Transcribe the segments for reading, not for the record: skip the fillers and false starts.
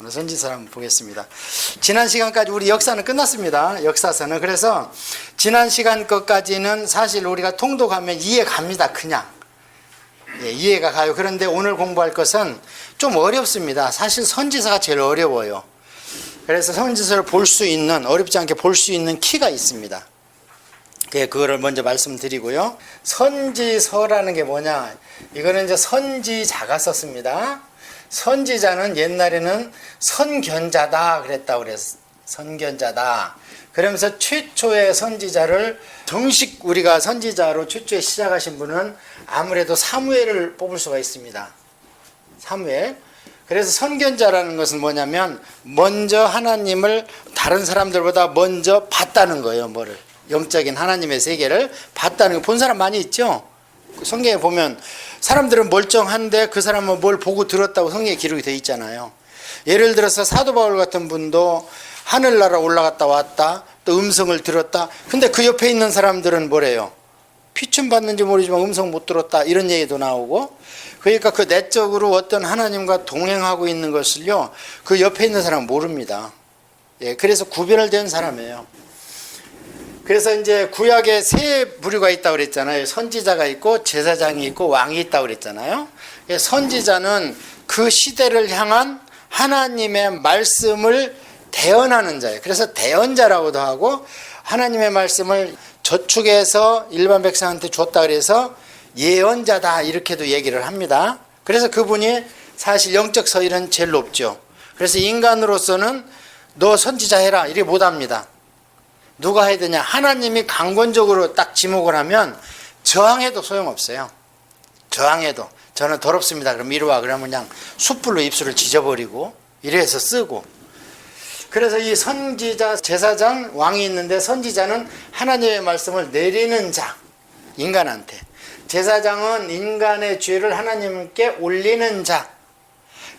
오늘 선지서를 한번 보겠습니다. 지난 시간까지 우리 역사는 끝났습니다. 역사서는. 그래서 지난 시간 것까지는 사실 우리가 통독하면 이해갑니다. 그냥. 예, 이해가 가요. 그런데 오늘 공부할 것은 좀 어렵습니다. 사실 선지서가 제일 어려워요. 그래서 선지서를 볼 수 있는, 어렵지 않게 볼 수 있는 키가 있습니다. 그거를 먼저 말씀드리고요. 선지서라는 게 뭐냐? 이거는 이제 선지자가 썼습니다. 선지자는 옛날에는 선견자다 그랬다고 그랬어. 선견자다. 그러면서 최초의 선지자를 정식 우리가 선지자로 최초에 시작하신 분은 아무래도 사무엘을 뽑을 수가 있습니다. 사무엘. 그래서 선견자라는 것은 뭐냐면 먼저 하나님을 다른 사람들보다 먼저 봤다는 거예요. 뭐를. 영적인 하나님의 세계를 봤다는 거. 본 사람 많이 있죠? 성경에 보면 사람들은 멀쩡한데 그 사람은 뭘 보고 들었다고 성경에 기록이 되어 있잖아요. 예를 들어서 사도 바울 같은 분도 하늘나라 올라갔다 왔다, 또 음성을 들었다. 근데 그 옆에 있는 사람들은 뭐래요? 피춤 받는지 모르지만 음성 못 들었다, 이런 얘기도 나오고. 그러니까 그 내적으로 어떤 하나님과 동행하고 있는 것을요, 그 옆에 있는 사람은 모릅니다. 예, 그래서 구별을 된 사람이에요. 그래서 이제 구약에 세 부류가 있다고 그랬잖아요. 선지자가 있고 제사장이 있고 왕이 있다고 그랬잖아요. 선지자는 그 시대를 향한 하나님의 말씀을 대언하는 자예요. 그래서 대언자라고도 하고, 하나님의 말씀을 저축해서 일반 백성한테 줬다 그래서 예언자다 이렇게도 얘기를 합니다. 그래서 그분이 사실 영적 서열은 제일 높죠. 그래서 인간으로서는 너 선지자 해라 이렇게 못합니다. 누가 해야 되냐? 하나님이 강권적으로 딱 지목을 하면 저항해도 소용없어요. 저항해도 저는 더럽습니다 그럼 이리 와 그러면 그냥 숯불로 입술을 지져버리고 이래서 쓰고. 그래서 이 선지자, 제사장, 왕이 있는데 선지자는 하나님의 말씀을 내리는 자, 인간한테. 제사장은 인간의 죄를 하나님께 올리는 자.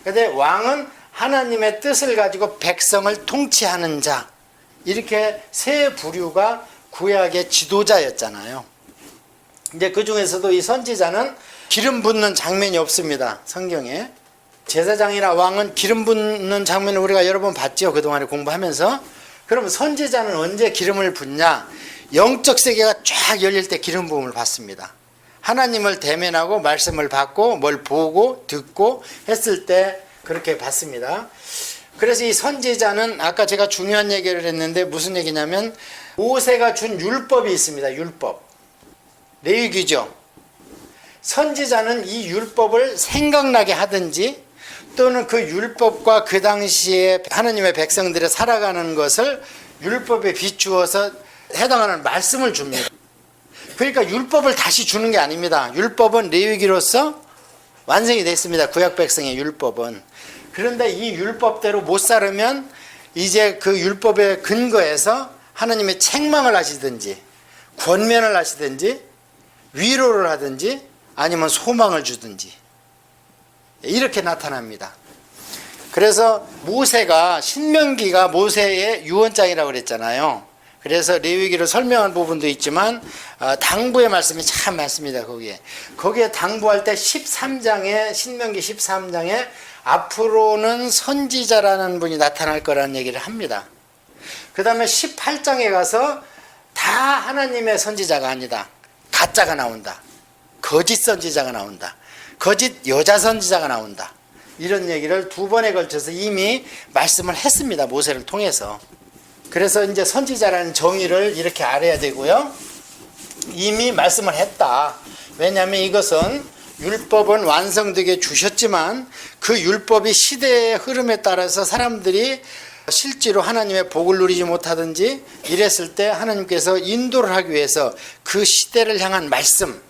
그런데 왕은 하나님의 뜻을 가지고 백성을 통치하는 자. 이렇게 세 부류가 구약의 지도자였잖아요. 이제 그 중에서도 이 선지자는 기름 붓는 장면이 없습니다. 성경에. 제사장이나 왕은 기름 붓는 장면을 우리가 여러 번 봤죠. 그동안에 공부하면서. 그러면 선지자는 언제 기름을 붓냐? 영적 세계가 쫙 열릴 때 기름 부음을 받습니다. 하나님을 대면하고 말씀을 받고 뭘 보고 듣고 했을 때 그렇게 받습니다. 그래서 이 선지자는 아까 제가 중요한 얘기를 했는데 무슨 얘기냐면 모세가 준 율법이 있습니다. 율법. 레위기죠. 선지자는 이 율법을 생각나게 하든지 또는 그 율법과 그 당시에 하나님의 백성들이 살아가는 것을 율법에 비추어서 해당하는 말씀을 줍니다. 그러니까 율법을 다시 주는 게 아닙니다. 율법은 레위기로서 완성이 됐습니다. 구약 백성의 율법은. 그런데 이 율법대로 못 살으면 이제 그 율법에 근거해서 하나님의 책망을 하시든지 권면을 하시든지 위로를 하든지 아니면 소망을 주든지 이렇게 나타납니다. 그래서 모세가 신명기가 모세의 유언장이라고 그랬잖아요. 그래서 레위기를 설명한 부분도 있지만 당부의 말씀이 참 많습니다. 거기에 당부할 때 13장에 신명기 13장에 앞으로는 선지자라는 분이 나타날 거라는 얘기를 합니다. 그 다음에 18장에 가서 다 하나님의 선지자가 아니다. 가짜가 나온다. 거짓 선지자가 나온다. 거짓 여자 선지자가 나온다. 이런 얘기를 두 번에 걸쳐서 이미 말씀을 했습니다. 모세를 통해서. 그래서 이제 선지자라는 정의를 이렇게 알아야 되고요. 이미 말씀을 했다. 왜냐하면 이것은 율법은 완성되게 주셨지만 그 율법이 시대의 흐름에 따라서 사람들이 실제로 하나님의 복을 누리지 못하든지 이랬을 때 하나님께서 인도를 하기 위해서 그 시대를 향한 말씀.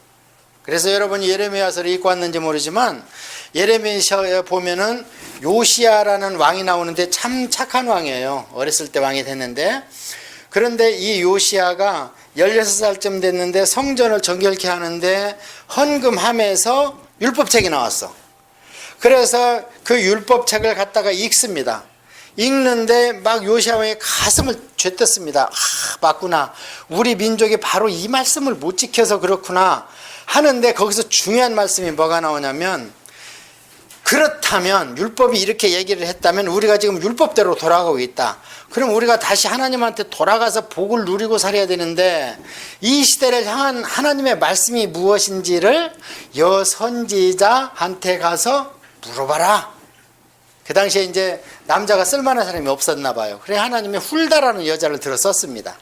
그래서 여러분이 예레미야서를 읽고 왔는지 모르지만 예레미야서에 보면은 요시야라는 왕이 나오는데 참 착한 왕이에요. 어렸을 때 왕이 됐는데, 그런데 이 요시야가 16살쯤 됐는데 성전을 정결케 하는데 헌금함에서 율법책이 나왔어. 그래서 그 율법책을 갖다가 읽습니다. 읽는데 막 요시야 왕의 가슴을 쥐었습니다. 맞구나. 우리 민족이 바로 이 말씀을 못 지켜서 그렇구나 하는데, 거기서 중요한 말씀이 뭐가 나오냐면 그렇다면 율법이 이렇게 얘기를 했다면 우리가 지금 율법대로 돌아가고 있다. 그럼 우리가 다시 하나님한테 돌아가서 복을 누리고 살아야 되는데 이 시대를 향한 하나님의 말씀이 무엇인지를 여선지자한테 가서 물어봐라. 그 당시에 이제 남자가 쓸만한 사람이 없었나 봐요. 그래 하나님이 훌다라는 여자를 들어 썼습니다.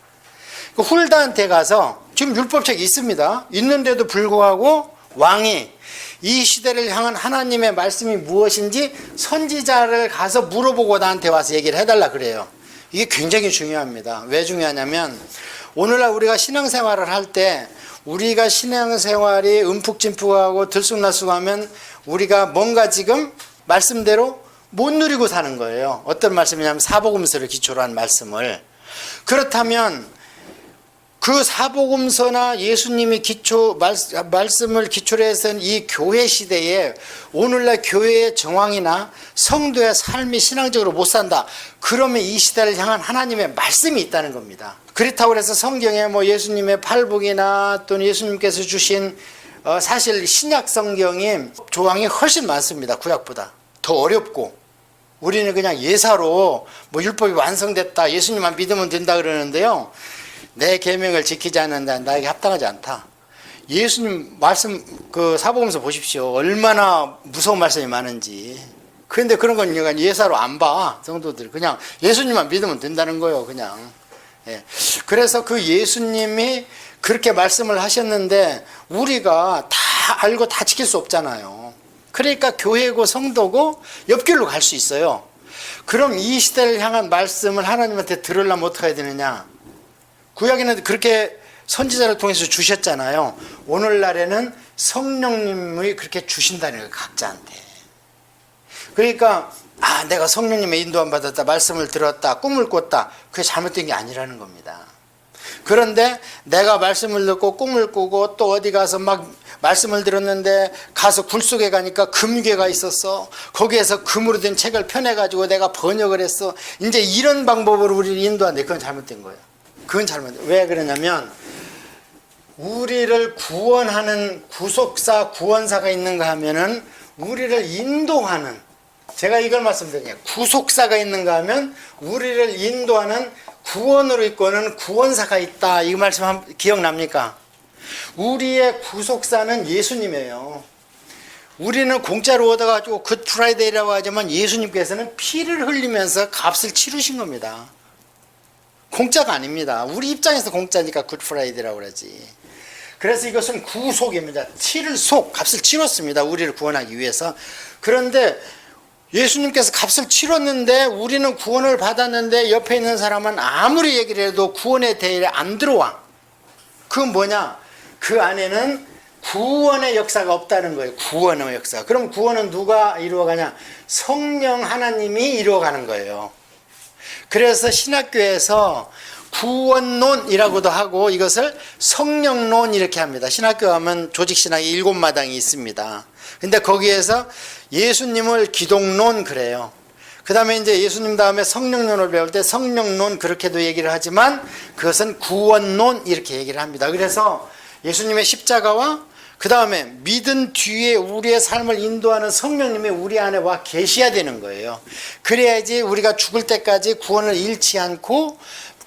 그 훌다한테 가서 지금 율법책이 있습니다. 있는데도 불구하고 왕이 이 시대를 향한 하나님의 말씀이 무엇인지 선지자를 가서 물어보고 나한테 와서 얘기를 해달라 그래요. 이게 굉장히 중요합니다. 왜 중요하냐면 오늘날 우리가 신앙생활을 할 때 우리가 신앙생활이 움푹짐푹하고 들쑥날쑥하면 우리가 뭔가 지금 말씀대로 못 누리고 사는 거예요. 어떤 말씀이냐면 사복음서를 기초로 한 말씀을. 그렇다면 그 사복음서나 예수님이 말씀을 기초로 해서는 이 교회 시대에 오늘날 교회의 정황이나 성도의 삶이 신앙적으로 못 산다. 그러면 이 시대를 향한 하나님의 말씀이 있다는 겁니다. 그렇다고 해서 성경에 뭐 예수님의 팔복이나 또는 예수님께서 주신 사실 신약 성경이 조항이 훨씬 많습니다. 구약보다. 더 어렵고. 우리는 그냥 예사로 뭐 율법이 완성됐다. 예수님만 믿으면 된다 그러는데요. 내 계명을 지키지 않는다. 나에게 합당하지 않다. 예수님 말씀 그 사복음서 보십시오. 얼마나 무서운 말씀이 많은지. 그런데 그런 건 예사로 안 봐. 성도들 그냥 예수님만 믿으면 된다는 거예요. 그냥. 예. 그래서 그 예수님이 그렇게 말씀을 하셨는데 우리가 다 알고 다 지킬 수 없잖아요. 그러니까 교회고 성도고 옆길로 갈 수 있어요. 그럼 이 시대를 향한 말씀을 하나님한테 들으려면 어떻게 해야 되느냐? 구약에는 그렇게 선지자를 통해서 주셨잖아요. 오늘날에는 성령님이 그렇게 주신다는 거예요. 각자한테. 그러니까 내가 성령님의 인도함 받았다. 말씀을 들었다. 꿈을 꿨다. 그게 잘못된 게 아니라는 겁니다. 그런데 내가 말씀을 듣고 꿈을 꾸고 또 어디 가서 막 말씀을 들었는데 가서 굴 속에 가니까 금괴가 있었어. 거기에서 금으로 된 책을 펴내가지고 내가 번역을 했어. 이제 이런 방법으로 우리를 인도하는데 그건 잘못된 거예요. 그건 잘못된 거예요. 왜 그러냐면 우리를 구원하는 구속사, 구원사가 있는가 하면은 우리를 인도하는, 제가 이걸 말씀드려요. 구속사가 있는가 하면 우리를 인도하는 구원으로 이끄는 구원사가 있다. 이 말씀 기억납니까? 우리의 구속사는 예수님이에요. 우리는 공짜로 얻어가지고 굿프라이데이라고 하지만 예수님께서는 피를 흘리면서 값을 치르신 겁니다. 공짜가 아닙니다. 우리 입장에서 공짜니까 굿프라이데이라고 그러지. 그래서 이것은 구속입니다. 값을 치렀습니다. 우리를 구원하기 위해서. 그런데 예수님께서 값을 치렀는데 우리는 구원을 받았는데 옆에 있는 사람은 아무리 얘기를 해도 구원의 대열에 안 들어와. 그건 뭐냐? 그 안에는 구원의 역사가 없다는 거예요. 구원의 역사. 그럼 구원은 누가 이루어가냐? 성령 하나님이 이루어가는 거예요. 그래서 신학교에서 구원론이라고도 하고 이것을 성령론 이렇게 합니다. 신학교 가면 조직신학이 7마당이 있습니다. 근데 거기에서 예수님을 기독론 그래요. 그 다음에 이제 예수님 다음에 성령론을 배울 때 성령론 그렇게도 얘기를 하지만 그것은 구원론 이렇게 얘기를 합니다. 그래서 예수님의 십자가와 그 다음에 믿은 뒤에 우리의 삶을 인도하는 성령님이 우리 안에 와 계셔야 되는 거예요. 그래야지 우리가 죽을 때까지 구원을 잃지 않고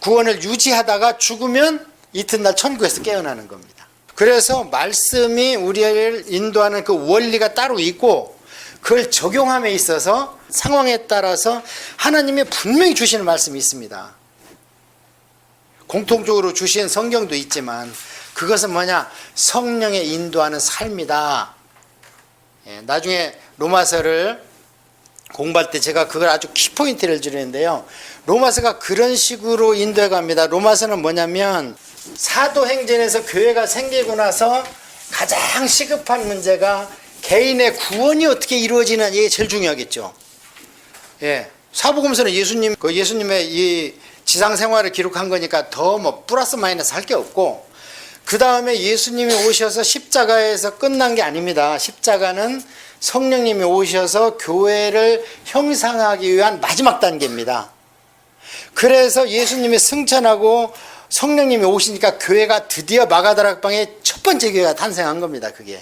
구원을 유지하다가 죽으면 이튿날 천국에서 깨어나는 겁니다. 그래서 말씀이 우리를 인도하는 그 원리가 따로 있고 그걸 적용함에 있어서 상황에 따라서 하나님이 분명히 주시는 말씀이 있습니다. 공통적으로 주신 성경도 있지만 그것은 뭐냐? 성령의 인도하는 삶이다. 나중에 로마서를 공부할 때 제가 그걸 아주 키포인트를 주는데요. 로마서가 그런 식으로 인도해 갑니다. 로마서는 뭐냐면 사도행전에서 교회가 생기고 나서 가장 시급한 문제가 개인의 구원이 어떻게 이루어지느냐, 이게 제일 중요하겠죠. 사복음서는 예수님의 이 지상 생활을 기록한 거니까 더 뭐 플러스 마이너스 할 게 없고, 그 다음에 예수님이 오셔서 십자가에서 끝난 게 아닙니다. 십자가는 성령님이 오셔서 교회를 형상하기 위한 마지막 단계입니다. 그래서 예수님이 승천하고 성령님이 오시니까 교회가 드디어 마가다락방에 첫 번째 교회가 탄생한 겁니다. 그게.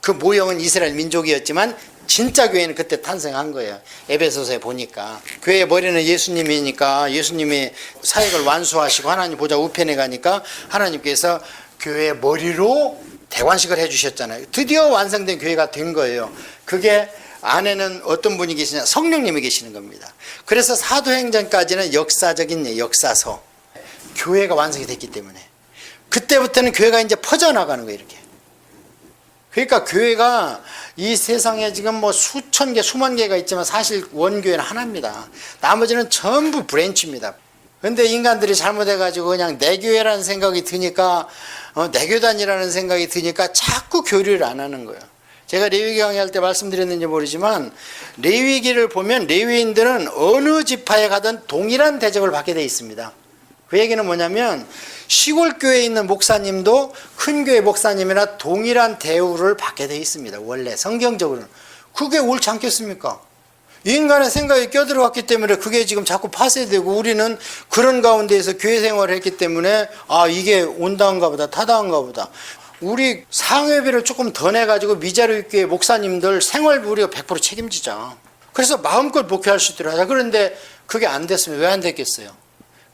그 모형은 이스라엘 민족이었지만 진짜 교회는 그때 탄생한 거예요. 에베소서에 보니까 교회의 머리는 예수님이니까 예수님이 사역을 완수하시고 하나님 보좌 우편에 가니까 하나님께서 교회의 머리로 대관식을 해주셨잖아요. 드디어 완성된 교회가 된 거예요. 그게 안에는 어떤 분이 계시냐? 성령님이 계시는 겁니다. 그래서 사도행전까지는 역사적인 역사서, 교회가 완성이 됐기 때문에 그때부터는 교회가 이제 퍼져나가는 거예요. 이렇게. 그러니까 교회가 이 세상에 지금 뭐 수천 개, 수만 개가 있지만 사실 원교회는 하나입니다. 나머지는 전부 브랜치입니다. 근데 인간들이 잘못해가지고 그냥 내 교회라는 생각이 드니까 내 교단이라는 생각이 드니까 자꾸 교류를 안 하는 거예요. 제가 레위기 강의할 때 말씀드렸는지 모르지만 레위기를 보면 레위인들은 어느 지파에 가든 동일한 대접을 받게 돼 있습니다. 그 얘기는 뭐냐면 시골 교회에 있는 목사님도 큰 교회 목사님이나 동일한 대우를 받게 돼 있습니다. 원래 성경적으로는. 그게 옳지 않겠습니까? 인간의 생각이 껴들어갔기 때문에 그게 지금 자꾸 파쇄되고 우리는 그런 가운데에서 교회 생활을 했기 때문에 이게 온당한가 보다 타당한가 보다. 우리 상회비를 조금 더 내가지고 미자료 교회 목사님들 생활비 우리가 100% 책임지자. 그래서 마음껏 목회할 수 있도록 하자. 그런데 그게 안 됐으면 왜 안 됐겠어요?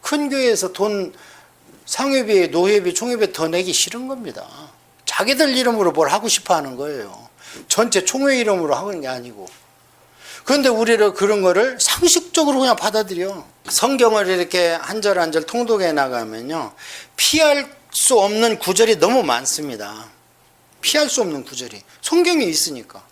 큰 교회에서 돈 상회비, 노회비, 총회비 더 내기 싫은 겁니다. 자기들 이름으로 뭘 하고 싶어 하는 거예요. 전체 총회 이름으로 하는 게 아니고. 그런데 우리는 그런 거를 상식적으로 그냥 받아들여. 성경을 이렇게 한 절 한 절 통독해 나가면요. 피할 수 없는 구절이 너무 많습니다. 피할 수 없는 구절이. 성경이 있으니까.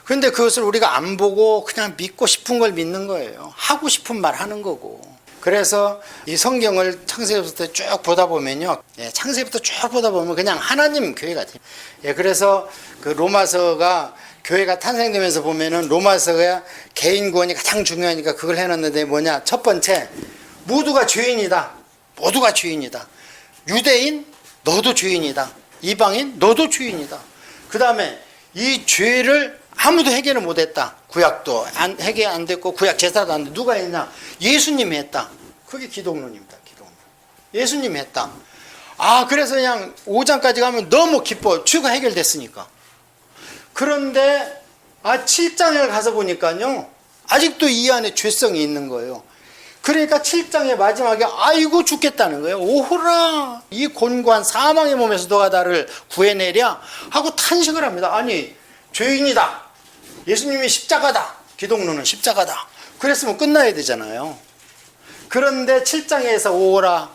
그런데 그것을 우리가 안 보고 그냥 믿고 싶은 걸 믿는 거예요. 하고 싶은 말 하는 거고. 그래서 이 성경을 창세기부터 쭉 보다 보면요. 창세기부터 쭉 보다 보면 그냥 하나님 교회 같아요. 그래서 그 로마서가 교회가 탄생되면서 보면은 로마서가 개인 구원이 가장 중요하니까 그걸 해놨는데 뭐냐. 첫 번째, 모두가 죄인이다. 모두가 죄인이다. 유대인, 너도 죄인이다. 이방인, 너도 죄인이다. 그 다음에 이 죄를 아무도 해결을 못했다. 구약도 해결 안 됐고 구약 제사도 안 됐다. 누가 했냐? 예수님이 했다. 그게 기독론입니다. 기독론. 예수님이 했다. 그래서 그냥 5장까지 가면 너무 기뻐. 죄가 해결됐으니까. 그런데 7장을 가서 보니까요. 아직도 이 안에 죄성이 있는 거예요. 그러니까 7장의 마지막에 아이고 죽겠다는 거예요. 오호라 이 곤고한 사망의 몸에서 너가 나를 구해내랴 하고 탄식을 합니다. 아니 죄인이다. 예수님이 십자가다. 기독론은 십자가다. 그랬으면 끝나야 되잖아요. 그런데 7장에서 오호라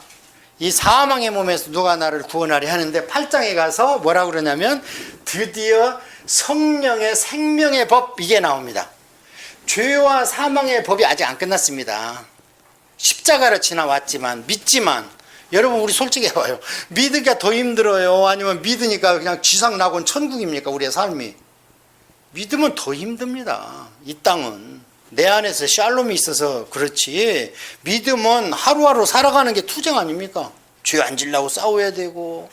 이 사망의 몸에서 누가 나를 구원하려 하는데 8장에 가서 뭐라고 그러냐면 드디어 성령의 생명의 법 이게 나옵니다. 죄와 사망의 법이 아직 안 끝났습니다. 십자가를 지나왔지만 믿지만 여러분 우리 솔직히 해봐요. 믿으니까 더 힘들어요? 아니면 믿으니까 그냥 지상 낙원 천국입니까? 우리의 삶이. 믿으면 더 힘듭니다. 이 땅은. 내 안에서 샬롬이 있어서 그렇지 믿으면 하루하루 살아가는 게 투쟁 아닙니까? 죄 안 지려고 싸워야 되고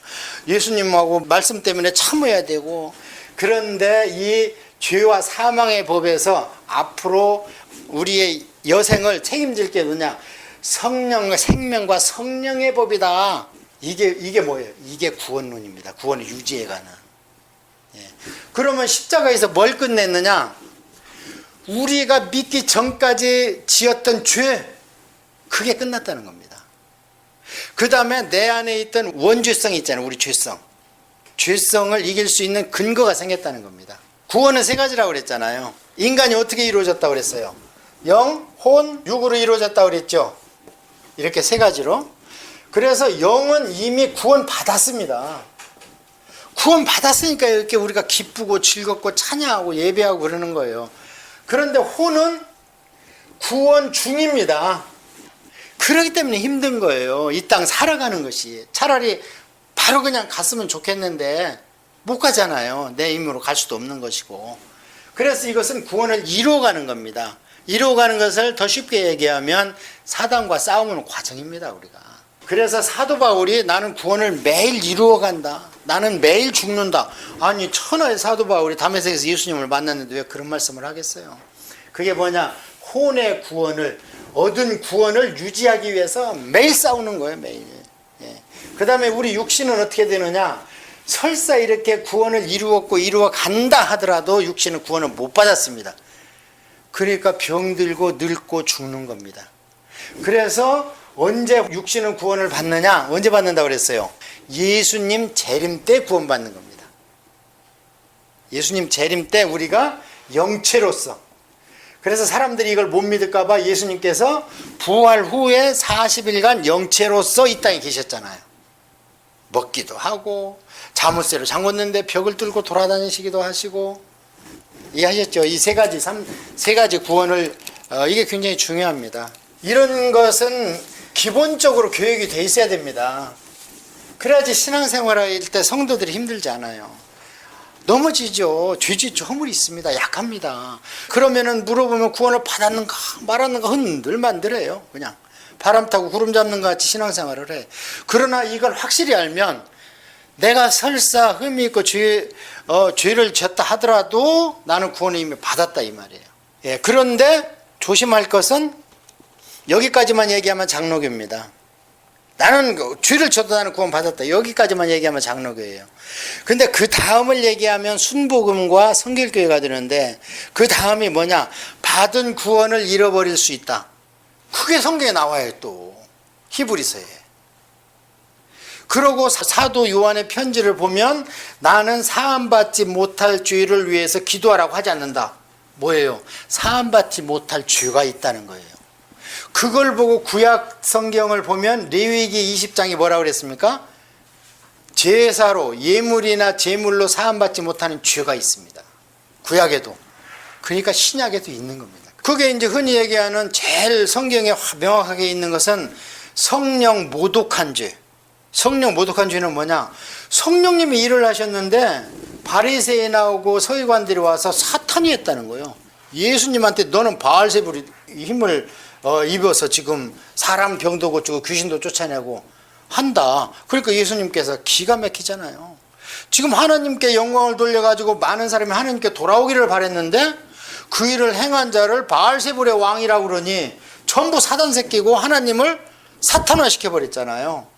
예수님하고 말씀 때문에 참아야 되고 그런데 이 죄와 사망의 법에서 앞으로 우리의 여생을 책임질 게 뭐냐? 성령의 생명과 성령의 법이다. 이게 뭐예요? 이게 구원론입니다. 구원을 유지해가는. 그러면 십자가에서 뭘 끝냈느냐? 우리가 믿기 전까지 지었던 죄, 그게 끝났다는 겁니다. 그 다음에 내 안에 있던 원죄성이 있잖아요. 우리 죄성. 죄성을 이길 수 있는 근거가 생겼다는 겁니다. 구원은 세 가지라고 그랬잖아요. 인간이 어떻게 이루어졌다고 그랬어요? 영, 혼, 육으로 이루어졌다고 그랬죠. 이렇게 세 가지로. 그래서 영은 이미 구원 받았습니다. 구원 받았으니까 이렇게 우리가 기쁘고 즐겁고 찬양하고 예배하고 그러는 거예요. 그런데 혼은 구원 중입니다. 그렇기 때문에 힘든 거예요. 이 땅 살아가는 것이. 차라리 바로 그냥 갔으면 좋겠는데 못 가잖아요. 내 힘으로 갈 수도 없는 것이고. 그래서 이것은 구원을 이루어가는 겁니다. 이루어가는 것을 더 쉽게 얘기하면 사단과 싸우는 과정입니다. 우리가. 그래서 사도 바울이 나는 구원을 매일 이루어간다. 나는 매일 죽는다. 아니 천하의 사도 바울이 다메섹에서 예수님을 만났는데 왜 그런 말씀을 하겠어요? 그게 뭐냐? 혼의 구원을 얻은 구원을 유지하기 위해서 매일 싸우는 거예요. 매일. 그 다음에 우리 육신은 어떻게 되느냐? 설사 이렇게 구원을 이루어 간다 하더라도 육신은 구원을 못 받았습니다. 그러니까 병들고 늙고 죽는 겁니다. 그래서 언제 육신은 구원을 받느냐? 언제 받는다고 그랬어요? 예수님 재림 때 구원받는 겁니다. 예수님 재림 때 우리가 영체로서. 그래서 사람들이 이걸 못 믿을까 봐 예수님께서 부활 후에 40일간 영체로서 이 땅에 계셨잖아요. 먹기도 하고 자물쇠로 잠궜는데 벽을 뚫고 돌아다니시기도 하시고. 이해하셨죠? 이 세 가지 구원을 이게 굉장히 중요합니다. 이런 것은 기본적으로 교육이 돼 있어야 됩니다. 그래야지 신앙생활할 때 성도들이 힘들지 않아요. 넘어지죠. 죄짓죠. 허물이 있습니다. 약합니다. 그러면은 물어보면 구원을 받았는가 말았는가 흔들만들해요. 그냥 바람 타고 구름 잡는 것 같이 신앙생활을 해. 그러나 이걸 확실히 알면 내가 설사 흠이 있고 죄를 졌다 하더라도 나는 구원을 이미 받았다 이 말이에요. 예, 그런데 조심할 것은 여기까지만 얘기하면 장로교입니다. 나는 죄를 져도 나는 구원 받았다. 여기까지만 얘기하면 장로교예요. 근데 그 다음을 얘기하면 순복음과 성결교회가 되는데 그 다음이 뭐냐? 받은 구원을 잃어버릴 수 있다. 그게 성경에 나와요. 또 히브리서에. 그러고 사도 요한의 편지를 보면 나는 사함받지 못할 죄를 위해서 기도하라고 하지 않는다. 뭐예요? 사함받지 못할 죄가 있다는 거예요. 그걸 보고 구약 성경을 보면 레위기 20장이 뭐라고 그랬습니까? 제사로 예물이나 제물로 사함받지 못하는 죄가 있습니다. 구약에도. 그러니까 신약에도 있는 겁니다. 그게 이제 흔히 얘기하는 제일 성경에 명확하게 있는 것은 성령 모독한 죄. 성령 모독한 죄는 뭐냐? 성령님이 일을 하셨는데 바리새인 나오고 서기관들이 와서 사탄이 했다는 거예요. 예수님한테 너는 바알세불이 힘을 입어서 지금 사람 병도 고치고 귀신도 쫓아내고 한다. 그러니까 예수님께서 기가 막히잖아요. 지금 하나님께 영광을 돌려가지고 많은 사람이 하나님께 돌아오기를 바랬는데 그 일을 행한 자를 바알세불의 왕이라고 그러니 전부 사단 새끼고 하나님을 사탄화 시켜버렸잖아요.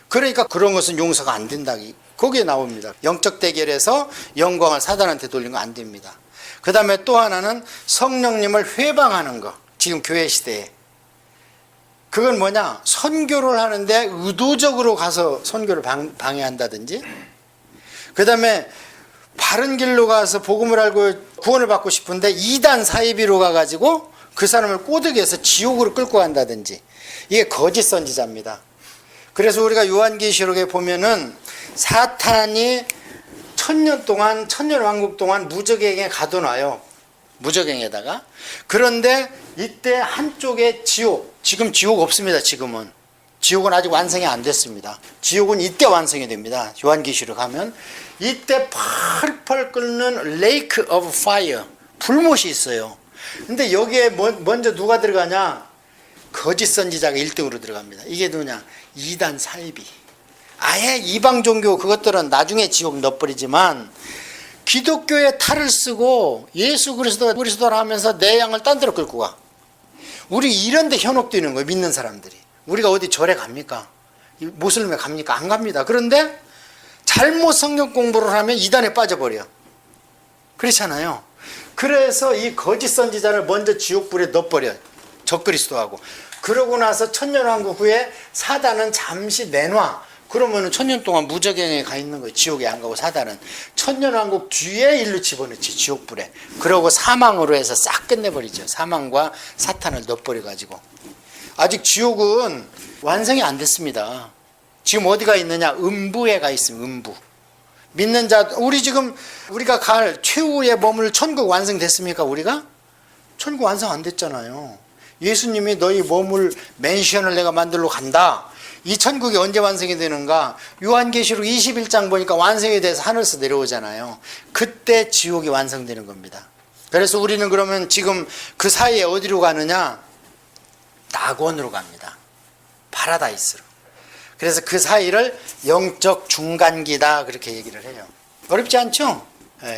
그러니까 그런 것은 용서가 안 된다. 거기에 나옵니다. 영적 대결에서 영광을 사단한테 돌리는 거 안 됩니다. 그 다음에 또 하나는 성령님을 회방하는 거. 지금 교회 시대에. 그건 뭐냐? 선교를 하는데 의도적으로 가서 선교를 방해한다든지, 그 다음에 바른 길로 가서 복음을 알고 구원을 받고 싶은데 이단 사이비로 가가지고 그 사람을 꼬드겨서 지옥으로 끌고 간다든지, 이게 거짓 선지자입니다. 그래서 우리가 요한계시록에 보면은 사탄이 천년왕국 동안 무적행에 가둬놔요. 무적행에다가. 그런데 이때 한쪽에 지금 지옥 없습니다. 지옥은 아직 완성이 안 됐습니다. 지옥은 이때 완성이 됩니다. 요한계시록 하면 이때 펄펄 끓는 레이크 오브 파이어, 불못이 있어요. 근데 여기에 먼저 누가 들어가냐? 거짓 선지자가 1등으로 들어갑니다. 이게 누구냐? 이단 사이비. 아예 이방 종교 그것들은 나중에 지옥 넣어버리지만 기독교의 탈을 쓰고 예수 그리스도라 하면서 내 양을 딴 데로 끌고 가. 우리 이런 데 현혹되는 거예요. 믿는 사람들이. 우리가 어디 절에 갑니까? 모슬림에 갑니까? 안 갑니다. 그런데 잘못 성경 공부를 하면 이단에 빠져버려. 그렇잖아요. 그래서 이 거짓 선지자를 먼저 지옥불에 넣어버려. 적그리스도하고. 그러고 나서 천년왕국 후에 사단은 잠시 내놔. 그러면은 천년 동안 무적행에 가 있는 거예요. 지옥에 안 가고 사단은. 천년왕국 뒤에 일로 집어넣지, 지옥불에. 그러고 사망으로 해서 싹 끝내버리죠. 사망과 사탄을 넣어버려가지고. 아직 지옥은 완성이 안 됐습니다. 지금 어디가 있느냐? 음부에 가 있습니다. 음부. 믿는 자, 우리가 갈 최후의 머물 천국 완성됐습니까? 우리가? 천국 완성 안 됐잖아요. 예수님이 너희 머물 맨션을 내가 만들러 간다. 이 천국이 언제 완성이 되는가? 요한계시록 21장 보니까 완성이 돼서 하늘에서 내려오잖아요. 그때 지옥이 완성되는 겁니다. 그래서 우리는 그러면 지금 그 사이에 어디로 가느냐? 낙원으로 갑니다. 파라다이스로. 그래서 그 사이를 영적 중간기다 그렇게 얘기를 해요. 어렵지 않죠?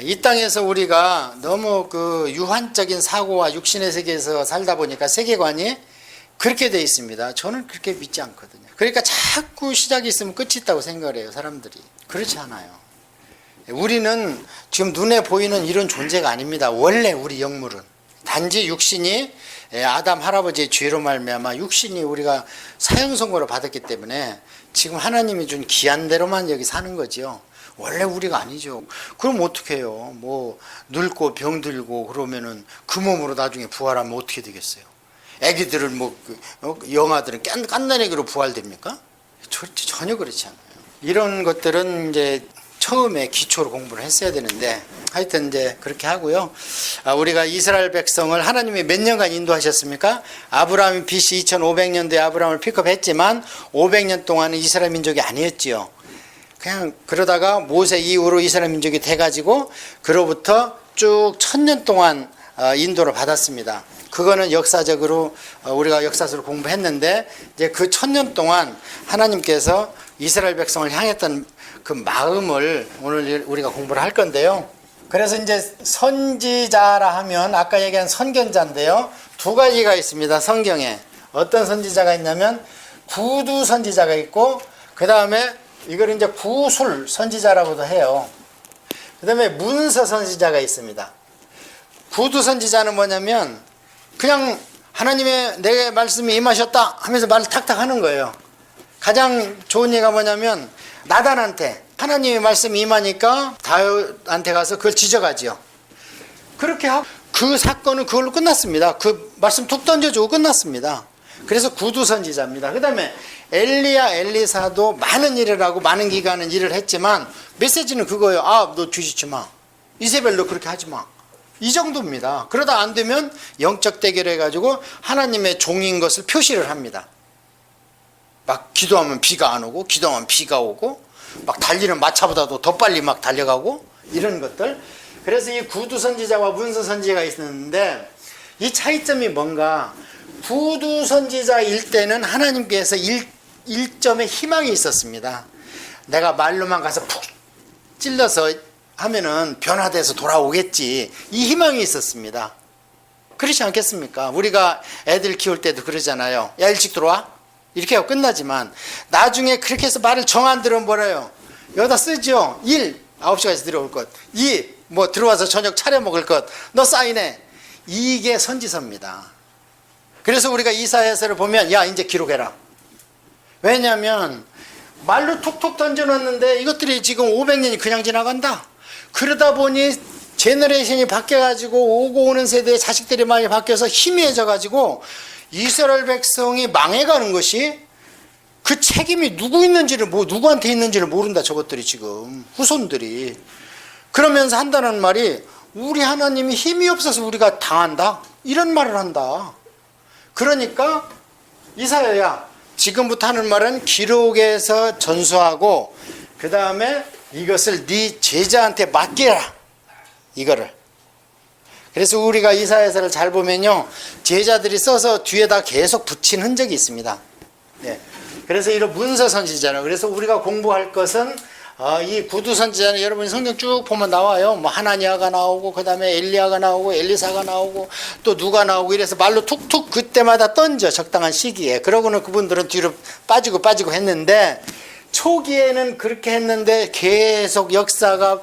이 땅에서 우리가 너무 그 유한적인 사고와 육신의 세계에서 살다 보니까 세계관이 그렇게 돼 있습니다. 저는 그렇게 믿지 않거든요. 그러니까 자꾸 시작이 있으면 끝이 있다고 생각을 해요, 사람들이. 그렇지 않아요. 우리는 지금 눈에 보이는 이런 존재가 아닙니다. 원래 우리 영물은 단지 육신이 아담 할아버지의 죄로 말미암아 육신이 우리가 사형 선고를 받았기 때문에 지금 하나님이 준 기한대로만 여기 사는 거지요. 원래 우리가 아니죠. 그럼 어떻게 해요? 뭐 늙고 병들고 그러면은 그 몸으로 나중에 부활하면 어떻게 되겠어요? 애기들은 뭐 영아들은 깐난애기로 부활됩니까? 전혀 그렇지 않아요. 이런 것들은 이제 처음에 기초로 공부를 했어야 되는데 하여튼 이제 그렇게 하고요. 우리가 이스라엘 백성을 하나님이 몇 년간 인도하셨습니까? 아브라함이 BC 2500년도에 아브라함을 픽업했지만 500년 동안은 이스라엘 민족이 아니었지요. 그냥 그러다가 모세 이후로 이스라엘 민족이 돼가지고 그로부터 쭉 1000년 동안 인도를 받았습니다. 그거는 역사적으로 우리가 역사서를 공부했는데 이제 그 1000년 동안 하나님께서 이스라엘 백성을 향했던 그 마음을 오늘 우리가 공부를 할 건데요. 그래서 이제 선지자라 하면 아까 얘기한 선견자인데요. 두 가지가 있습니다. 성경에 어떤 선지자가 있냐면 구두 선지자가 있고 그 다음에 이걸 이제 구술 선지자라고도 해요. 그 다음에 문서 선지자가 있습니다. 구두 선지자는 뭐냐면 그냥 하나님의 내 말씀이 임하셨다 하면서 말을 탁탁 하는 거예요. 가장 좋은 예가 뭐냐면 나단한테 하나님의 말씀이 임하니까 다윗한테 가서 그걸 지적하지요. 그렇게 하고 그 사건은 그걸로 끝났습니다. 그 말씀 툭 던져주고 끝났습니다. 그래서 구두 선지자입니다. 그 다음에 엘리야 엘리사도 많은 일을 하고 많은 기간은 일을 했지만 메시지는 그거예요. 너 뒤지지 마. 이세벨 너 그렇게 하지 마. 이 정도입니다. 그러다 안 되면 영적 대결을 해가지고 하나님의 종인 것을 표시를 합니다. 막 기도하면 비가 안 오고 기도하면 비가 오고 막 달리는 마차보다도 더 빨리 막 달려가고 이런 것들. 그래서 이 구두 선지자와 문서 선지자가 있었는데 이 차이점이 뭔가 구두 선지자일 때는 하나님께서 일점의 희망이 있었습니다. 내가 말로만 가서 푹 찔러서 하면은 변화돼서 돌아오겠지. 이 희망이 있었습니다. 그렇지 않겠습니까? 우리가 애들 키울 때도 그러잖아요. 야 일찍 들어와? 이렇게 하고 끝나지만 나중에 그렇게 해서 말을 정 안 들으면 뭐래요? 여기다 쓰죠. 1. 9시까지 들어올 것. 2. 뭐 들어와서 저녁 차려 먹을 것. 너 사인해. 이게 선지서입니다. 그래서 우리가 이사야서를 보면 야 이제 기록해라. 왜냐하면 말로 툭툭 던져놨는데 이것들이 지금 500년이 그냥 지나간다. 그러다 보니 제너레이션이 바뀌어가지고 오고 오는 세대의 자식들이 많이 바뀌어서 희미해져가지고 이스라엘 백성이 망해가는 것이 그 책임이 누구한테 있는지를 모른다. 저것들이 지금 후손들이 그러면서 한다는 말이 우리 하나님이 힘이 없어서 우리가 당한다 이런 말을 한다. 그러니까 이사야야 지금부터 하는 말은 기록에서 전수하고 그 다음에 이것을 네 제자한테 맡기라 이거를. 그래서 우리가 이사야서를 잘 보면요 제자들이 써서 뒤에다 계속 붙인 흔적이 있습니다. 네. 그래서 이런 문서 선지자라. 그래서 우리가 공부할 것은 이 구두 선지자는 여러분이 성경 쭉 보면 나와요. 뭐 하나니아가 나오고 그 다음에 엘리야가 나오고 엘리사가 나오고 또 누가 나오고 이래서 말로 툭툭 그때마다 던져 적당한 시기에. 그러고는 그분들은 뒤로 빠지고 했는데 초기에는 그렇게 했는데 계속 역사가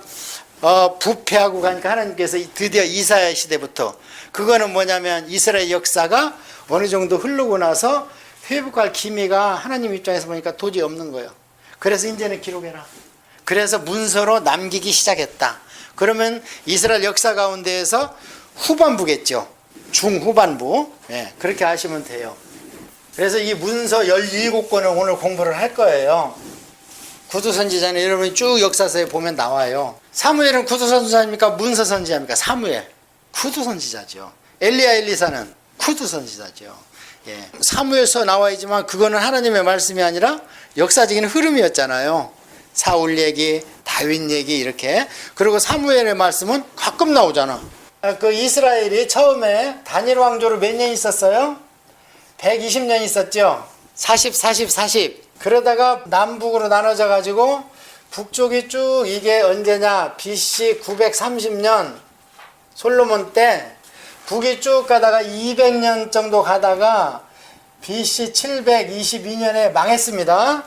부패하고 가니까 하나님께서 드디어 이사야 시대부터 그거는 뭐냐면 이스라엘 역사가 어느 정도 흐르고 나서 회복할 기미가 하나님 입장에서 보니까 도저히 없는 거예요. 그래서 이제는 기록해라. 그래서 문서로 남기기 시작했다. 그러면 이스라엘 역사 가운데에서 후반부겠죠. 중후반부. 네, 그렇게 하시면 돼요. 그래서 이 문서 17권을 오늘 공부를 할 거예요. 구두선지자는 여러분이 쭉 역사서에 보면 나와요. 사무엘은 구두선지자입니까? 문서선지자입니까? 사무엘. 구두선지자죠. 엘리야 엘리사는 구두선지자죠. 예. 사무엘서 나와 있지만 그거는 하나님의 말씀이 아니라 역사적인 흐름이었잖아요. 사울 얘기, 다윗 얘기 이렇게. 그리고 사무엘의 말씀은 가끔 나오잖아. 그 이스라엘이 처음에 단일 왕조로 몇 년 있었어요? 120년 있었죠. 40. 그러다가 남북으로 나눠져 가지고 북쪽이 쭉 이게 언제냐? BC 930년 솔로몬 때 북이 쭉 가다가 200년 정도 가다가 BC 722년에 망했습니다.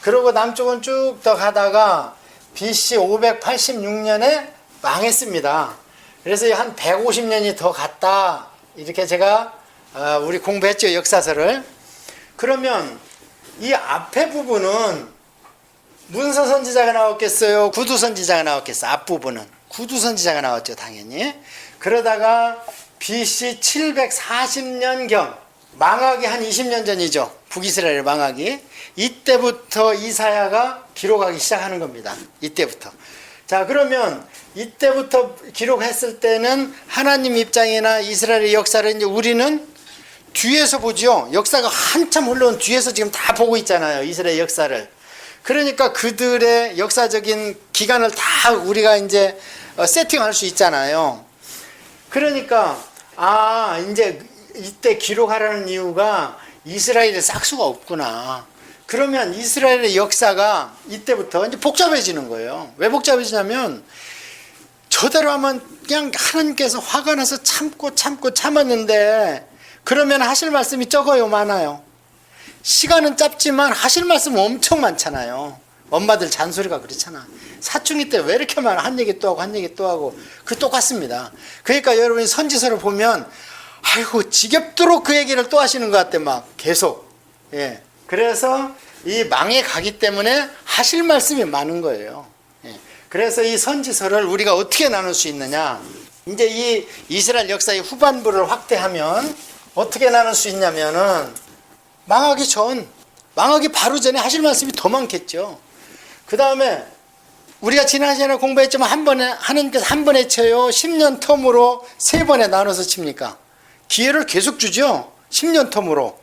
그리고 남쪽은 쭉 더 가다가 BC 586년에 망했습니다. 그래서 한 150년이 더 갔다. 이렇게 제가 우리 공부했죠, 역사서를. 그러면 이 앞에 부분은 문서 선지자가 나왔겠어요? 구두 선지자가 나왔겠어요? 앞부분은 구두 선지자가 나왔죠, 당연히. 그러다가 BC 740년경 망하기 한 20년 전이죠. 북이스라엘 망하기. 이때부터 이사야가 기록하기 시작하는 겁니다. 이때부터. 자, 그러면 이때부터 기록했을 때는 하나님 입장이나 이스라엘의 역사를 이제 우리는 뒤에서 보죠. 역사가 한참 흘러온 뒤에서 지금 다 보고 있잖아요. 이스라엘 역사를. 그러니까 그들의 역사적인 기간을 다 우리가 이제 세팅할 수 있잖아요. 그러니까 이제 이때 기록하라는 이유가 이스라엘에 싹수가 없구나. 그러면 이스라엘의 역사가 이때부터 이제 복잡해지는 거예요. 왜 복잡해지냐면 저대로 하면 그냥 하나님께서 화가 나서 참고 참았는데 그러면 하실 말씀이 적어요, 많아요? 시간은 짧지만 하실 말씀은 엄청 많잖아요. 엄마들 잔소리가 그렇잖아. 사춘기 때 왜 이렇게 많아? 한 얘기 또 하고 한 얘기 또 하고. 그 똑같습니다. 그러니까 여러분이 선지서를 보면 아이고 지겹도록 그 얘기를 또 하시는 것 같아, 막 계속. 예. 그래서 이 망에 가기 때문에 하실 말씀이 많은 거예요. 예. 그래서 이 선지서를 우리가 어떻게 나눌 수 있느냐? 이제 이 이스라엘 역사의 후반부를 확대하면 어떻게 나눌 수 있냐면은 망하기 바로 전에 하실 말씀이 더 많겠죠. 그 다음에 우리가 지난 시간에 공부했지만 하나님께서 한 번에 쳐요? 10년 텀으로 3번에 나눠서 칩니까? 기회를 계속 주죠. 10년 텀으로.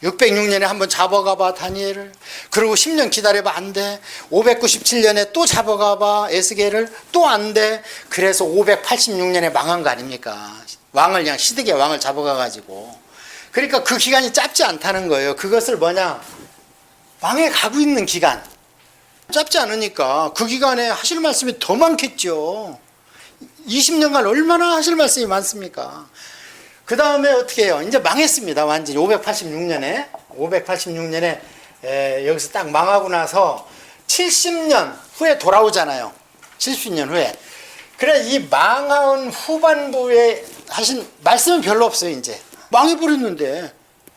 606년에 한번 잡아가봐, 다니엘을. 그리고 10년 기다려봐, 안 돼. 597년에 또 잡아가봐, 에스겔을. 또 안 돼. 그래서 586년에 망한 거 아닙니까? 왕을 그냥 시드기야 왕을 잡아가가지고. 그러니까 그 기간이 짧지 않다는 거예요. 그것을 뭐냐? 망에 가고 있는 기간. 짧지 않으니까 그 기간에 하실 말씀이 더 많겠죠. 20년간 얼마나 하실 말씀이 많습니까? 그 다음에 어떻게 해요? 이제 망했습니다. 완전히 586년에 여기서 딱 망하고 나서 70년 후에 돌아오잖아요. 70년 후에. 그래 이 망한 후반부에 하신 말씀은 별로 없어요. 이제 망해버렸는데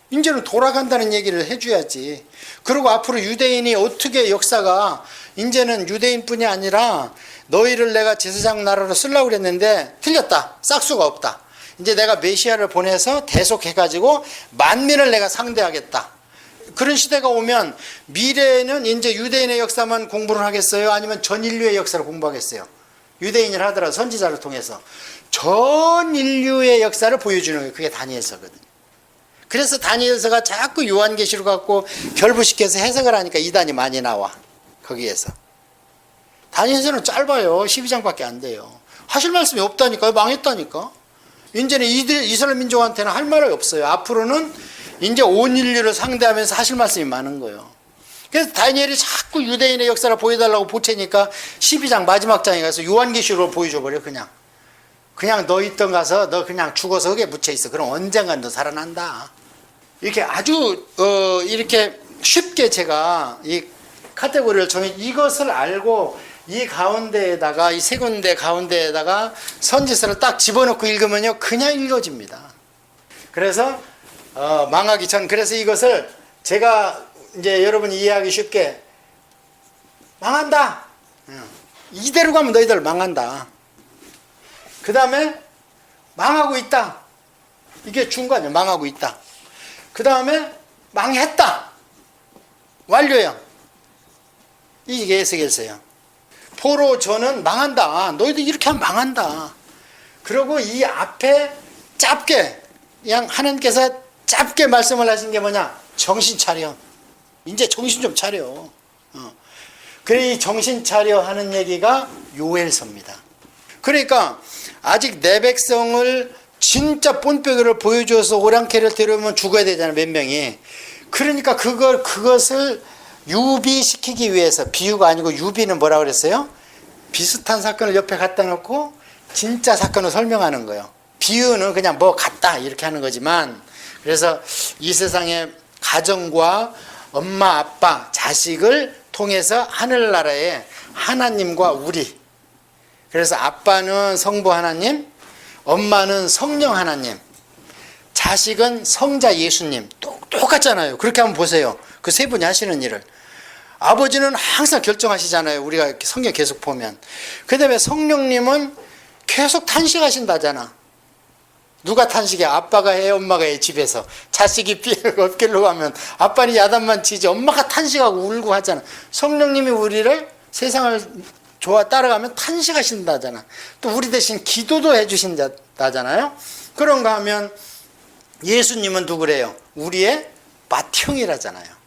이제는 돌아간다는 얘기를 해줘야지. 그리고 앞으로 유대인이 어떻게 역사가 이제는 유대인뿐이 아니라 너희를 내가 제사장 나라로 쓰려고 그랬는데 틀렸다. 싹수가 없다. 이제 내가 메시아를 보내서 대속해가지고 만민을 내가 상대하겠다. 그런 시대가 오면 미래에는 이제 유대인의 역사만 공부를 하겠어요? 아니면 전 인류의 역사를 공부하겠어요? 유대인을 하더라도 선지자를 통해서 전 인류의 역사를 보여주는 거예요. 그게 다니엘서거든요. 그래서 다니엘서가 자꾸 요한계시록 갖고 결부시켜서 해석을 하니까 이단이 많이 나와. 거기에서. 다니엘서는 짧아요. 12장밖에 안 돼요. 하실 말씀이 없다니까요. 망했다니까. 이제는 이스라엘 민족한테는 할 말이 없어요. 앞으로는 이제 온 인류를 상대하면서 하실 말씀이 많은 거예요. 그래서 다니엘이 자꾸 유대인의 역사를 보여달라고 보채니까 12장 마지막 장에 가서 요한계시록을 보여줘버려. 그냥 너 있던 가서 너 그냥 죽어서 흙에 묻혀있어. 그럼 언젠간 너 살아난다. 이렇게 아주 이렇게 쉽게 제가 이 카테고리를 정해 이것을 알고 이 가운데에다가 이 세 군데 가운데에다가 선지서를 딱 집어넣고 읽으면요 그냥 읽어집니다. 그래서 망하기 전 그래서 이것을 제가 이제 여러분이 이해하기 쉽게 망한다. 이대로 가면 너희들 망한다. 그 다음에 망하고 있다. 이게 중간이에요. 망하고 있다. 그 다음에 망했다. 완료예요. 이게 에스겔서예요. 포로 저는 망한다. 너희들 이렇게 하면 망한다. 그리고 이 앞에 짧게 그냥 하나님께서 짧게 말씀을 하신 게 뭐냐? 정신 차려. 이제 정신 좀 차려. 그래 이 정신 차려 하는 얘기가 요엘서입니다. 그러니까 아직 내 백성을 진짜 본뼈를 보여줘서 오랑캐를 데려오면 죽어야 되잖아요. 몇 명이. 그러니까 그것을 유비시키기 위해서 비유가 아니고 유비는 뭐라 그랬어요? 비슷한 사건을 옆에 갖다 놓고 진짜 사건을 설명하는 거예요. 비유는 그냥 뭐 같다 이렇게 하는 거지만 그래서 이 세상의 가정과 엄마, 아빠, 자식을 통해서 하늘나라의 하나님과 우리. 그래서 아빠는 성부 하나님, 엄마는 성령 하나님, 자식은 성자 예수님. 똑같잖아요. 그렇게 한번 보세요. 그 세 분이 하시는 일을. 아버지는 항상 결정하시잖아요. 우리가 이렇게 성경 계속 보면. 그 다음에 성령님은 계속 탄식하신다잖아. 누가 탄식해? 아빠가 해, 엄마가 해, 집에서. 자식이 업길로 가면 아빠는 야단만 치지, 엄마가 탄식하고 울고 하잖아. 성령님이 우리를 세상을 따라가면 탄식하신다잖아. 또 우리 대신 기도도 해주신다잖아요. 그런가 하면 예수님은 누구래요? 우리의 맏형이라잖아요.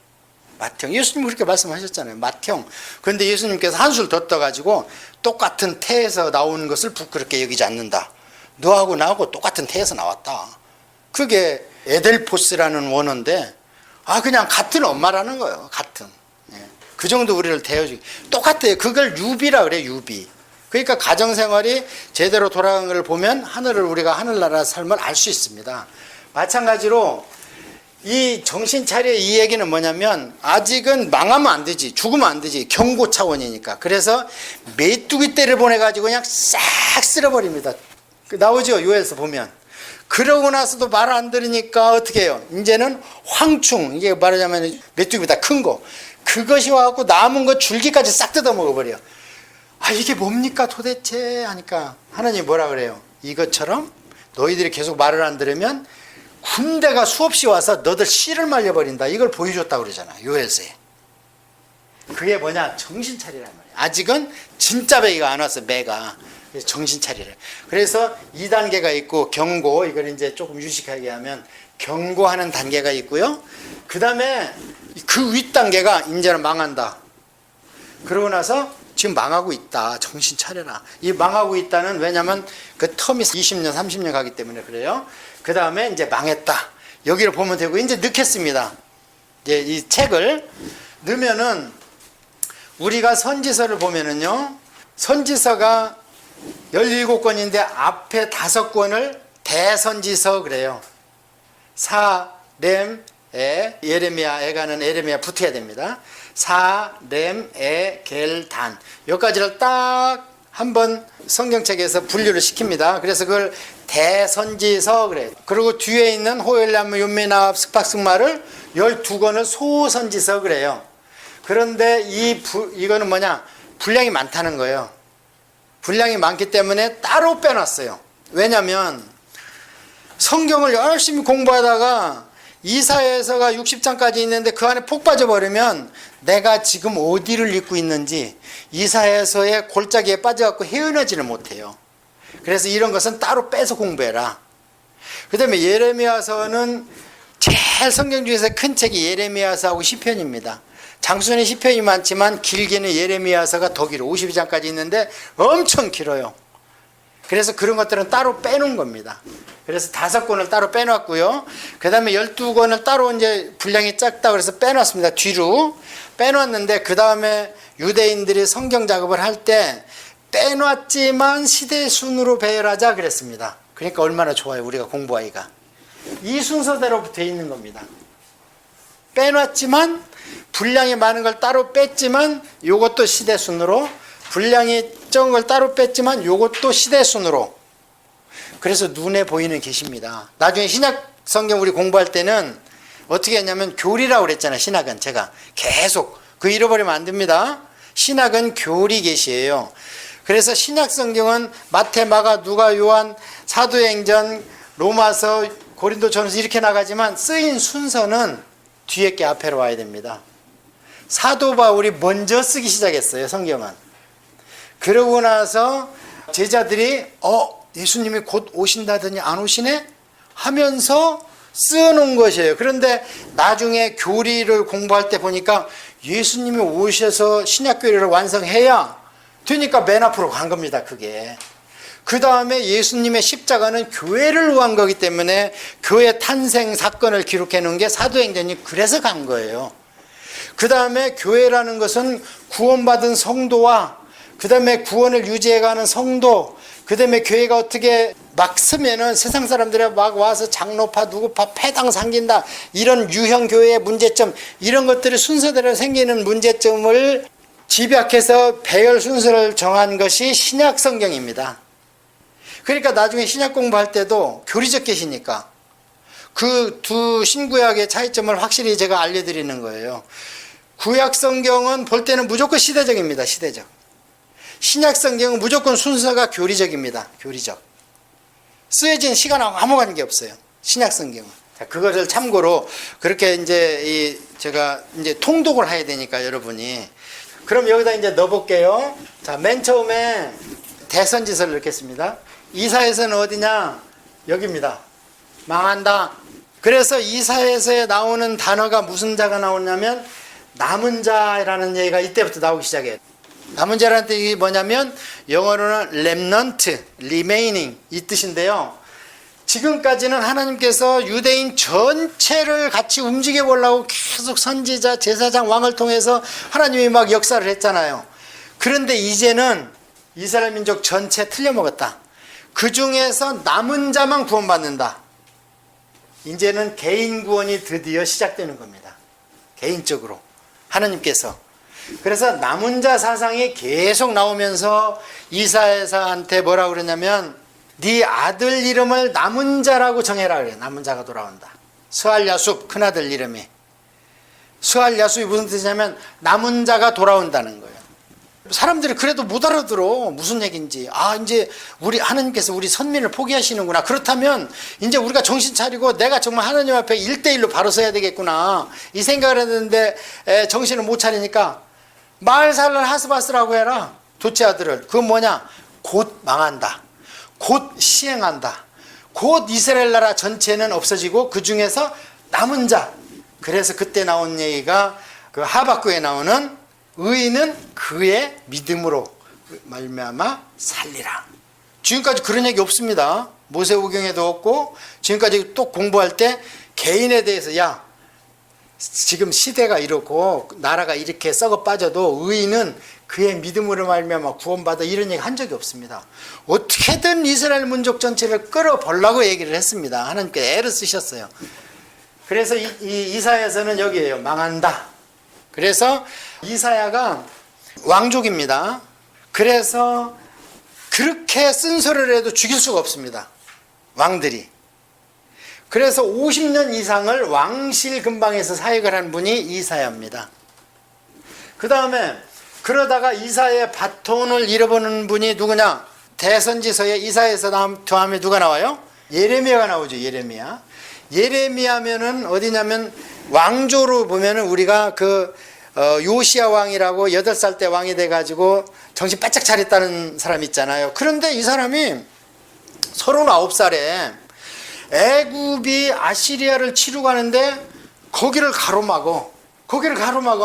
맏형. 예수님 그렇게 말씀하셨잖아요. 맏형. 그런데 예수님께서 한술 더 떠가지고 똑같은 태에서 나오는 것을 부끄럽게 여기지 않는다. 너하고 나하고 똑같은 태에서 나왔다. 그게 에델포스라는 원어인데, 그냥 같은 엄마라는 거예요. 같은. 그 정도 우리를 대해주기. 똑같아요. 그걸 유비라 그래, 유비. 그러니까 가정생활이 제대로 돌아간 걸 보면 우리가 하늘나라 삶을 알 수 있습니다. 마찬가지로 이 정신 차려 이 얘기는 뭐냐면, 아직은 망하면 안 되지, 죽으면 안 되지, 경고 차원이니까. 그래서 메뚜기 떼를 보내가지고 그냥 싹 쓸어버립니다. 나오죠, 요에서 보면. 그러고 나서도 말 안 들으니까 어떻게 해요? 이제는 황충, 이게 말하자면 메뚜기보다 큰 거, 그것이 와갖고 남은 거 줄기까지 싹 뜯어 먹어버려. 이게 뭡니까 도대체 하니까 하나님이 뭐라 그래요? 이것처럼 너희들이 계속 말을 안 들으면 군대가 수없이 와서 너들 씨를 말려버린다. 이걸 보여줬다고 그러잖아, 요에서에. 그게 뭐냐? 정신 차리란 말이야. 아직은 진짜 매가 안 왔어, 매가. 정신 차리래. 그래서 2단계가 있고, 경고, 이걸 이제 조금 유식하게 하면 경고하는 단계가 있고요. 그 다음에 그 윗단계가 이제는 망한다. 그러고 나서 지금 망하고 있다. 정신 차려라. 이 망하고 있다는, 왜냐면 그 텀이 20년, 30년 가기 때문에 그래요. 그 다음에 이제 망했다. 여기를 보면 되고, 이제 넣겠습니다. 이제 이 책을 넣으면은, 우리가 선지서를 보면은요, 선지서가 17권인데 앞에 5권을 대선지서 그래요. 사, 렘, 에, 예레미야, 에가는 에레미야 붙어야 됩니다. 사, 렘, 에, 겔, 단. 여기까지를 딱 한번 성경책에서 분류를 시킵니다. 그래서 그걸 대선지서 그래요. 그리고 뒤에 있는 호엘람, 윤미나합, 스팍스마를 12권을 소선지서 그래요. 그런데 이거는 뭐냐? 분량이 많다는 거예요. 분량이 많기 때문에 따로 빼놨어요. 왜냐면 성경을 열심히 공부하다가 이사야서가 60장까지 있는데 그 안에 폭 빠져버리면 내가 지금 어디를 읽고 있는지 이사야서의 골짜기에 빠져갖고 헤어나지를 못해요. 그래서 이런 것은 따로 빼서 공부해라. 그 다음에 예레미야서는 제일 성경 중에서 큰 책이 예레미야서하고 시편입니다. 장순의 시편이 많지만 길게는 예레미야서가 더 길어. 52장까지 있는데 엄청 길어요. 그래서 그런 것들은 따로 빼놓은 겁니다. 그래서 5권을 따로 빼놨고요. 그 다음에 12권을 따로 이제 분량이 작다 그래서 빼놨습니다. 뒤로 빼놨는데, 그 다음에 유대인들이 성경 작업을 할 때 빼놨지만 시대 순으로 배열하자 그랬습니다. 그러니까 얼마나 좋아요, 우리가 공부하기가. 이 순서대로 돼 있는 겁니다. 빼놨지만, 분량이 많은 걸 따로 뺐지만 요것도 시대 순으로, 분량이 적은 걸 따로 뺐지만 요것도 시대 순으로. 그래서 눈에 보이는 계시입니다. 나중에 신약 성경 우리 공부할 때는 어떻게 했냐면 교리라고 그랬잖아요. 신학은 제가 계속 그 잃어버리면 안 됩니다. 신학은 교리 계시예요. 그래서 신약 성경은 마태, 마가, 누가, 요한, 사도행전, 로마서, 고린도전서 이렇게 나가지만 쓰인 순서는 뒤에 게 앞에로 와야 됩니다. 사도 바울이 먼저 쓰기 시작했어요, 성경은. 그러고 나서 제자들이 예수님이 곧 오신다더니 안 오시네? 하면서 써놓은 것이에요. 그런데 나중에 교리를 공부할 때 보니까 예수님이 오셔서 신약교리를 완성해야 되니까 맨 앞으로 간 겁니다, 그게. 그 다음에 예수님의 십자가는 교회를 위한 거기 때문에 교회 탄생 사건을 기록해 놓은 게 사도행전이 그래서 간 거예요. 그 다음에 교회라는 것은 구원받은 성도와 그 다음에 구원을 유지해가는 성도, 그 다음에 교회가 어떻게 막 쓰면은 세상 사람들이 막 와서 장로파 누구파 패당 상긴다 이런 유형 교회의 문제점 이런 것들이 순서대로 생기는 문제점을 집약해서 배열 순서를 정한 것이 신약 성경입니다. 그러니까 나중에 신약 공부할 때도 교리적 계시니까 그 두 신구약의 차이점을 확실히 제가 알려드리는 거예요. 구약 성경은 볼 때는 무조건 시대적입니다. 시대적. 신약 성경은 무조건 순서가 교리적입니다. 교리적. 쓰여진 시간하고 아무 관계 없어요. 신약 성경은. 자, 그것을 참고로 그렇게 이제 제가 이제 통독을 해야 되니까 여러분이. 그럼 여기다 이제 넣어볼게요. 자, 맨 처음에 대선지서를 넣겠습니다. 이사야서는 어디냐? 여기입니다. 망한다. 그래서 이사야서에 나오는 단어가 무슨 자가 나오냐면 남은 자라는 얘기가 이때부터 나오기 시작해요. 남은 자라는 뜻이 뭐냐면 영어로는 remnant, remaining 이 뜻인데요. 지금까지는 하나님께서 유대인 전체를 같이 움직여 보려고 계속 선지자, 제사장, 왕을 통해서 하나님이 막 역사를 했잖아요. 그런데 이제는 이스라엘 민족 전체 틀려먹었다. 그 중에서 남은 자만 구원받는다. 이제는 개인 구원이 드디어 시작되는 겁니다. 개인적으로 하나님께서. 그래서 남은 자 사상이 계속 나오면서 이사야한테 뭐라고 그러냐면 네 아들 이름을 남은 자라고 정해라 그래요. 남은 자가 돌아온다. 스알야숲 큰아들 이름이. 스알야숲이 무슨 뜻이냐면 남은 자가 돌아온다는 거예요. 사람들이 그래도 못 알아들어. 무슨 얘기인지. 아, 이제 우리 하나님께서 우리 선민을 포기하시는구나. 그렇다면 이제 우리가 정신 차리고 내가 정말 하나님 앞에 1대1로 바로 서야 되겠구나. 이 생각을 했는데 정신을 못 차리니까 마을살을 하스바스라고 해라. 둘째 아들을. 그건 뭐냐? 곧 망한다. 곧 시행한다. 곧 이스라엘 나라 전체는 없어지고 그 중에서 남은 자. 그래서 그때 나온 얘기가 그 하박국에 나오는 의인은 그의 믿음으로 말미암아 살리라. 지금까지 그런 얘기 없습니다. 모세오경에도 없고 지금까지 또 공부할 때 개인에 대해서 야 지금 시대가 이렇고 나라가 이렇게 썩어 빠져도 의인은 그의 믿음으로 말미암아 구원받아 이런 얘기 한 적이 없습니다. 어떻게든 이스라엘 민족 전체를 끌어보려고 얘기를 했습니다. 하나님께서 애를 쓰셨어요. 그래서 이사야서는 여기에요. 망한다. 그래서 이사야가 왕족입니다. 그래서 그렇게 쓴소리를 해도 죽일 수가 없습니다. 왕들이. 그래서 50년 이상을 왕실 근방에서 사역을 한 분이 이사야입니다. 그 다음에 그러다가 이사야의 바톤을 잃어버리는 분이 누구냐? 대선지서에 이사야에서 다음에 누가 나와요? 예레미야가 나오죠. 예레미야. 예레미야면은 어디냐면 왕조로 보면은 우리가 요시야 왕이라고 8살 때 왕이 돼가지고 정신 바짝 차렸다는 사람 있잖아요. 그런데 이 사람이 39살에 애굽이 아시리아를 치러 가는데 거기를 가로막어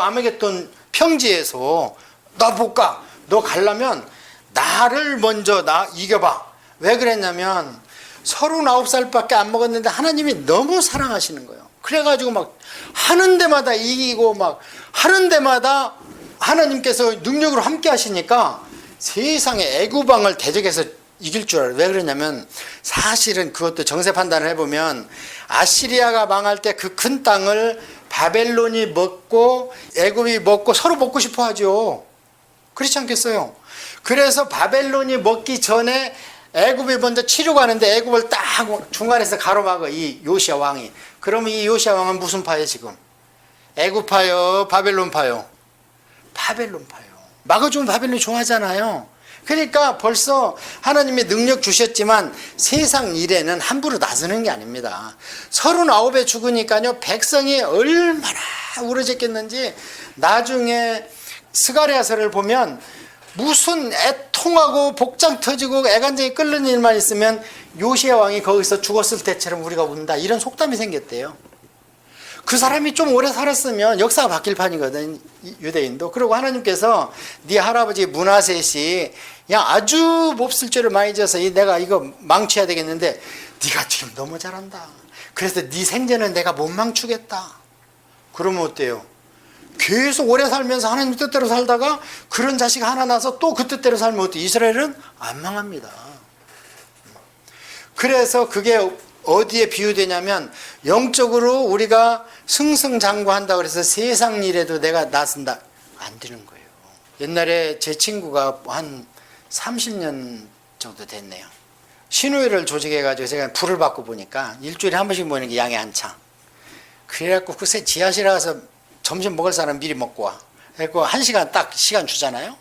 아메겟돈 평지에서 나 볼까? 너 가려면 나를 먼저 이겨봐. 왜 그랬냐면 39살밖에 안 먹었는데 하나님이 너무 사랑하시는 거예요. 그래가지고 막 하는 데마다 이기고 막 하는 데마다 하나님께서 능력으로 함께 하시니까 세상에 애굽왕을 대적해서 이길 줄 알아요. 왜 그러냐면 사실은 그것도 정세 판단을 해보면 아시리아가 망할 때 그 큰 땅을 바벨론이 먹고 애굽이 먹고 서로 먹고 싶어 하죠. 그렇지 않겠어요? 그래서 바벨론이 먹기 전에 애굽이 먼저 치려고 하는데 애굽을 딱 중간에서 가로막어 이 요시야 왕이. 그러면 이 요시야 왕은 무슨 파예요 지금? 애굽파요? 바벨론파요? 바벨론파요. 막아주면 바벨론이 좋아하잖아요. 그러니까 벌써 하나님이 능력 주셨지만 세상 일에는 함부로 나서는 게 아닙니다. 39에 죽으니까요 백성이 얼마나 울어졌겠는지 나중에 스가랴서를 보면 무슨 애통하고 복장 터지고 애간장이 끓는 일만 있으면 요시야 왕이 거기서 죽었을 때처럼 우리가 운다 이런 속담이 생겼대요. 그 사람이 좀 오래 살았으면 역사가 바뀔 판이거든. 유대인도. 그리고 하나님께서 네 할아버지 므낫셋이 야 아주 몹쓸 죄를 많이 져서 내가 이거 망쳐야 되겠는데 네가 지금 너무 잘한다. 그래서 네 생전은 내가 못 망치겠다. 그러면 어때요? 계속 오래 살면서 하나님 뜻대로 살다가 그런 자식 하나 나서 또 그 뜻대로 살면 어때? 이스라엘은 안 망합니다. 그래서 그게 어디에 비유되냐면 영적으로 우리가 승승장구한다 그래서 세상 일에도 내가 나선다 안 되는 거예요. 옛날에 제 친구가 한 30년 정도 됐네요. 신우회를 조직해가지고 제가 불을 받고 보니까 일주일에 한 번씩 모이는 게 양이 한 차. 그래갖고 글쎄 지하실에 가서 점심 먹을 사람 미리 먹고 와. 그래갖고 1시간 딱 시간 주잖아요.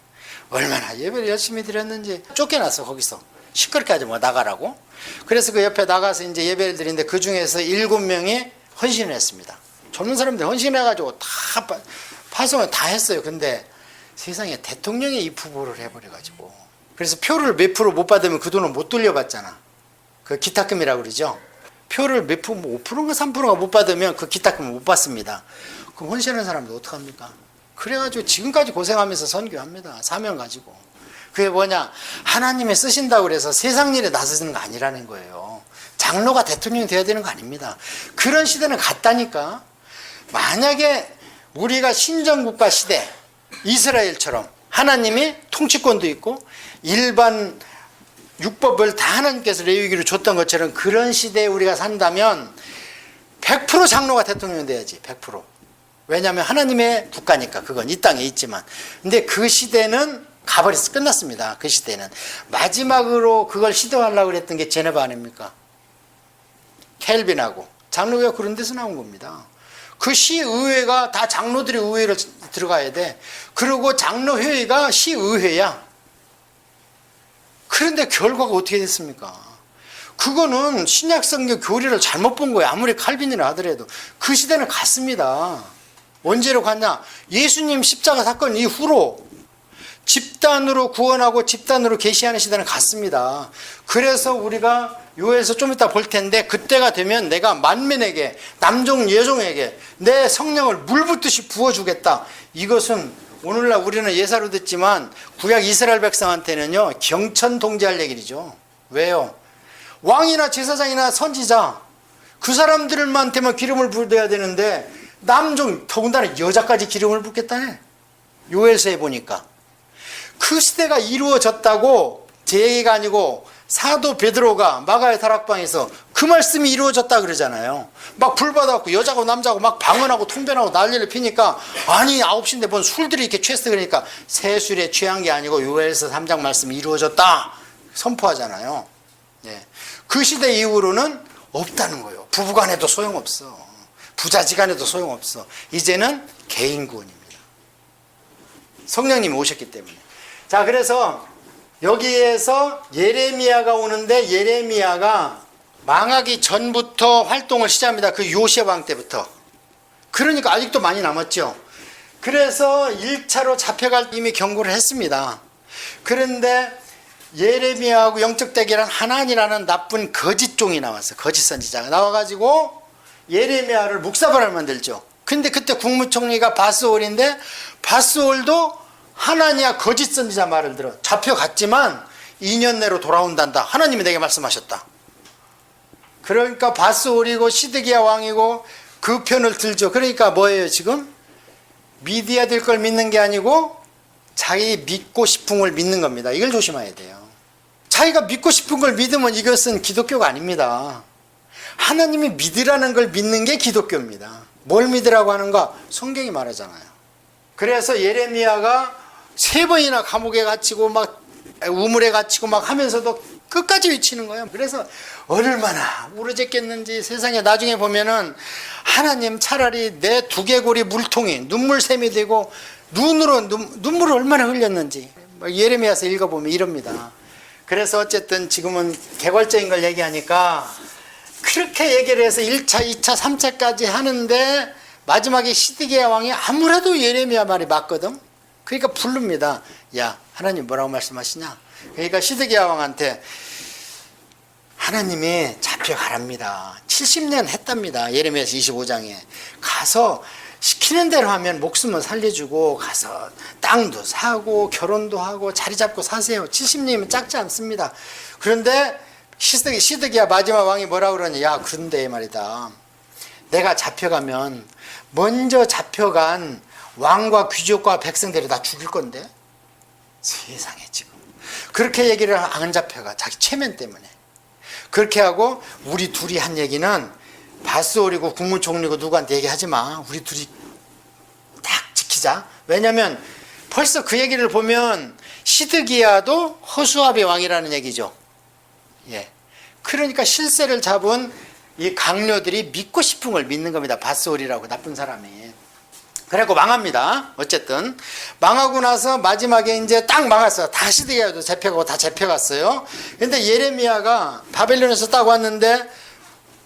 얼마나 예배를 열심히 드렸는지 쫓겨났어 거기서. 시끄럽게 하지 뭐 나가라고. 그래서 그 옆에 나가서 이제 예배를 드리는데 그 중에서 7명이 헌신을 했습니다. 젊은 사람들 헌신해가지고 다 파송을 다 했어요. 근데 세상에 대통령이 이 후보를 해버려가지고. 그래서 표를 몇 프로 못 받으면 그 돈을 못 돌려받잖아. 그 기탁금이라고 그러죠. 표를 몇 프로, 5%인가 3%가 못 받으면 그 기탁금을 못 받습니다. 그럼 헌신하는 사람들 어떡합니까? 그래가지고 지금까지 고생하면서 선교합니다. 사명 가지고. 그게 뭐냐? 하나님이 쓰신다고 그래서 세상 일에 나서는 거 아니라는 거예요. 장로가 대통령이 되어야 되는 거 아닙니다. 그런 시대는 갔다니까. 만약에 우리가 신정국가 시대, 이스라엘처럼 하나님이 통치권도 있고 일반 율법을 다 하나님께서 레위기로 줬던 것처럼 그런 시대에 우리가 산다면 100% 장로가 대통령 돼야지. 100%. 왜냐하면 하나님의 국가니까 그건 이 땅에 있지만. 근데 그 시대는 가버렸어. 끝났습니다. 그 시대는. 마지막으로 그걸 시도하려고 그랬던 게 제네바 아닙니까? 켈빈하고. 장로회가 그런 데서 나온 겁니다. 그 시의회가 다 장로들이 의회를 들어가야 돼. 그리고 장로회의가 시의회야. 그런데 결과가 어떻게 됐습니까? 그거는 신약성경 교리를 잘못 본 거예요. 아무리 칼빈이라 하더라도. 그 시대는 갔습니다. 언제로 갔냐? 예수님 십자가 사건 이후로 집단으로 구원하고 집단으로 계시하는 시대는 갔습니다. 그래서 우리가 요에서 좀 이따 볼 텐데 그때가 되면 내가 만민에게 남종 여종에게 내 성령을 물붓듯이 부어주겠다. 이것은 오늘날 우리는 예사로 듣지만 구약 이스라엘 백성한테는요 경천동지할 얘기죠. 왜요? 왕이나 제사장이나 선지자 그 사람들한테만 기름을 부어야 되는데 남종 더군다나 여자까지 기름을 붓겠다네. 요엘서에 보니까 그 시대가 이루어졌다고 제 얘기가 아니고 사도 베드로가 마가의 다락방에서 그 말씀이 이루어졌다 그러잖아요. 막 불 받아갖고 여자고 남자고 막 방언하고 통변하고 난리를 피니까 아니 9시인데 뭔 술들이 이렇게 취했어 그러니까 새 술에 취한 게 아니고 요엘서 3장 말씀이 이루어졌다 선포하잖아요. 예. 그 시대 이후로는 없다는 거예요. 부부간에도 소용없어. 부자지간에도 소용없어. 이제는 개인 구원입니다. 성령님이 오셨기 때문에. 자, 그래서 여기에서 예레미야가 오는데 예레미야가 망하기 전부터 활동을 시작합니다. 그 요시야 왕 때부터. 그러니까 아직도 많이 남았죠. 그래서 1차로 잡혀갈 이미 경고를 했습니다. 그런데 예레미야하고 영적 대결한 하나니라는 나쁜 거짓 종이 나왔어요. 거짓 선지자가 나와가지고 예레미야를 묵사발을 만들죠. 근데 그때 국무총리가 바스올인데 바스올도 하나니야 거짓 선지자 말을 들어 잡혀갔지만 2년 내로 돌아온단다. 하나님이 내게 말씀하셨다. 그러니까 바스올이고 시드기야 왕이고 그 편을 들죠. 그러니까 뭐예요 지금? 미디어들 걸 믿는 게 아니고 자기 믿고 싶은 걸 믿는 겁니다. 이걸 조심해야 돼요. 자기가 믿고 싶은 걸 믿으면 이것은 기독교가 아닙니다. 하나님이 믿으라는 걸 믿는 게 기독교입니다. 뭘 믿으라고 하는가? 성경이 말하잖아요. 그래서 예레미야가 3번이나 감옥에 갇히고 막 우물에 갇히고 막 하면서도 끝까지 외치는 거예요. 그래서 얼마나 우러졌겠는지 세상에 나중에 보면은 하나님 차라리 내 두개골이 물통이 눈물샘이 되고 눈으로 눈물을 얼마나 흘렸는지 예레미야서 읽어보면 이럽니다. 그래서 어쨌든 지금은 개괄적인 걸 얘기하니까 그렇게 얘기를 해서 1차, 2차, 3차까지 하는데 마지막에 시드기야 왕이 아무래도 예레미야 말이 맞거든. 그러니까 부릅니다. 야, 하나님 뭐라고 말씀하시냐? 그러니까 시드기야 왕한테 하나님이 잡혀가랍니다. 70년 했답니다. 예레미야서 25장에. 가서 시키는 대로 하면 목숨은 살려주고 가서 땅도 사고 결혼도 하고 자리 잡고 사세요. 70년이면 작지 않습니다. 그런데 시드기야 마지막 왕이 뭐라고 그러냐? 야, 그런데 말이다. 내가 잡혀가면 먼저 잡혀간 왕과 귀족과 백성들이 다 죽일 건데 세상에 지금 그렇게 얘기를 안 잡혀가 자기 체면 때문에. 그렇게 하고 우리 둘이 한 얘기는 밧소리고 국무총리고 누구한테 얘기하지 마. 우리 둘이 딱 지키자. 왜냐면 벌써 그 얘기를 보면 시드기야도 허수아비 왕이라는 얘기죠. 예. 그러니까 실세를 잡은 이 강료들이 믿고 싶은 걸 믿는 겁니다. 밧소리라고 나쁜 사람이. 그래갖고 망합니다. 어쨌든 망하고 나서 마지막에 이제 딱 망했어요. 다 시드기야도 잡혀가고 다 잡혀갔어요. 근데 예레미야가 바벨론에서 딱 왔는데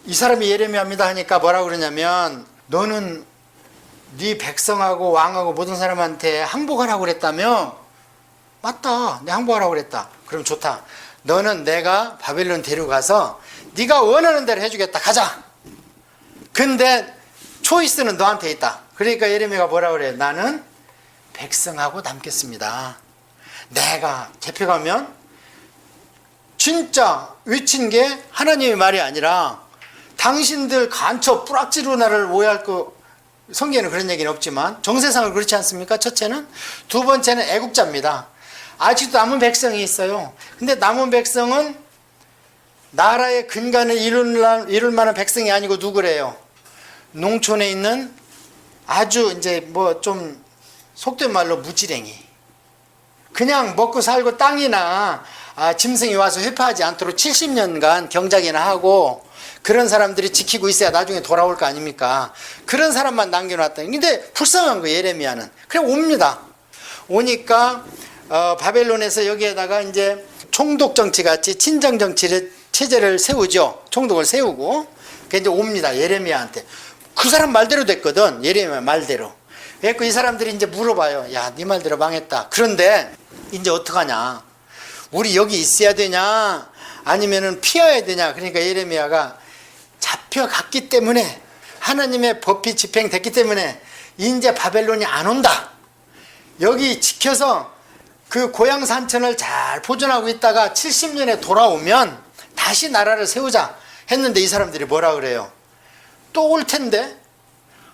이 사람이 예레미야입니다 하니까 뭐라고 그러냐면 너는 네 백성하고 왕하고 모든 사람한테 항복하라고 그랬다며? 맞다. 내 항복하라고 그랬다. 그럼 좋다. 너는 내가 바벨론 데려가서 네가 원하는 대로 해주겠다. 가자. 근데 초이스는 너한테 있다. 그러니까 예레미야가 뭐라고 그래요? 나는 백성하고 남겠습니다. 내가 잡혀가면 진짜 외친 게 하나님의 말이 아니라 당신들 간첩 뿌락지로 나를 오해할 거 성경에는 그런 얘기는 없지만 정세상을 그렇지 않습니까? 첫째는. 두 번째는 애국자입니다. 아직도 남은 백성이 있어요. 근데 남은 백성은 나라의 근간을 이룰 만한 백성이 아니고 누구래요? 농촌에 있는 아주 이제 뭐 좀 속된 말로 무지랭이. 그냥 먹고 살고 땅이나 짐승이 와서 회파하지 않도록 70년간 경작이나 하고 그런 사람들이 지키고 있어야 나중에 돌아올 거 아닙니까? 그런 사람만 남겨놨다. 근데 불쌍한 거예요, 예레미야는. 그래 옵니다. 오니까 바벨론에서 여기에다가 이제 총독 정치 같이 친정 정치를 체제를 세우죠. 총독을 세우고 그 이제 옵니다, 예레미야한테. 그 사람 말대로 됐거든. 예레미야 말대로. 그래서 이 사람들이 이제 물어봐요. 야, 네 말대로 망했다. 그런데 이제 어떡하냐? 우리 여기 있어야 되냐? 아니면은 피해야 되냐? 그러니까 예레미야가 잡혀갔기 때문에 하나님의 법이 집행됐기 때문에 이제 바벨론이 안 온다. 여기 지켜서 그 고향 산천을 잘 보존하고 있다가 70년에 돌아오면 다시 나라를 세우자 했는데 이 사람들이 뭐라 그래요? 또 올 텐데?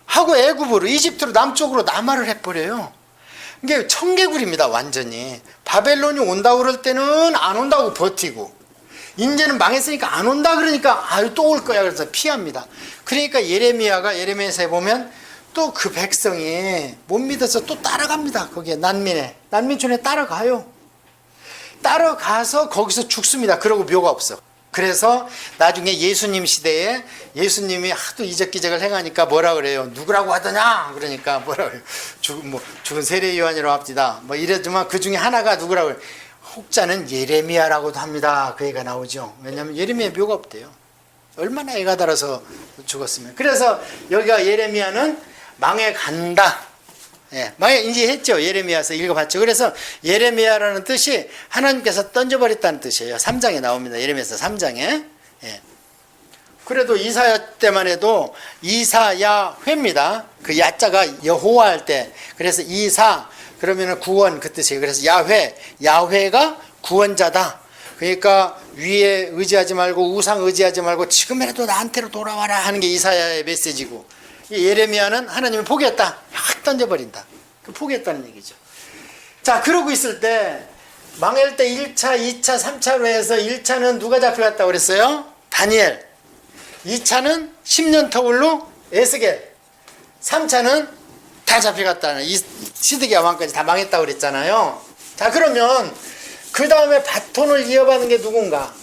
하고 애굽으로 이집트로 남쪽으로 남하를 해버려요. 이게 청개구리입니다. 완전히. 바벨론이 온다고 그럴 때는 안 온다고 버티고 이제는 망했으니까 안 온다 그러니까 또 올 거야 그래서 피합니다. 그러니까 예레미야서에 보면 또 그 백성이 못 믿어서 또 따라갑니다. 거기에 난민촌에 따라가요. 따라가서 거기서 죽습니다. 그러고 묘가 없어. 그래서 나중에 예수님 시대에 예수님이 하도 이적기적을 행하니까 뭐라 그래요? 누구라고 하더냐? 그러니까 뭐라 그래요? 죽은 세례 요한이라고 합디다. 뭐 이러지만 그 중에 하나가 누구라고 그래요? 혹자는 예레미야라고도 합니다. 그 얘기가 나오죠. 왜냐하면 예레미야 묘가 없대요. 얼마나 애가 달아서 죽었으면. 그래서 여기가 예레미야는 망해 간다. 예, 망해 이제 했죠. 예레미야서 읽어봤죠. 그래서 예레미야라는 뜻이 하나님께서 던져버렸다는 뜻이에요. 3장에 나옵니다. 예레미야서 3장에. 예. 그래도 이사야 때만 해도 이사야회입니다. 그 야자가 여호와 할 때. 그래서 이사 그러면은 구원 그 뜻이에요. 그래서 야훼가 구원자다. 그러니까 위에 의지하지 말고 우상 의지하지 말고 지금이라도 나한테로 돌아와라 하는 게 이사야의 메시지고, 예레미야는 하나님을 포기했다. 확 던져버린다. 포기했다는 얘기죠. 자, 그러고 있을 때 망할 때 1차, 2차, 3차로 해서 1차는 누가 잡혀갔다고 그랬어요? 다니엘. 2차는 10년 터울로 에스겔. 3차는 다 잡혀갔다는 이 시드기야 왕까지 다 망했다고 그랬잖아요. 자, 그러면 그 다음에 바톤을 이어받는 게 누군가?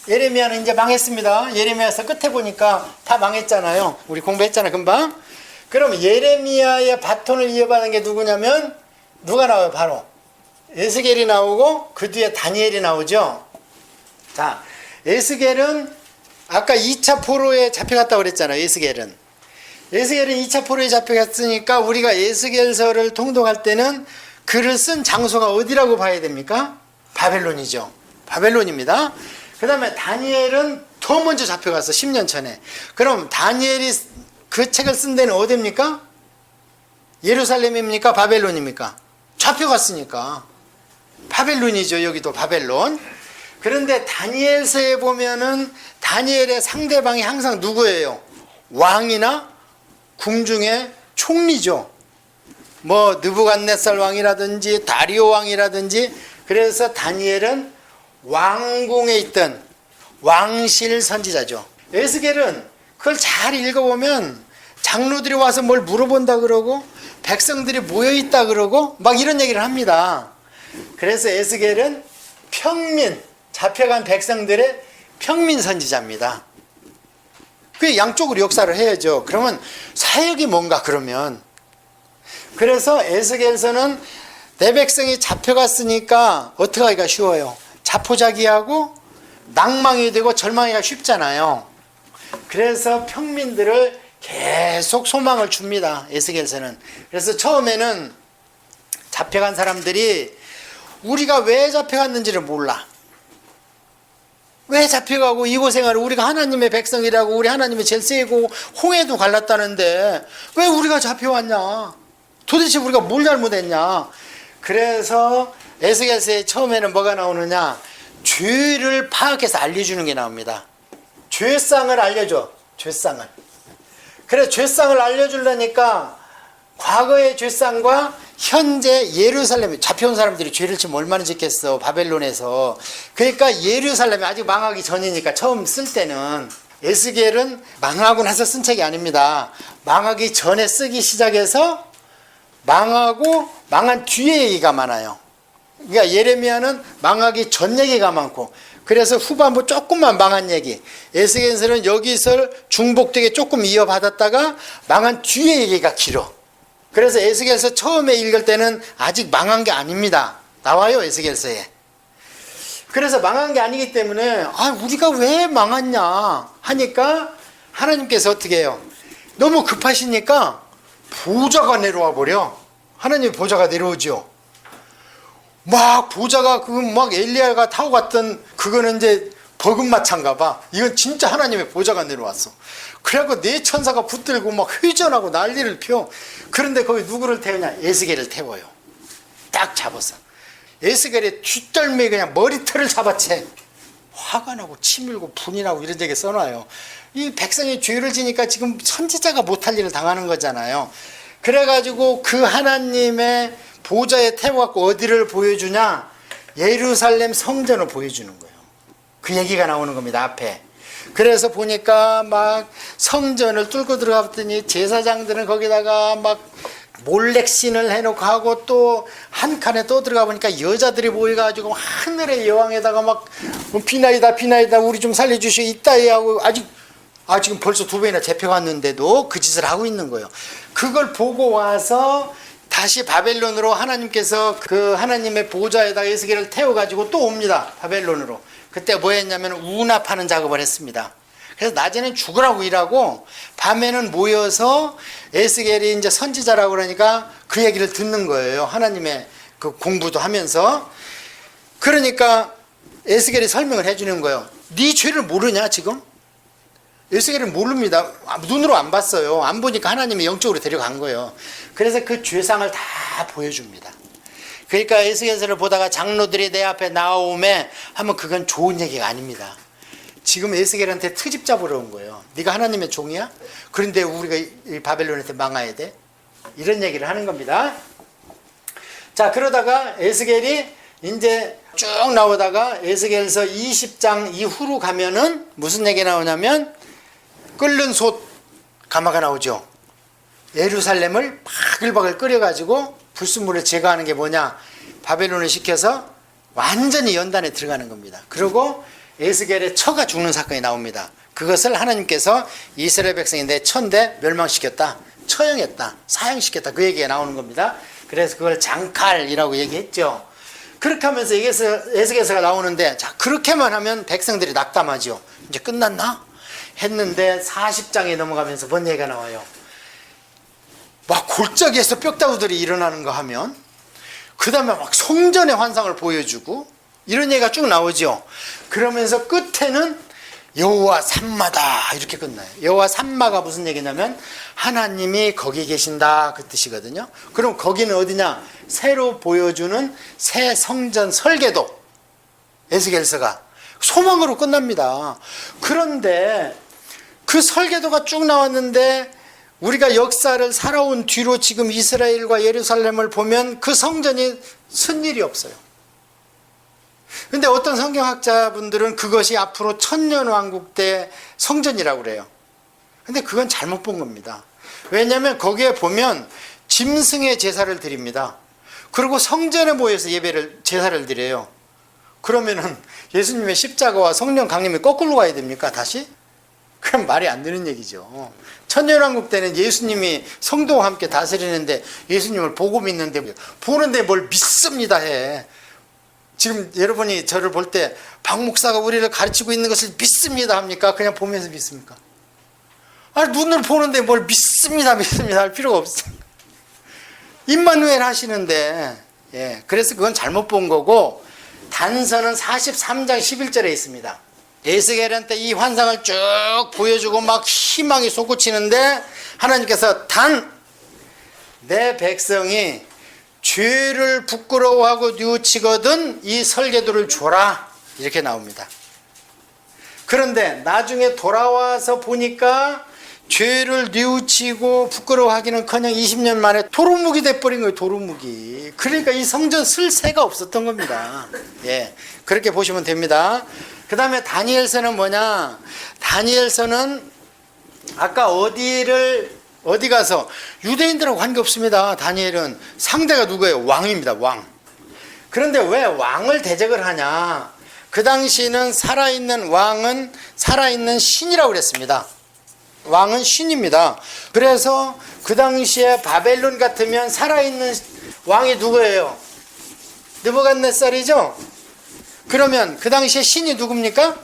예레미야는 이제 망했습니다. 예레미야서 끝에 보니까 다 망했잖아요. 우리 공부했잖아 금방. 그럼 예레미야의 바톤을 이어받는 게 누구냐면 누가 나와요? 바로 에스겔이 나오고 그 뒤에 다니엘이 나오죠. 자, 에스겔은 아까 2차 포로에 잡혀갔다고 그랬잖아요. 에스겔은 2차 포로에 잡혀갔으니까 우리가 에스겔서를 통독할 때는 글을 쓴 장소가 어디라고 봐야 됩니까? 바벨론이죠. 바벨론입니다. 그 다음에 다니엘은 더 먼저 잡혀갔어. 10년 전에. 그럼 다니엘이 그 책을 쓴 데는 어디입니까? 예루살렘입니까? 바벨론입니까? 잡혀갔으니까 바벨론이죠. 여기도 바벨론. 그런데 다니엘서에 보면은 다니엘의 상대방이 항상 누구예요? 왕이나 궁중의 총리죠. 뭐 느부갓네살 왕이라든지 다리오 왕이라든지. 그래서 다니엘은 왕궁에 있던 왕실 선지자죠. 에스겔은 그걸 잘 읽어보면 장로들이 와서 뭘 물어본다 그러고 백성들이 모여있다 그러고 막 이런 얘기를 합니다. 그래서 에스겔은 평민, 잡혀간 백성들의 평민 선지자입니다. 그 양쪽으로 역사를 해야죠. 그러면 사역이 뭔가 그러면. 그래서 에스겔서는 내 백성이 잡혀갔으니까 어떻게 하기가 쉬워요. 자포자기하고 낭망이 되고 절망하기가 쉽잖아요. 그래서 평민들을 계속 소망을 줍니다. 에스겔서는. 그래서 처음에는 잡혀간 사람들이 우리가 왜 잡혀갔는지를 몰라. 왜 잡혀가고 이 고생을 우리가 하나님의 백성이라고 우리 하나님이 제일 세고 홍해도 갈랐다는데 왜 우리가 잡혀왔냐. 도대체 우리가 뭘 잘못했냐. 그래서 에스겔서에 처음에는 뭐가 나오느냐. 죄를 파악해서 알려주는 게 나옵니다. 죄상을 알려줘. 죄상을. 그래서 죄상을 알려주려니까 과거의 죄상과 현재 예루살렘에 잡혀온 사람들이 죄를 지금 얼마나 짓겠어. 바벨론에서. 그러니까 예루살렘이 아직 망하기 전이니까 처음 쓸 때는 에스겔은 망하고 나서 쓴 책이 아닙니다. 망하기 전에 쓰기 시작해서 망하고 망한 뒤에 얘기가 많아요. 그러니까 예레미야는 망하기 전 얘기가 많고 그래서 후반부 조금만 망한 얘기. 에스겔서는 여기서 중복되게 조금 이어받았다가 망한 뒤에 얘기가 길어. 그래서 에스겔서 처음에 읽을 때는 아직 망한 게 아닙니다. 나와요 에스겔서에. 그래서 망한 게 아니기 때문에 우리가 왜 망했냐 하니까 하나님께서 어떻게 해요. 너무 급하시니까 보좌가 내려와 버려. 하나님의 보좌가 내려오죠. 막 보좌가 막 엘리야가 타고 갔던 그거는 이제 버금마차인가 봐. 이건 진짜 하나님의 보좌가 내려왔어. 그래갖고 네 천사가 붙들고 막 회전하고 난리를 펴. 그런데 거기 누구를 태우냐. 에스겔을 태워요. 딱 잡았어. 에스겔의 뒷덜미에 그냥 머리털을 잡아채. 화가 나고 치밀고 분이 나고 이런 얘기 써놔요. 이 백성이 죄를 지니까 지금 선지자가 못할 일을 당하는 거잖아요. 그래가지고 그 하나님의 보좌에 태워갖고 어디를 보여주냐. 예루살렘 성전을 보여주는 거예요. 그 얘기가 나오는 겁니다. 앞에. 그래서 보니까 막 성전을 뚫고 들어갔더니 제사장들은 거기다가 막 몰렉신을 해놓고 하고 또 한 칸에 또 들어가 보니까 여자들이 모여가지고 하늘의 여왕에다가 막 비나이다 비나이다 우리 좀 살려주시오 이따위 하고 지금 벌써 2번이나 잡혀갔는데도 그 짓을 하고 있는 거예요. 그걸 보고 와서 다시 바벨론으로 하나님께서 그 하나님의 보좌에다가 에스겔을 태워가지고 또 옵니다. 바벨론으로. 그때 뭐 했냐면 운합하는 작업을 했습니다. 그래서 낮에는 죽으라고 일하고 밤에는 모여서 에스겔이 이제 선지자라고 그러니까 그 얘기를 듣는 거예요. 하나님의 그 공부도 하면서. 그러니까 에스겔이 설명을 해주는 거예요. 네 죄를 모르냐 지금? 에스겔은 모릅니다. 눈으로 안 봤어요. 안 보니까 하나님이 영적으로 데려간 거예요. 그래서 그 죄상을 다 보여줍니다. 그러니까 에스겔서를 보다가 장로들이 내 앞에 나오면 하면 그건 좋은 얘기가 아닙니다. 지금 에스겔한테 트집 잡으러 온 거예요. 네가 하나님의 종이야? 그런데 우리가 이 바벨론한테 망해야 돼? 이런 얘기를 하는 겁니다. 자, 그러다가 에스겔이 이제 쭉 나오다가 에스겔서 20장 이후로 가면은 무슨 얘기 나오냐면 끓는 솥 가마가 나오죠. 예루살렘을 바글바글 끓여가지고 불순물을 제거하는 게 뭐냐. 바벨론을 시켜서 완전히 연단에 들어가는 겁니다. 그리고 에스겔의 처가 죽는 사건이 나옵니다. 그것을 하나님께서 이스라엘 백성이 내 처인데 멸망시켰다. 처형했다. 사형시켰다. 그 얘기가 나오는 겁니다. 그래서 그걸 장칼이라고 얘기했죠. 그렇게 하면서 에스겔서가 나오는데 자 그렇게만 하면 백성들이 낙담하죠. 이제 끝났나? 했는데 40장에 넘어가면서 뭔 얘기가 나와요. 막 골짜기에서 뼈다구들이 일어나는 거 하면 그 다음에 막 성전의 환상을 보여주고 이런 얘기가 쭉 나오죠. 그러면서 끝에는 여호와 산마다 이렇게 끝나요. 여호와 산마가 무슨 얘기냐면 하나님이 거기 계신다 그 뜻이거든요. 그럼 거기는 어디냐? 새로 보여주는 새 성전 설계도. 에스겔서가 소망으로 끝납니다. 그런데 그 설계도가 쭉 나왔는데 우리가 역사를 살아온 뒤로 지금 이스라엘과 예루살렘을 보면 그 성전이 쓴 일이 없어요. 근데 어떤 성경학자분들은 그것이 앞으로 천년왕국 때 성전이라고 그래요. 근데 그건 잘못 본 겁니다. 왜냐하면 거기에 보면 짐승의 제사를 드립니다. 그리고 성전에 모여서 제사를 드려요. 그러면은 예수님의 십자가와 성령 강림이 거꾸로 가야 됩니까? 다시? 그럼 말이 안 되는 얘기죠. 천년왕국 때는 예수님이 성도와 함께 다스리는데 예수님을 보고 믿는데 보는데 뭘 믿습니다 해. 지금 여러분이 저를 볼 때 박 목사가 우리를 가르치고 있는 것을 믿습니다 합니까? 그냥 보면서 믿습니까? 눈을 보는데 뭘 믿습니다 할 필요가 없어요. 임마누엘 하시는데, 예, 그래서 그건 잘못 본 거고, 단서는 43장 11절에 있습니다. 에스겔한테 이 환상을 쭉 보여주고 막 희망이 솟구치는데 하나님께서 내 백성이 죄를 부끄러워하고 뉘우치거든 이 설계도를 줘라, 이렇게 나옵니다. 그런데 나중에 돌아와서 보니까 죄를 뉘우치고 부끄러워하기는커녕 20년 만에 도루묵이 돼버린 거예요. 도루묵이. 그러니까 이 성전 쓸 새가 없었던 겁니다. 예, 그렇게 보시면 됩니다. 그 다음에 다니엘서는 뭐냐? 다니엘서는 아까 어디 가서 유대인들하고 관계없습니다. 다니엘은 상대가 누구예요? 왕입니다. 왕. 그런데 왜 왕을 대적을 하냐? 그 당시는 살아있는 왕은 살아있는 신이라고 그랬습니다. 왕은 신입니다. 그래서 그 당시에 바벨론 같으면 살아있는 왕이 누구예요? 느부갓네살이죠? 그러면 그 당시에 신이 누굽니까?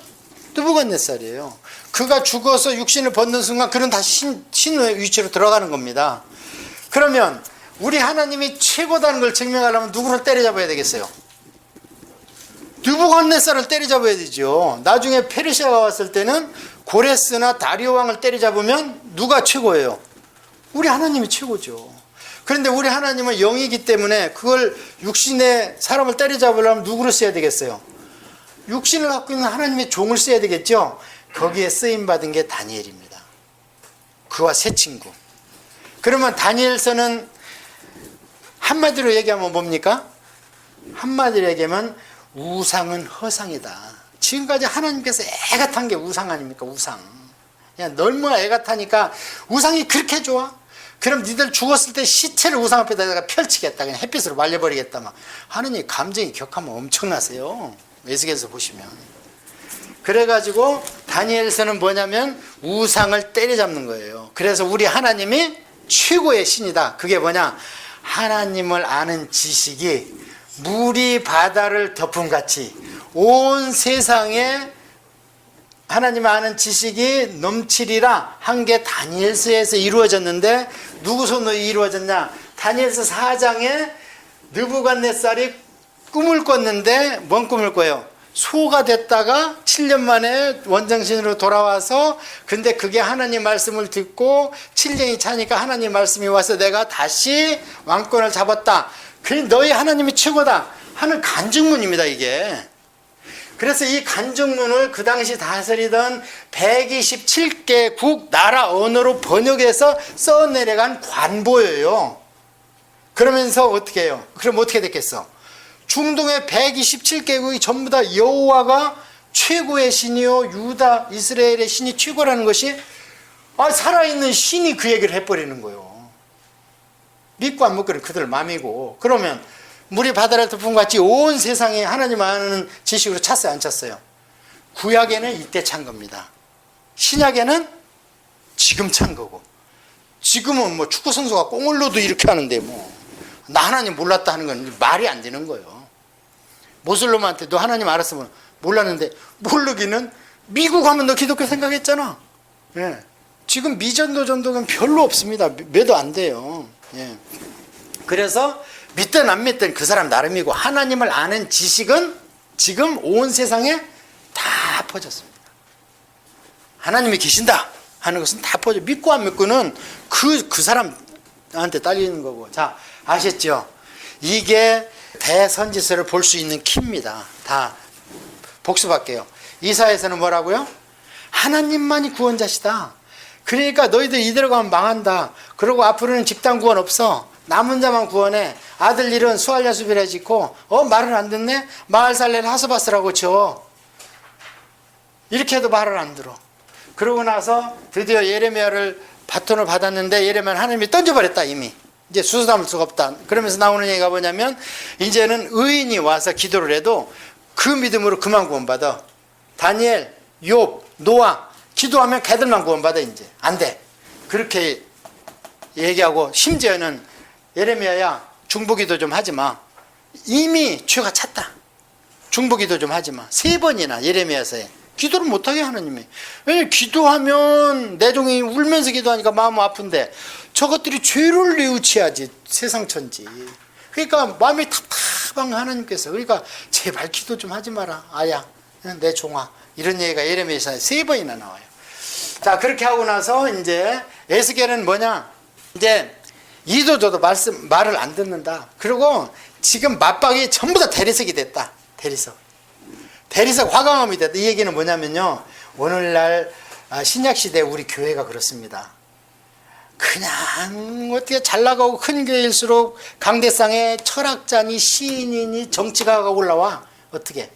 느부갓네살이에요. 그가 죽어서 육신을 벗는 순간 그는 다시 신의 위치로 들어가는 겁니다. 그러면 우리 하나님이 최고다는 걸 증명하려면 누구를 때려잡아야 되겠어요? 느부갓네살을 때려잡아야 되죠. 나중에 페르시아가 왔을 때는 고레스나 다리오 왕을 때려잡으면 누가 최고예요? 우리 하나님이 최고죠. 그런데 우리 하나님은 영이기 때문에 그걸 육신의 사람을 때려잡으려면 누구를 써야 되겠어요? 육신을 갖고 있는 하나님의 종을 써야 되겠죠. 거기에 쓰임받은 게 다니엘입니다. 그와 세 친구. 그러면 다니엘서는 한마디로 얘기하면 뭡니까? 한마디로 얘기하면 우상은 허상이다. 지금까지 하나님께서 애가 탄 게 우상 아닙니까? 우상. 그냥 너무 애가 타니까 우상이 그렇게 좋아? 그럼 니들 죽었을 때 시체를 우상 앞에다가 펼치겠다. 그냥 햇빛으로 말려버리겠다. 막 하느님 감정이 격하면 엄청나세요. 에스겔서 보시면. 그래가지고 다니엘서는 뭐냐면 우상을 때려잡는 거예요. 그래서 우리 하나님이 최고의 신이다. 그게 뭐냐? 하나님을 아는 지식이 물이 바다를 덮음같이 온 세상에 하나님을 아는 지식이 넘치리라 한 게 다니엘서에서 이루어졌는데 누구 손으로 이루어졌냐? 다니엘서 4장에 느부갓네살이 꿈을 꿨는데 뭔 꿈을 꿔요? 소가 됐다가 7년 만에 원정신으로 돌아와서 근데 그게 하나님 말씀을 듣고 7년이 차니까 하나님 말씀이 와서 내가 다시 왕권을 잡았다. 그래 너희 하나님이 최고다 하는 간증문입니다 이게. 그래서 이 간증문을 그 당시 다스리던 127개국 나라 언어로 번역해서 써내려간 관보예요. 그러면서 어떻게 해요? 그럼 어떻게 됐겠어? 중동의 127개국이 전부 다 여호와가 최고의 신이요 유다 이스라엘의 신이 최고라는 것이 살아있는 신이 그 얘기를 해버리는 거예요. 믿고 안 믿고는 그들 맘이고. 그러면 물이 바다를 덮음같이 온 세상에 하나님 아는 지식으로 찼어요 안 찼어요? 구약에는 이때 찬 겁니다. 신약에는 지금 찬 거고. 지금은 뭐 축구 선수가 꽁을 넣어도 이렇게 하는데 나 하나님 몰랐다 하는 건 말이 안 되는 거예요. 모슬롬한테 너 하나님 알았으면 몰랐는데 모르기는 미국 하면 너 기독교 생각했잖아. 예. 지금 미전도 전도는 별로 없습니다. 매도 안 돼요. 예. 그래서 믿든 안 믿든 그 사람 나름이고 하나님을 아는 지식은 지금 온 세상에 다 퍼졌습니다. 하나님이 계신다 하는 것은 다 퍼져. 믿고 안 믿고는 그 사람한테 딸리는 거고. 자, 아셨죠? 이게 대선지서를 볼 수 있는 키입니다. 다 복습할게요. 이사야에서는 뭐라고요? 하나님만이 구원자시다. 그러니까 너희들 이대로 가면 망한다. 그리고 앞으로는 집단 구원 없어. 남은 자만 구원해. 아들 일은 수알야수비라 짓고 말을 안 듣네? 마을살레를 하스바스라고 쳐. 이렇게 해도 말을 안 들어. 그러고 나서 드디어 예레미야를 바톤을 받았는데 예레미야는 하나님이 던져버렸다 이미. 이제 수소 담을 수가 없다. 그러면서 나오는 얘기가 뭐냐면 이제는 의인이 와서 기도를 해도 그 믿음으로 그만 구원받아. 다니엘, 욥, 노아 기도하면 걔들만 구원받아. 이제 안 돼. 그렇게 얘기하고 심지어는 예레미야야 중보기도 좀 하지 마. 이미 죄가 찼다. 중보기도 좀 하지 마. 3번이나 예레미야서에 기도를 못하게 하나님이. 왜냐면 기도하면 내 종이 울면서 기도하니까 마음 아픈데 저것들이 죄를 뉘우치야지 세상 천지. 그러니까 마음이 답답한 하나님께서 그러니까 제발 기도 좀 하지 마라 아야 내 종아. 이런 얘기가 예레미야서에 3번이나 나와요. 자 그렇게 하고 나서 이제 에스겔은 뭐냐 이제 이도 저도 말을 안 듣는다. 그리고 지금 맞박이 전부 다 대리석이 됐다. 대리석 화강암이 됐다. 이 얘기는 뭐냐면요 오늘날 신약시대 우리 교회가 그렇습니다. 그냥 어떻게 잘나가고 큰 교회일수록 강대상에 철학자니 시인이니 정치가가 올라와. 어떻게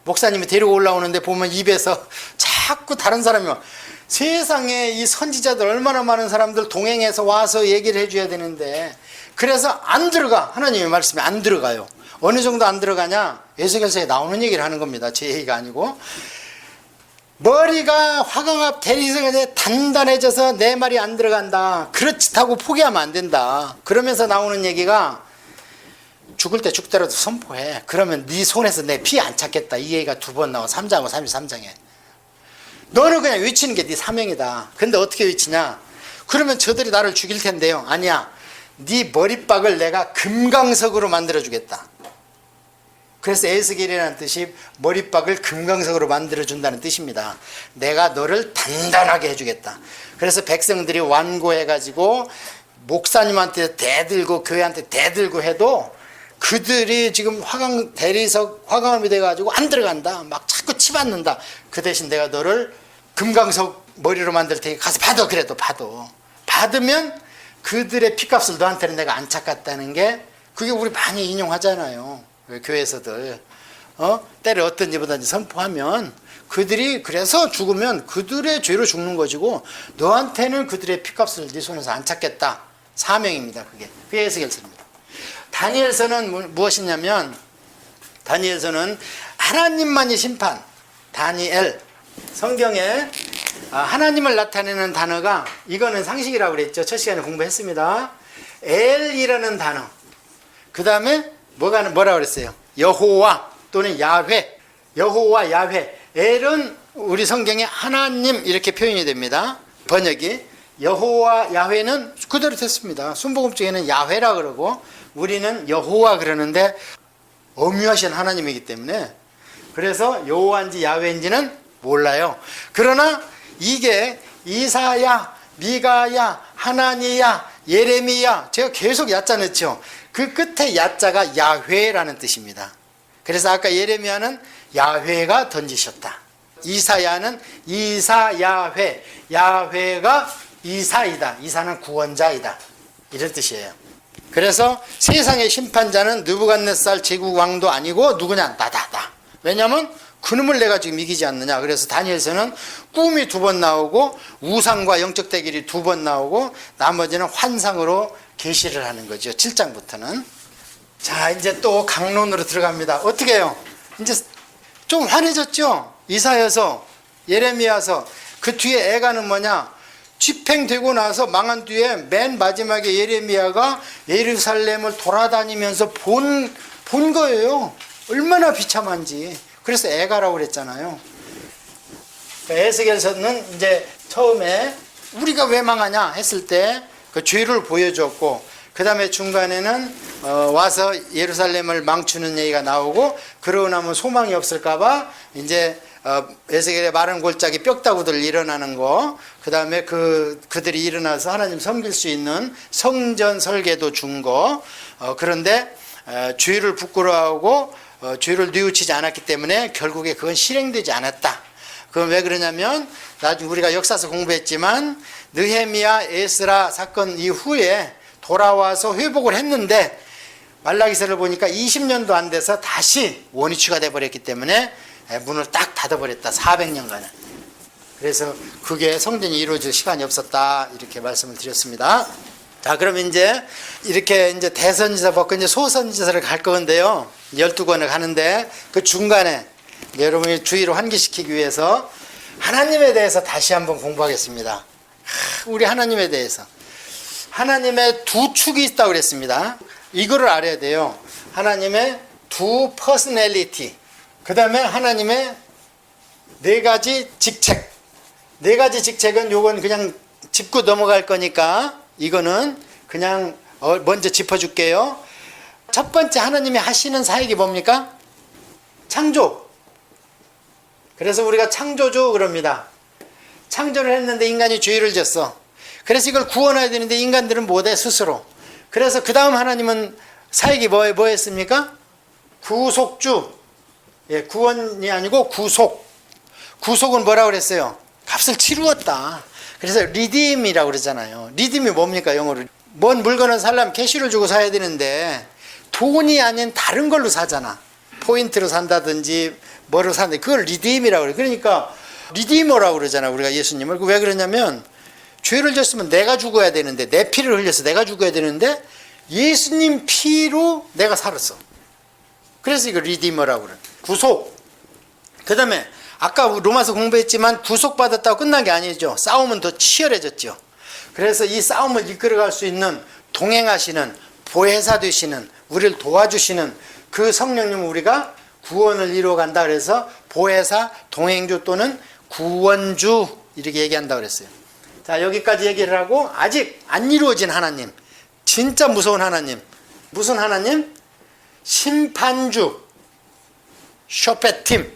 목사님이 데리고 올라오는데 보면 입에서 자꾸 다른 사람이 와. 세상에 이 선지자들 얼마나 많은 사람들 동행해서 와서 얘기를 해줘야 되는데 그래서 안 들어가. 하나님의 말씀이 안 들어가요. 어느 정도 안 들어가냐 에스겔서에 나오는 얘기를 하는 겁니다. 제 얘기가 아니고 머리가 화강암 대리석에 단단해져서 내 말이 안 들어간다. 그렇다고 포기하면 안 된다. 그러면서 나오는 얘기가 죽을 때 죽더라도 선포해. 그러면 네 손에서 내 피 안 찾겠다. 이 얘기가 2번 나와. 3장하고 33장에. 너는 그냥 외치는 게 네 사명이다. 근데 어떻게 외치냐? 그러면 저들이 나를 죽일 텐데요. 아니야. 네 머리박을 내가 금강석으로 만들어주겠다. 그래서 에스겔이라는 뜻이 머리박을 금강석으로 만들어준다는 뜻입니다. 내가 너를 단단하게 해주겠다. 그래서 백성들이 완고해가지고 목사님한테 대들고 교회한테 대들고 해도 그들이 지금 화강암이 돼가지고 안 들어간다. 막 자꾸 치받는다. 그 대신 내가 너를 금강석 머리로 만들 테니 가서 받아. 그래도 받으면 그들의 피값을 너한테는 내가 안 찾겠다는 게 그게 우리 많이 인용하잖아요. 교회에서들 때를 어떤 일보다든지 선포하면 그들이 그래서 죽으면 그들의 죄로 죽는 것이고 너한테는 그들의 피값을 네 손에서 안 찾겠다. 사명입니다. 그게 에스겔서입니다. 다니엘서는 무엇이냐면 다니엘서는 하나님만이 심판. 다니엘 성경에 하나님을 나타내는 단어가 이거는 상식이라고 그랬죠. 첫 시간에 공부했습니다. 엘이라는 단어. 그 다음에 뭐라 그랬어요? 여호와 또는 야훼. 여호와 야훼. 엘은 우리 성경에 하나님 이렇게 표현이 됩니다. 번역이. 여호와 야훼는 그대로 됐습니다. 순복음쪽에는 야훼라 그러고 우리는 여호와 그러는데 엄유하신 하나님이기 때문에 그래서 여호와인지 야훼인지는 몰라요. 그러나 이게 이사야, 미가야, 하나니야, 예레미야 제가 계속 야자 넣죠. 그 끝에 야자가 야훼라는 뜻입니다. 그래서 아까 예레미야는 야훼가 던지셨다. 이사야는 이사야훼. 야훼가 이사이다. 이사는 구원자이다. 이런 뜻이에요. 그래서 세상의 심판자는 느부갓네살 제국왕도 아니고 누구냐? 나다. 왜냐하면 그놈을 내가 지금 이기지 않느냐. 그래서 다니엘서는 꿈이 2번 나오고 우상과 영적 대결이 2번 나오고 나머지는 환상으로 계시를 하는 거죠. 7장부터는. 자 이제 또 강론으로 들어갑니다. 어떻게 해요? 이제 좀 환해졌죠. 이사야서 예레미야서. 그 뒤에 애가는 뭐냐? 집행되고 나서 망한 뒤에 맨 마지막에 예레미야가 예루살렘을 돌아다니면서 본 거예요. 얼마나 비참한지. 그래서 애가라고 그랬잖아요. 에스겔서는 이제 처음에 우리가 왜 망하냐 했을 때 그 죄를 보여줬고 그 다음에 중간에는 와서 예루살렘을 망치는 얘기가 나오고 그러고 나면 소망이 없을까봐 이제 에스겔의 마른 골짜기 뼈다구들 일어나는 거, 그 다음에 그들이 일어나서 하나님 섬길 수 있는 성전 설계도 준 거. 그런데 죄를 부끄러워하고 죄를 뉘우치지 않았기 때문에 결국에 그건 실행되지 않았다. 그건 왜 그러냐면 나중에 우리가 역사서 공부했지만 느헤미야 에스라 사건 이후에 돌아와서 회복을 했는데 말라기서를 보니까 20년도 안 돼서 다시 원위치가 돼버렸기 때문에 문을 딱 닫아버렸다. 400년간은. 그래서 그게 성전이 이루어질 시간이 없었다. 이렇게 말씀을 드렸습니다. 자, 그럼 이제 이렇게 이제 대선지서 벗고 이제 소선지서를 갈 건데요. 12권을 가는데 그 중간에 여러분이 주의를 환기시키기 위해서 하나님에 대해서 다시 한번 공부하겠습니다. 우리 하나님에 대해서. 하나님의 두 축이 있다고 그랬습니다. 이거를 알아야 돼요. 하나님의 두 퍼스널리티. 그 다음에 하나님의 네 가지 직책. 네 가지 직책은 요건 그냥 짚고 넘어갈 거니까 이거는 그냥 먼저 짚어줄게요. 첫 번째 하나님이 하시는 사역이 뭡니까? 창조. 그래서 우리가 창조주 그럽니다. 창조를 했는데 인간이 죄를 졌어. 그래서 이걸 구원해야 되는데 인간들은 못해 스스로. 그래서 그 다음 하나님은 사역이 뭐 했습니까? 구속주. 예, 구원이 아니고 구속. 구속은 뭐라고 그랬어요? 값을 치루었다. 그래서 리딤이라고 그러잖아요. 리딤이 뭡니까 영어로? 뭔 물건을 살려면 캐시를 주고 사야 되는데 돈이 아닌 다른 걸로 사잖아. 포인트로 산다든지 뭐로 사는데 그걸 리딤이라고 그래. 그러니까 리디머라고 그러잖아 우리가 예수님을. 왜 그러냐면 죄를 졌으면 내가 죽어야 되는데 내 피를 흘려서 내가 죽어야 되는데 예수님 피로 내가 살았어. 그래서 이거 리디머라고 그래. 구속. 그 다음에 아까 로마서 공부했지만 구속받았다고 끝난 게 아니죠. 싸움은 더 치열해졌죠. 그래서 이 싸움을 이끌어갈 수 있는 동행하시는 보혜사 되시는 우리를 도와주시는 그 성령님을 우리가 구원을 이루어간다 그래서 보혜사, 동행주 또는 구원주 이렇게 얘기한다 그랬어요. 자, 여기까지 얘기를 하고 아직 안 이루어진 하나님, 진짜 무서운 하나님. 무슨 하나님? 심판주, 쇼페팀,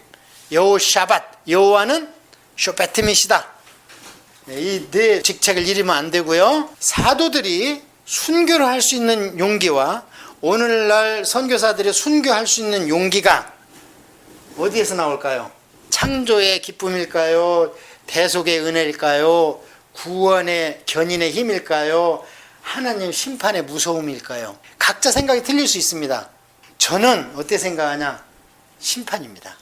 여호샤밧. 여호와는 쇼페팀이시다. 이 네 직책을 잃으면 안 되고요. 사도들이 순교를 할 수 있는 용기와 오늘날 선교사들이 순교할 수 있는 용기가 어디에서 나올까요? 창조의 기쁨일까요? 대속의 은혜일까요? 구원의 견인의 힘일까요? 하나님 심판의 무서움일까요? 각자 생각이 틀릴 수 있습니다. 저는 어떻게 생각하냐? 심판입니다.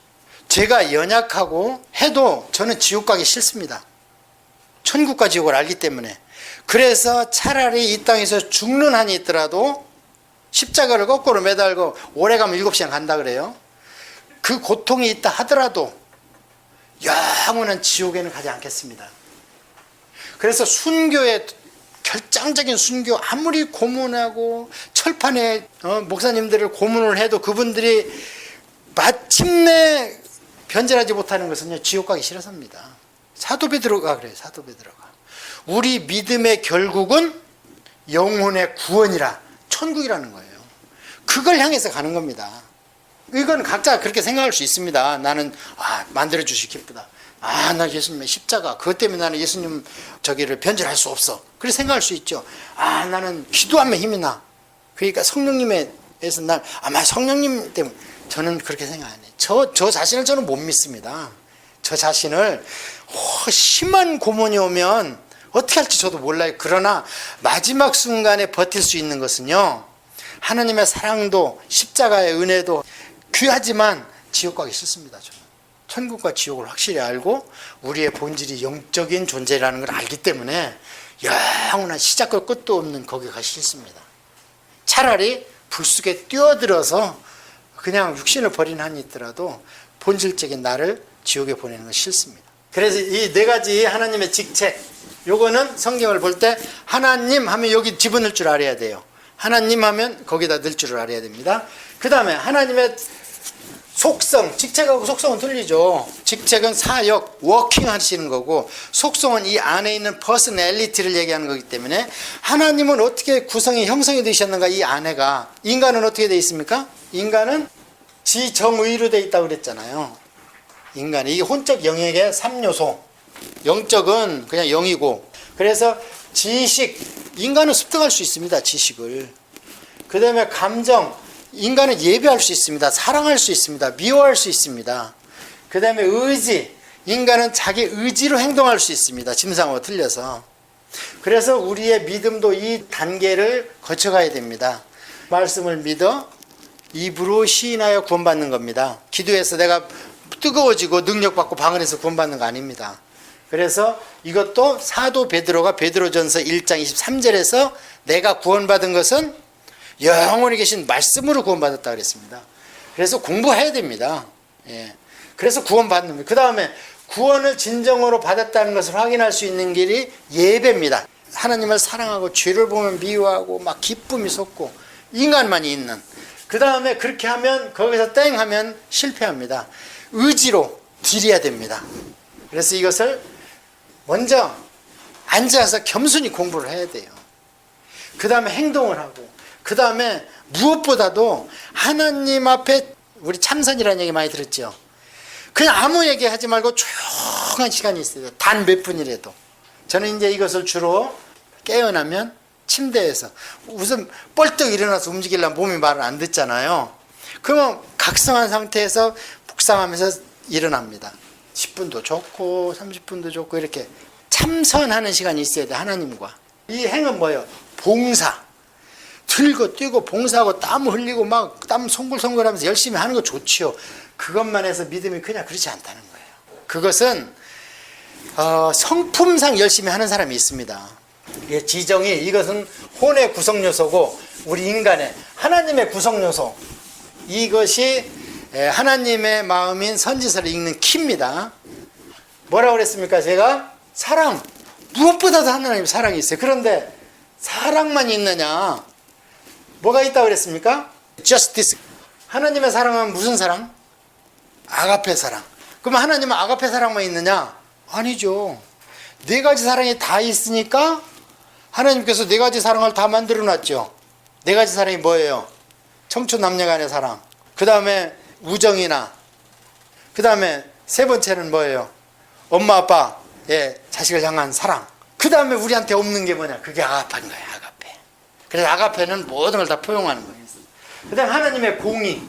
제가 연약하고 해도 저는 지옥 가기 싫습니다. 천국과 지옥을 알기 때문에. 그래서 차라리 이 땅에서 죽는 한이 있더라도 십자가를 거꾸로 매달고 오래 가면 7시간 간다 그래요. 그 고통이 있다 하더라도 영원한 지옥에는 가지 않겠습니다. 그래서 순교의 결정적인 순교, 아무리 고문하고 철판에 목사님들을 고문을 해도 그분들이 마침내 변절하지 못하는 것은요, 지옥 가기 싫어서입니다. 사도 베드로가 그래요. 사도 베드로가 우리 믿음의 결국은 영혼의 구원이라 천국이라는 거예요. 그걸 향해서 가는 겁니다. 이건 각자 그렇게 생각할 수 있습니다. 나는 만들어주시 기쁘다. 나 예수님의 십자가 그것 때문에 나는 예수님 저기를 변절할 수 없어. 그렇게 생각할 수 있죠. 나는 기도하면 힘이 나. 그러니까 성령님에서 난 아마 성령님 때문에. 저는 그렇게 생각 안 해요. 저 자신을 저는 못 믿습니다. 저 자신을 심한 고문이 오면 어떻게 할지 저도 몰라요. 그러나 마지막 순간에 버틸 수 있는 것은요, 하나님의 사랑도 십자가의 은혜도 귀하지만 지옥 가기 싫습니다. 저는 천국과 지옥을 확실히 알고 우리의 본질이 영적인 존재라는 걸 알기 때문에 영원한 시작과 끝도 없는 거기 가기 싫습니다. 차라리 불 속에 뛰어들어서 그냥 육신을 버린 한이 있더라도 본질적인 나를 지옥에 보내는 건 싫습니다. 그래서 이 네 가지 하나님의 직책, 요거는 성경을 볼 때 하나님 하면 여기 집어넣을 줄 알아야 돼요. 하나님 하면 거기다 넣을 줄을 알아야 됩니다. 그 다음에 하나님의 속성, 직책하고 속성은 틀리죠. 직책은 사역, 워킹 하시는 거고, 속성은 이 안에 있는 퍼스널리티를 얘기하는 거기 때문에 하나님은 어떻게 구성이 형성이 되셨는가. 이 안에가, 인간은 어떻게 되어 있습니까? 인간은 지정의로 되어 있다고 그랬잖아요. 인간이 이 혼적 영역의 3요소, 영적은 그냥 영이고, 그래서 지식, 인간은 습득할 수 있습니다. 지식을. 그 다음에 감정, 인간은 예배할 수 있습니다. 사랑할 수 있습니다. 미워할 수 있습니다. 그 다음에 의지, 인간은 자기 의지로 행동할 수 있습니다. 짐승하고 틀려서. 그래서 우리의 믿음도 이 단계를 거쳐가야 됩니다. 말씀을 믿어 입으로 시인하여 구원받는 겁니다. 기도해서 내가 뜨거워지고 능력받고 방언해서 구원받는 거 아닙니다. 그래서 이것도 사도 베드로가 베드로전서 1장 23절에서 내가 구원받은 것은 영원히 계신 말씀으로 구원받았다 그랬습니다. 그래서 공부해야 됩니다. 예. 그래서 구원받는 거예요. 그 다음에 구원을 진정으로 받았다는 것을 확인할 수 있는 길이 예배입니다. 하나님을 사랑하고 죄를 보면 미워하고 막 기쁨이 솟고 인간만이 있는. 그 다음에 그렇게 하면 거기서 땡 하면 실패합니다. 의지로 드려야 됩니다. 그래서 이것을 먼저 앉아서 겸손히 공부를 해야 돼요. 그 다음에 행동을 하고, 그 다음에 무엇보다도 하나님 앞에, 우리 참선이라는 얘기 많이 들었죠. 그냥 아무 얘기 하지 말고 조용한 시간이 있어요. 단 몇 분이라도. 저는 이제 이것을 주로 깨어나면 침대에서 우선 뻘떡 일어나서 움직이려면 몸이 말을 안 듣잖아요. 그러면 각성한 상태에서 묵상하면서 일어납니다. 10분도 좋고 30분도 좋고 이렇게 참선하는 시간이 있어야 돼. 하나님과. 이 행은 뭐예요? 봉사. 들고 뛰고 봉사하고 땀 흘리고 막 땀 송글송글하면서 열심히 하는 거 좋지요. 그것만 해서 믿음이 그냥 그렇지 않다는 거예요. 그것은 성품상 열심히 하는 사람이 있습니다. 지정이, 이것은 혼의 구성 요소고 우리 인간의 하나님의 구성 요소, 이것이 하나님의 마음인 선지서를 읽는 키입니다. 뭐라고 그랬습니까? 제가 사랑, 무엇보다도 하나님의 사랑이 있어요. 그런데 사랑만 있느냐? 뭐가 있다고 그랬습니까? justice. 하나님의 사랑은 무슨 사랑? 아가페 사랑. 그러면 하나님은 아가페 사랑만 있느냐? 아니죠. 네 가지 사랑이 다 있으니까 하나님께서 네 가지 사랑을 다 만들어 놨죠. 네 가지 사랑이 뭐예요? 청춘 남녀 간의 사랑. 그 다음에 우정이나, 그 다음에 세 번째는 뭐예요? 엄마 아빠의 자식을 향한 사랑. 그 다음에 우리한테 없는 게 뭐냐? 그게 아가페인 거예요. 아가페. 그래서 아가페는 모든 걸 다 포용하는 거예요. 그 다음에 하나님의 공의.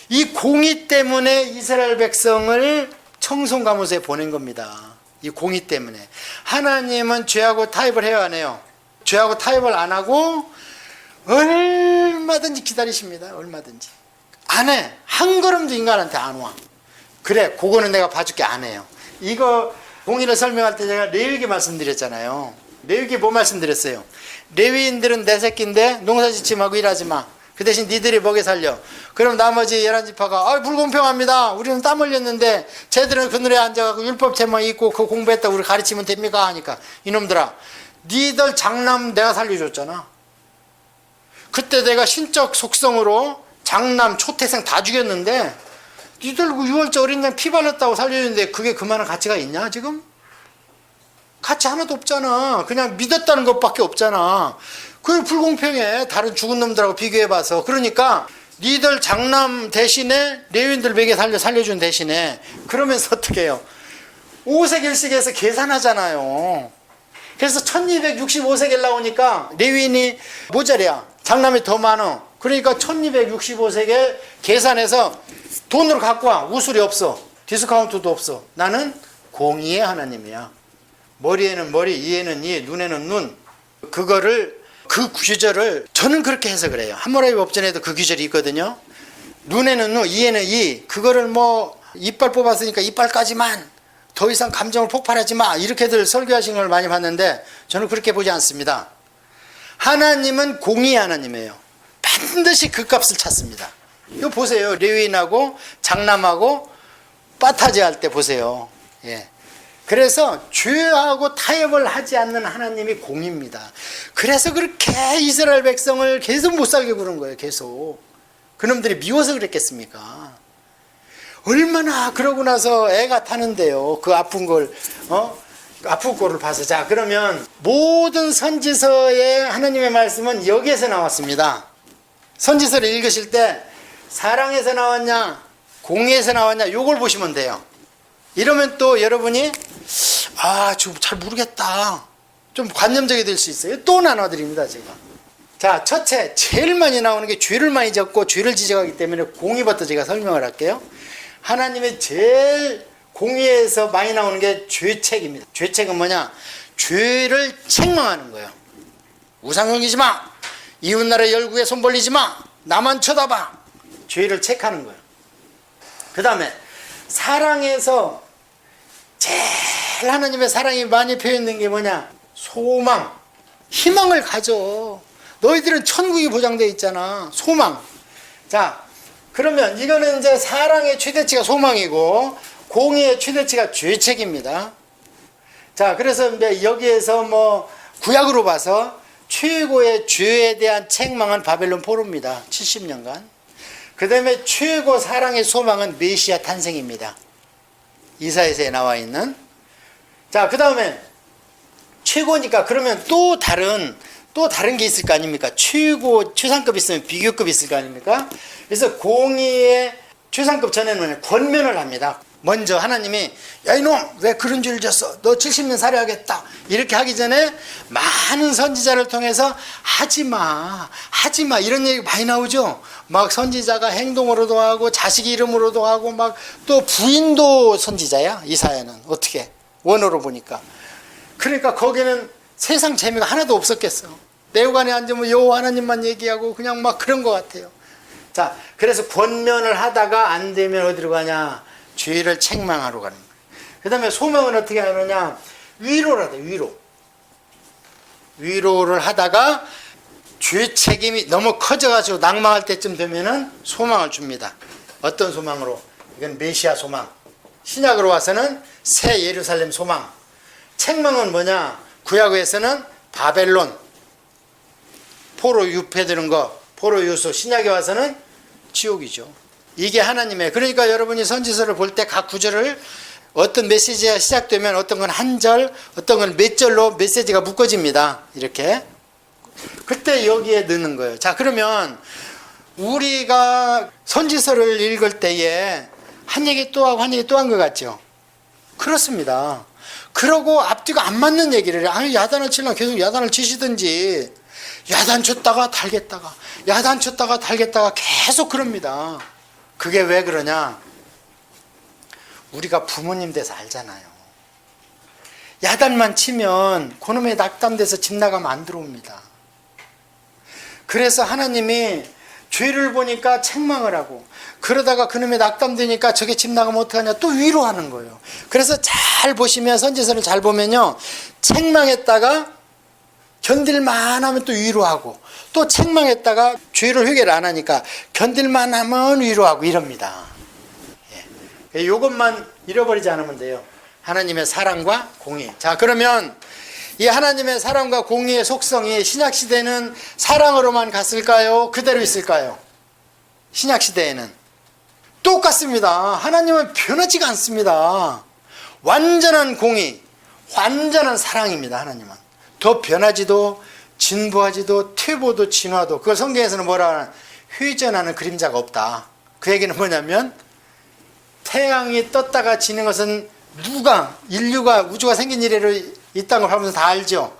이 공의 때문에 이스라엘 백성을 청송가무소에 보낸 겁니다. 이 공의 때문에. 하나님은 죄하고 타협을 해야 하네요. 죄하고 타협을 안 하고 얼마든지 기다리십니다. 얼마든지. 안 해. 한 걸음도 인간한테 안 와. 그래, 그거는 내가 봐줄게. 안 해요. 이거 공의를 설명할 때 제가 레위기 말씀드렸잖아요. 레위기 뭐 말씀드렸어요? 레위인들은 내 새끼인데 농사짓지 말고 일하지 마. 그 대신 니들이 먹여 살려. 그럼 나머지 11지파가 불공평합니다. 우리는 땀 흘렸는데 쟤들은 그늘에 앉아가지고 율법책만 읽고 그 공부했다고 우리 가르치면 됩니까? 하니까 이놈들아, 니들 장남 내가 살려줬잖아. 그때 내가 신적 속성으로 장남 초태생 다 죽였는데 니들 그 6월절 어린 날 피 발렸다고 살려줬는데 그게 그만한 가치가 있냐 지금? 가치 하나도 없잖아. 그냥 믿었다는 것밖에 없잖아. 그게 불공평해. 다른 죽은 놈들하고 비교해봐서. 그러니까 니들 장남 대신에 레위인들 베개 살려준 대신에 그러면서 어떻게 해요? 5세겔씩 계산하잖아요. 그래서 1265세겔 나오니까 레위인이 모자리야. 장남이 더 많아. 그러니까 1265세겔 계산해서 돈으로 갖고 와. 우술이 없어. 디스카운트도 없어. 나는 공의의 하나님이야. 머리에는 머리, 이에는 이, 눈에는 눈. 그거를, 그 규절을 저는 그렇게 해석을 해요. 함무라비 법전에도 그 규절이 있거든요. 눈에는 눈, 이에는 이. 그거를 뭐 이빨 뽑았으니까 이빨까지만, 더 이상 감정을 폭발하지 마, 이렇게들 설교하신 걸 많이 봤는데 저는 그렇게 보지 않습니다. 하나님은 공의의 하나님이에요. 반드시 그 값을 찾습니다. 이거 보세요. 레위인하고 장남하고 빠타지 할 때 보세요. 예. 그래서 죄하고 타협을 하지 않는 하나님이 공입니다. 그래서 그렇게 이스라엘 백성을 계속 못 살게 구는 거예요. 계속. 그놈들이 미워서 그랬겠습니까? 얼마나 그러고 나서 애가 타는데요. 그 아픈 걸, 아픈 꼴을 봐서. 자, 그러면 모든 선지서의 하나님의 말씀은 여기에서 나왔습니다. 선지서를 읽으실 때 사랑에서 나왔냐, 공의에서 나왔냐, 요걸 보시면 돼요. 이러면 또 여러분이 잘 모르겠다. 좀 관념적이 될 수 있어요. 또 나눠드립니다, 제가. 자, 첫째, 제일 많이 나오는 게 죄를 많이 졌고 죄를 지적하기 때문에 공의부터 제가 설명을 할게요. 하나님의 제일 공의에서 많이 나오는 게 죄책입니다. 죄책은 뭐냐? 죄를 책망하는 거예요. 우상 섬기지 마. 이웃나라 열국에 손 벌리지 마. 나만 쳐다봐. 죄를 책하는 거예요. 그 다음에 사랑에서 제일 하나님의 사랑이 많이 표현된 게 뭐냐? 소망, 희망을 가져. 너희들은 천국이 보장되어 있잖아. 소망. 자, 그러면 이거는 이제 사랑의 최대치가 소망이고 공의의 최대치가 죄책입니다. 자, 그래서 이제 여기에서 뭐 구약으로 봐서 최고의 죄에 대한 책망은 바벨론 포로입니다. 70년간. 그 다음에 최고 사랑의 소망은 메시아 탄생입니다. 이사야서에 나와 있는. 자, 그 다음에 최고니까 그러면 또 다른 게 있을 거 아닙니까? 최상급 있으면 비교급 있을 거 아닙니까? 그래서 공의의 최상급 전에는 권면을 합니다. 먼저 하나님이 야 이놈 왜 그런 죄를 졌어? 너 70년 살해하겠다. 이렇게 하기 전에 많은 선지자를 통해서 하지마 이런 얘기 많이 나오죠. 막 선지자가 행동으로도 하고 자식 이름으로도 하고 막 또 부인도 선지자야. 이사야는 어떻게 원어로 보니까. 그러니까 거기는 세상 재미가 하나도 없었겠어. 내후관에 앉으면 여호와 하나님만 얘기하고 그냥 막 그런 것 같아요. 자, 그래서 권면을 하다가 안 되면 어디로 가냐? 죄를 책망하러 가는 거예요. 그 다음에 소망은 어떻게 하느냐? 위로를 하다, 위로를 하다가 죄 책임이 너무 커져가지고 낙망할 때쯤 되면은 소망을 줍니다. 어떤 소망으로? 이건 메시아 소망. 신약으로 와서는 새 예루살렘 소망. 책망은 뭐냐? 구약에서는 바벨론, 포로 유폐되는 거, 포로 유수. 신약에 와서는 지옥이죠. 이게 하나님의. 그러니까 여러분이 선지서를 볼 때 각 구절을 어떤 메시지가 시작되면 어떤 건 한 절, 어떤 건 몇 절로 메시지가 묶어집니다. 이렇게. 그때 여기에 넣는 거예요. 자, 그러면 우리가 선지서를 읽을 때에 한 얘기 또 하고 한 얘기 또 한 것 같죠? 그렇습니다. 그러고 앞뒤가 안 맞는 얘기를 해. 아니, 야단을 치려면 계속 야단을 치시든지, 야단 쳤다가 달겠다가, 야단 쳤다가 달겠다가 계속 그럽니다. 그게 왜 그러냐? 우리가 부모님 돼서 알잖아요. 야단만 치면 그놈에 낙담돼서 집 나가면 안 들어옵니다. 그래서 하나님이 죄를 보니까 책망을 하고, 그러다가 그놈에 낙담되니까 저게 집 나가면 어떡하냐? 또 위로하는 거예요. 그래서 잘 보시면, 선지서를 잘 보면요, 책망했다가 견딜만 하면 또 위로하고, 또 책망했다가 죄를 회개를 안 하니까 견딜만 하면 위로하고 이럽니다. 예. 이것만 잃어버리지 않으면 돼요. 하나님의 사랑과 공의. 자, 그러면 이 하나님의 사랑과 공의의 속성이 신약시대는 사랑으로만 갔을까요? 그대로 있을까요? 신약시대에는 똑같습니다. 하나님은 변하지가 않습니다. 완전한 공의, 완전한 사랑입니다. 하나님은 더 변하지도 진보하지도 퇴보도 진화도. 그걸 성경에서는 뭐라 하나? 회전하는 그림자가 없다. 그 얘기는 뭐냐면 태양이 떴다가 지는 것은 인류가 우주가 생긴 이래로 있다는 걸 하면서 다 알죠.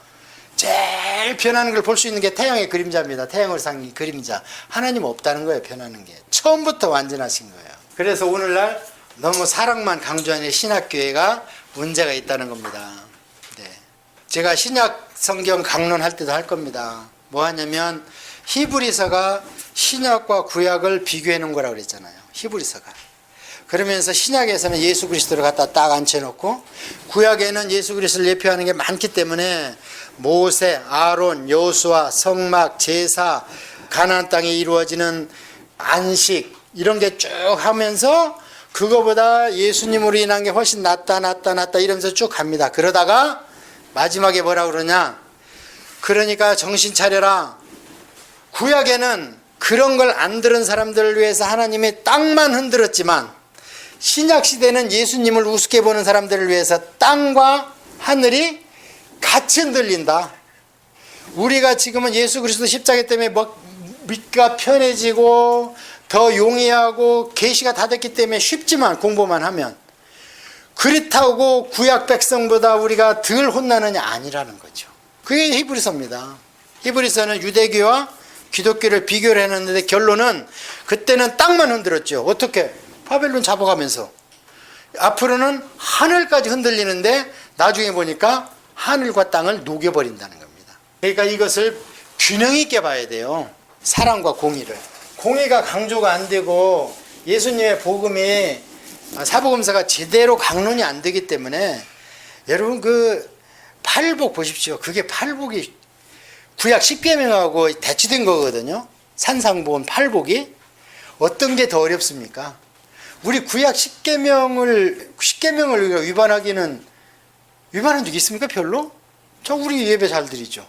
제일 변하는 걸 볼 수 있는 게 태양의 그림자입니다. 태양을 상인 그림자. 하나님은 없다는 거예요. 변하는 게. 처음부터 완전하신 거예요. 그래서 오늘날 너무 사랑만 강조하는 신약교회가 문제가 있다는 겁니다. 네. 제가 신약 성경 강론할 때도 할 겁니다. 뭐 하냐면 히브리서가 신약과 구약을 비교해 놓은 거라고 그랬잖아요. 히브리서가. 그러면서 신약에서는 예수 그리스도를 갖다 딱 앉혀놓고 구약에는 예수 그리스도를 예표하는 게 많기 때문에 모세, 아론, 여호수아, 성막, 제사, 가나안 땅에 이루어지는 안식 이런 게 쭉 하면서 그거보다 예수님으로 인한 게 훨씬 낫다 이러면서 쭉 갑니다. 그러다가 마지막에 뭐라 그러냐? 그러니까 정신 차려라. 구약에는 그런 걸 안 들은 사람들을 위해서 하나님이 땅만 흔들었지만 신약시대는 예수님을 우습게 보는 사람들을 위해서 땅과 하늘이 같이 흔들린다. 우리가 지금은 예수 그리스도 십자가 때문에 믿기가 편해지고 더 용이하고 계시가 다 됐기 때문에 쉽지만 공부만 하면 그렇다고 구약 백성보다 우리가 덜 혼나느냐? 아니라는 거죠. 그게 히브리서입니다. 히브리서는 유대교와 기독교를 비교를 해놨는데 결론은 그때는 땅만 흔들었죠. 어떻게? 바벨론 잡아가면서. 앞으로는 하늘까지 흔들리는데 나중에 보니까 하늘과 땅을 녹여버린다는 겁니다. 그러니까 이것을 균형 있게 봐야 돼요. 사랑과 공의를. 공의가 강조가 안 되고 예수님의 복음이 사복음서가 제대로 강론이 안 되기 때문에 여러분 그 팔복 보십시오. 그게 팔복이 구약 10계명하고 대치된 거거든요. 산상보온 팔복이 어떤 게 더 어렵습니까? 우리 구약 10계명을 우리가 위반하기는 위반한 적 있습니까? 별로? 저 우리 예배 잘 드리죠.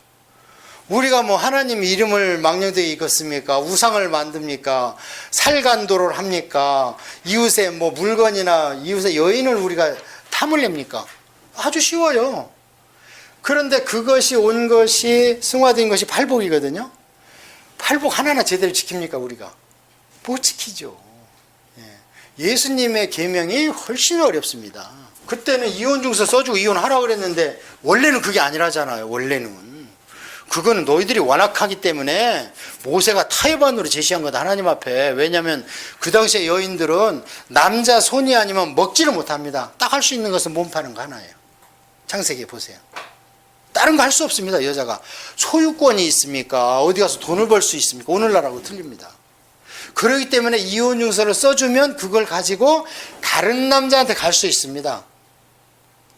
우리가 뭐 하나님 이름을 망령되게 읽었습니까? 우상을 만듭니까? 살간도를 합니까? 이웃의 뭐 물건이나 이웃의 여인을 우리가 탐을 냅니까? 아주 쉬워요. 그런데 그것이 온 것이 승화된 것이 팔복이거든요. 팔복 하나하나 제대로 지킵니까 우리가? 못 지키죠. 예수님의 계명이 훨씬 어렵습니다. 그때는 이혼증서 써주고 이혼하라고 그랬는데 원래는 그게 아니라잖아요. 원래는 그거는 너희들이 완악하기 때문에 모세가 타협안으로 제시한 거다 하나님 앞에. 왜냐하면 그 당시에 여인들은 남자 손이 아니면 먹지를 못합니다. 딱 할 수 있는 것은 몸 파는 거 하나예요. 창세기에 보세요. 다른 거 할 수 없습니다. 여자가 소유권이 있습니까? 어디 가서 돈을 벌 수 있습니까? 오늘날하고 틀립니다. 그렇기 때문에 이혼증서를 써주면 그걸 가지고 다른 남자한테 갈 수 있습니다.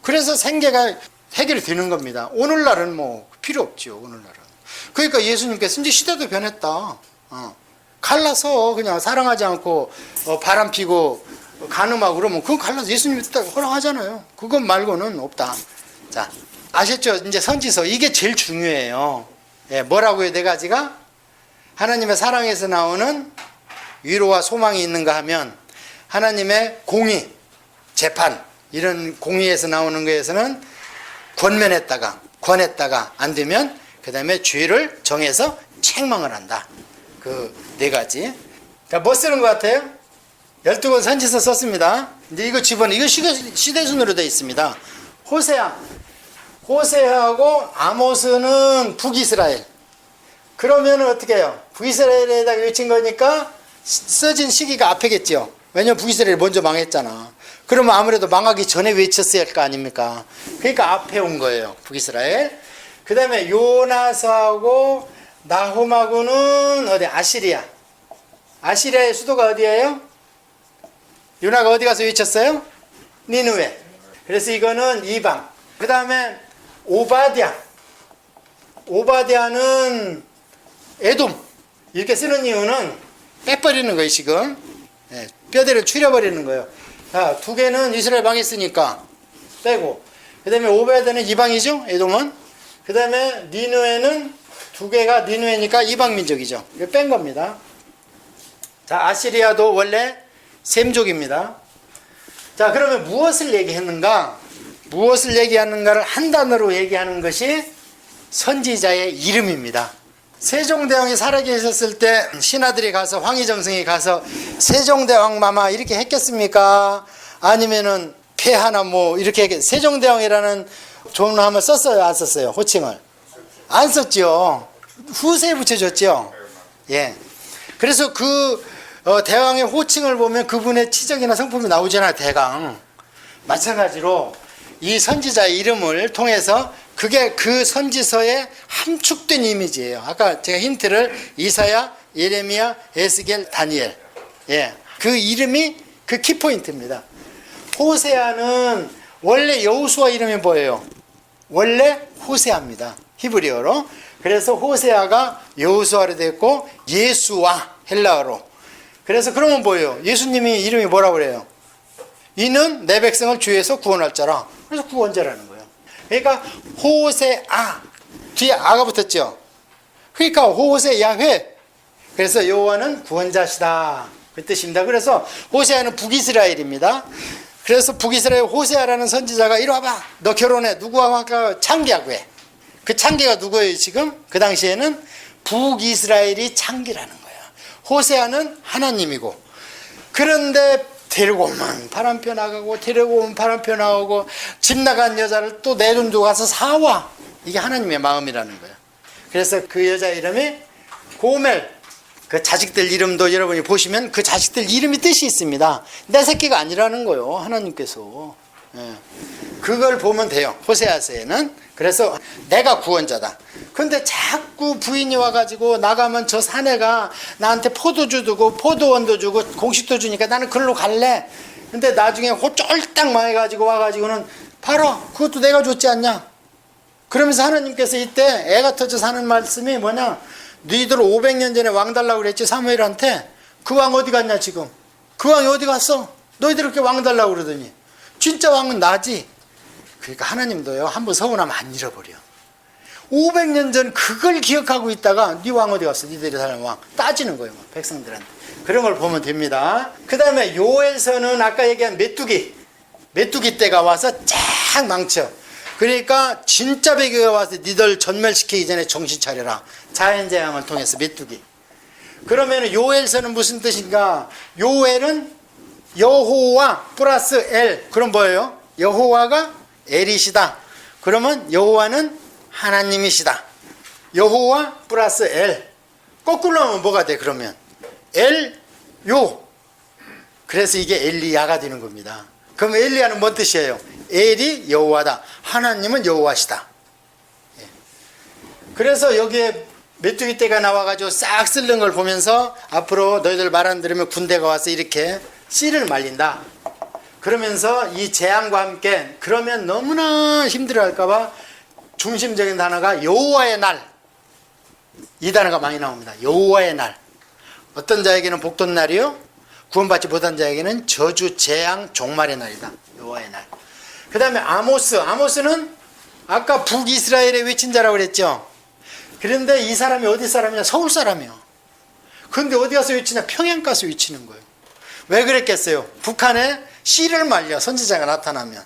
그래서 생계가 해결이 되는 겁니다. 오늘날은 뭐 필요 없죠. 오늘날은. 그러니까 예수님께서 이제 시대도 변했다. 갈라서 그냥 사랑하지 않고 바람 피고 간음하고 그러면 그건 갈라서 예수님이 딱 허락하잖아요. 그것 말고는 없다. 자, 아셨죠? 이제 선지서 이게 제일 중요해요. 뭐라고요? 네 가지가 하나님의 사랑에서 나오는 위로와 소망이 있는가 하면 하나님의 공의, 재판 이런 공의에서 나오는 거에서는 권했다가 안 되면 그 다음에 죄를 정해서 책망을 한다. 그 네 가지. 자, 뭐 쓰는 것 같아요? 12권 선지서 썼습니다. 이제 이거 집어넣어. 이거 시대순으로 되어 있습니다. 호세아하고 아모스는 북이스라엘. 그러면 어떻게 해요? 북이스라엘에다가 외친 거니까 써진 시기가 앞에겠죠. 왜냐면 북이스라엘이 먼저 망했잖아. 그러면 아무래도 망하기 전에 외쳤어야 할 거 아닙니까? 그러니까 앞에 온 거예요. 북이스라엘. 그 다음에 요나스하고 나홈하고는 어디? 아시리아. 아시리아의 수도가 어디예요? 요나가 어디 가서 외쳤어요? 니느웨. 그래서 이거는 이방. 그 다음에 오바댜는 에돔. 이렇게 쓰는 이유는 빼버리는 거예요, 지금. 뼈대를 추려버리는 거예요. 자, 두 개는 이스라엘 망했으니까 빼고. 그 다음에 오바댜는 이방이죠, 에돔은. 그 다음에 니느웨는 두 개가 니느웨니까 이방 민족이죠. 이거 뺀 겁니다. 자, 아시리아도 원래 셈족입니다. 자, 그러면 무엇을 얘기했는가? 무엇을 얘기하는가를 한 단어로 얘기하는 것이 선지자의 이름입니다. 세종대왕이 살아계셨을 때 신하들이 가서 황희정승이 가서 세종대왕 마마 이렇게 했겠습니까? 아니면은 폐하나 뭐 이렇게 세종대왕이라는 존을 한번 썼어요? 안 썼어요? 호칭을? 안 썼죠. 후세에 붙여줬죠. 예. 그래서 그 대왕의 호칭을 보면 그분의 치적이나 성품이 나오잖아요. 대강. 마찬가지로 이 선지자의 이름을 통해서 그게 그 선지서의 함축된 이미지예요. 아까 제가 힌트를 이사야, 예레미야, 에스겔, 다니엘. 예. 그 이름이 그 키포인트입니다. 호세아는 원래 여호수아 이름이 뭐예요? 원래 호세아입니다. 히브리어로. 그래서 호세아가 여호수아로 됐고 예수와 헬라어로. 그래서 그러면 뭐예요? 예수님이 이름이 뭐라고 그래요? 이는 내 백성을 죄에서 구원할 자라. 그래서 구원자라는 거예요. 그러니까 호세아 뒤에 아가 붙었죠. 그러니까 호세 야훼. 그래서 여호와는 구원자시다. 그 뜻입니다. 그래서 호세아는 북이스라엘입니다. 그래서 북이스라엘 호세아라는 선지자가 이리 와봐. 너 결혼해. 누구와 아까 창기하고 해. 그 창기가 누구예요 지금? 그 당시에는 북이스라엘이 창기라는 거예요. 호세아는 하나님이고. 그런데 데리고 오면 바람펴 나가고 데리고 오면 바람펴 나오고 집 나간 여자를 또 내돈도 가서 사와. 이게 하나님의 마음이라는 거예요. 그래서 그 여자 이름이 고멜. 그 자식들 이름도 여러분이 보시면 그 자식들 이름이 뜻이 있습니다. 내 새끼가 아니라는 거예요. 하나님께서. 예. 그걸 보면 돼요. 호세아서에는. 그래서 내가 구원자다. 근데 자꾸 부인이 와가지고 나가면 저 사내가 나한테 포도주 주고 포도원도 주고 곡식도 주니까 나는 그걸로 갈래. 근데 나중에 홀딱 망해가지고 와가지고는 봐라, 그것도 내가 줬지 않냐. 그러면서 하나님께서 이때 애가 터져서 하는 말씀이 뭐냐, 너희들 500년 전에 왕 달라고 그랬지 사무엘한테. 그 왕 어디 갔냐 지금. 그 왕이 어디 갔어. 너희들 이렇게 왕 달라고 그러더니 진짜 왕은 나지. 그러니까 하나님도요, 한번 서운하면 안 잃어버려. 500년 전 그걸 기억하고 있다가 네 왕 어디 갔어, 니들이 사는 왕, 따지는 거예요, 백성들한테. 그런 걸 보면 됩니다. 그 다음에 요엘서는 아까 얘기한 메뚜기 때가 와서 쫙 망쳐. 그러니까 진짜 배교가 와서 니들 전멸시키기 전에 정신 차려라. 자연재앙을 통해서 메뚜기. 그러면 요엘서는 무슨 뜻인가? 요엘은 여호와 플러스 엘. 그럼 뭐예요? 여호와가 엘이시다. 그러면 여호와는 하나님이시다. 여호와 플러스 엘. 거꾸로 하면 뭐가 돼 그러면? 엘, 요. 그래서 이게 엘리야가 되는 겁니다. 그럼 엘리야는 뭔 뜻이에요? 엘이 여호와다. 하나님은 여호와시다. 예. 그래서 여기에 메뚜기 떼가 나와가지고 싹 쓸는 걸 보면서 앞으로 너희들 말 안 들으면 군대가 와서 이렇게 씨를 말린다. 그러면서 이 재앙과 함께 그러면 너무나 힘들어할까봐 중심적인 단어가 여호와의 날. 이 단어가 많이 나옵니다. 여호와의 날. 어떤 자에게는 복된 날이요, 구원받지 못한 자에게는 저주, 재앙, 종말의 날이다. 여호와의 날. 그 다음에 아모스는 아까 북이스라엘의 외친 자라고 그랬죠. 그런데 이 사람이 어디 사람이냐? 서울 사람이요. 그런데 어디 가서 외치냐? 평양 가서 외치는 거예요. 왜 그랬겠어요? 북한에 씨를 말려, 선지자가 나타나면.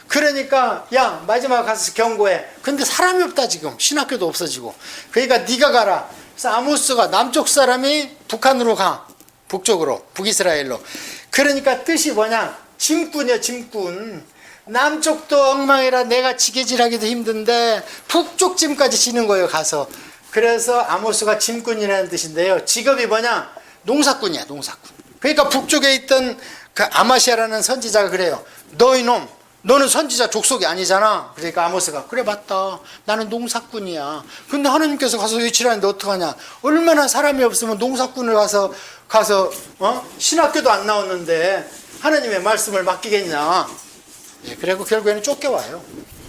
그러니까 야, 마지막 가서 경고해. 근데 사람이 없다 지금. 신학교도 없어지고. 그러니까 네가 가라. 그래서 아모스가 남쪽 사람이 북한으로 가. 북쪽으로, 북이스라엘로. 그러니까 뜻이 뭐냐? 짐꾼이야, 짐꾼. 남쪽도 엉망이라 내가 지게질하기도 힘든데 북쪽 짐까지 지는 거예요, 가서. 그래서 아모스가 짐꾼이라는 뜻인데요, 직업이 뭐냐? 농사꾼이야, 농사꾼. 그러니까 북쪽에 있던 그 아마시아라는 선지자가 그래요. 너 이놈, 너는 선지자 족속이 아니잖아. 그러니까 아모스가 그래, 맞다, 나는 농사꾼이야. 근데 하나님께서 가서 외치라는데 어떡하냐. 얼마나 사람이 없으면 농사꾼을 가서 신학교도 안 나왔는데 하나님의 말씀을 맡기겠냐. 예, 그리고 결국에는 쫓겨와요.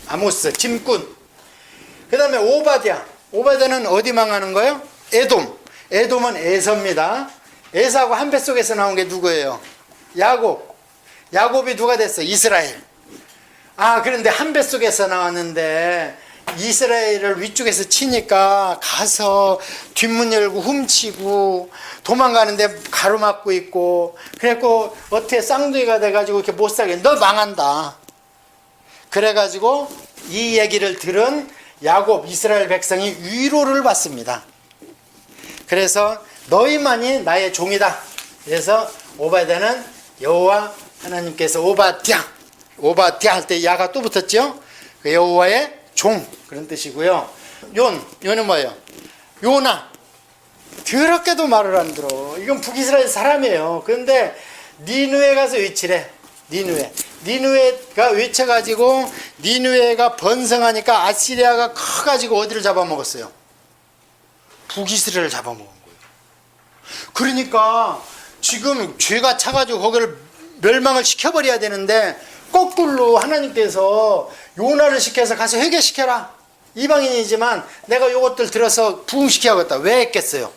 아모스, 짐꾼. 그 다음에 오바댜는 어디 망하는 거예요? 에돔은 에서입니다. 에서하고 한 뱃속에서 나온 게 누구예요? 야곱이 누가 됐어? 이스라엘. 아, 그런데 한 뱃속에서 나왔는데 이스라엘을 위쪽에서 치니까 가서 뒷문 열고 훔치고 도망가는데 가로막고 있고, 그래갖고 어떻게 쌍둥이가 돼가지고 이렇게 못 살게, 너 망한다. 그래가지고 이 얘기를 들은 야곱, 이스라엘 백성이 위로를 받습니다. 그래서 너희만이 나의 종이다. 그래서 오바댜는 여호와 하나님께서 오바댜 할 때 야가 또 붙었죠. 여호와의 종, 그런 뜻이고요. 요는 뭐예요? 요나. 더럽게도 말을 안 들어. 이건 북이스라엘 사람이에요. 그런데 니느웨 가서 외치래. 니느웨가 외쳐가지고 니느웨가 번성하니까 아시리아가 커가지고 어디를 잡아먹었어요? 북이스라엘을 잡아먹은 거예요. 그러니까 지금 죄가 차가지고 거기를 멸망을 시켜버려야 되는데 거꾸로 하나님께서 요나를 시켜서 가서 회개시켜라. 이방인이지만 내가 요것들 들어서 부흥시켜야겠다. 왜 했겠어요?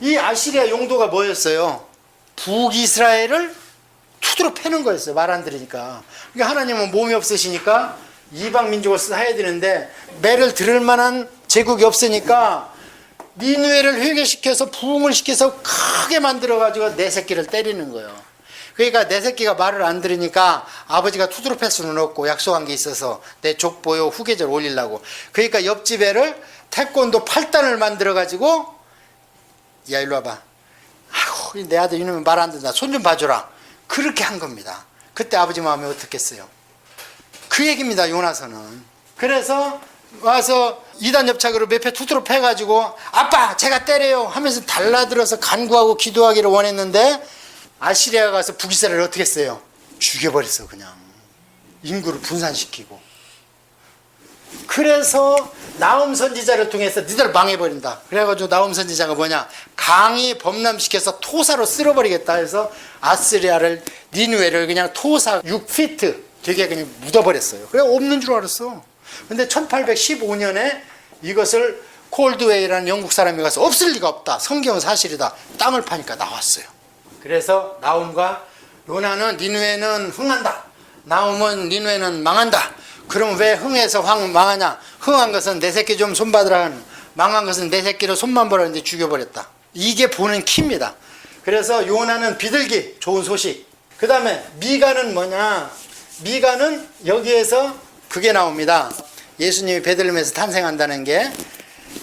이 아시리아 용도가 뭐였어요? 북이스라엘을 투드러 패는 거였어요. 말 안 들으니까. 그러니까 하나님은 몸이 없으시니까 이방 민족을 써야 되는데 매를 들을 만한 제국이 없으니까 니느웨를 회개시켜서 부흥을 시켜서 크게 만들어가지고 내 새끼를 때리는 거예요. 그러니까 내 새끼가 말을 안 들으니까 아버지가 투드러 패 수는 없고 약속한 게 있어서 내 족보요 후계절 올리려고. 그러니까 옆집 애를 태권도 8단을 만들어가지고 야, 일로 와봐. 아이고, 내 아들 이놈은 말 안 듣는다. 손 좀 봐줘라. 그렇게 한 겁니다. 그때 아버지 마음이 어떻겠어요? 그 얘기입니다, 요나서는. 그래서 와서 이단 협착으로 몇 회 투드러 패가지고 아빠 제가 때려요 하면서 달라들어서 간구하고 기도하기를 원했는데 아시리아가 가서 북이스라엘을 어떻게 했어요? 죽여버렸어, 그냥. 인구를 분산시키고. 그래서 나훔 선지자를 통해서 니들 망해버린다. 그래가지고 나훔 선지자가 뭐냐, 강이 범람시켜서 토사로 쓸어버리겠다 해서 아스리아를, 니누에를 그냥 토사 6피트 되게 그냥 묻어버렸어요. 그래 없는 줄 알았어. 근데 1815년에 이것을 콜드웨이라는 영국 사람이 가서 없을 리가 없다, 성경은 사실이다, 땅을 파니까 나왔어요. 그래서 나훔과 요나는 니누에는 흥한다, 나훔은 니누에는 망한다. 그럼 왜 흥해서 망하냐? 흥한 것은 내 새끼 좀 손받으라, 망한 것은 내 새끼를 손만 보라 했는데 죽여버렸다. 이게 보는 키입니다. 그래서 요나는 비둘기, 좋은 소식. 그 다음에 미가는 뭐냐, 미가는 여기에서 그게 나옵니다. 예수님이 베들레헴에서 탄생한다는 게.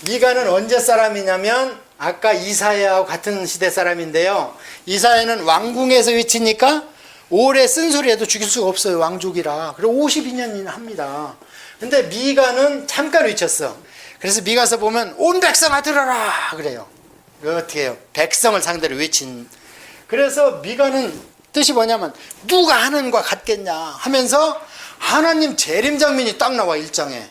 미가는 언제 사람이냐면 아까 이사야하고 같은 시대 사람인데요, 이사야는 왕궁에서 위치니까 오래 쓴소리해도 죽일 수가 없어요, 왕족이라. 그리고 52년 합니다. 근데 미가는 잠깐 위쳤어. 그래서 미가서 보면 온 백성아 들어라 그래요. 어떻게 해요? 백성을 상대로 외친. 그래서 미가는 뜻이 뭐냐면 누가 하나님과 같겠냐 하면서 하나님 재림장면이 딱 나와, 1장에.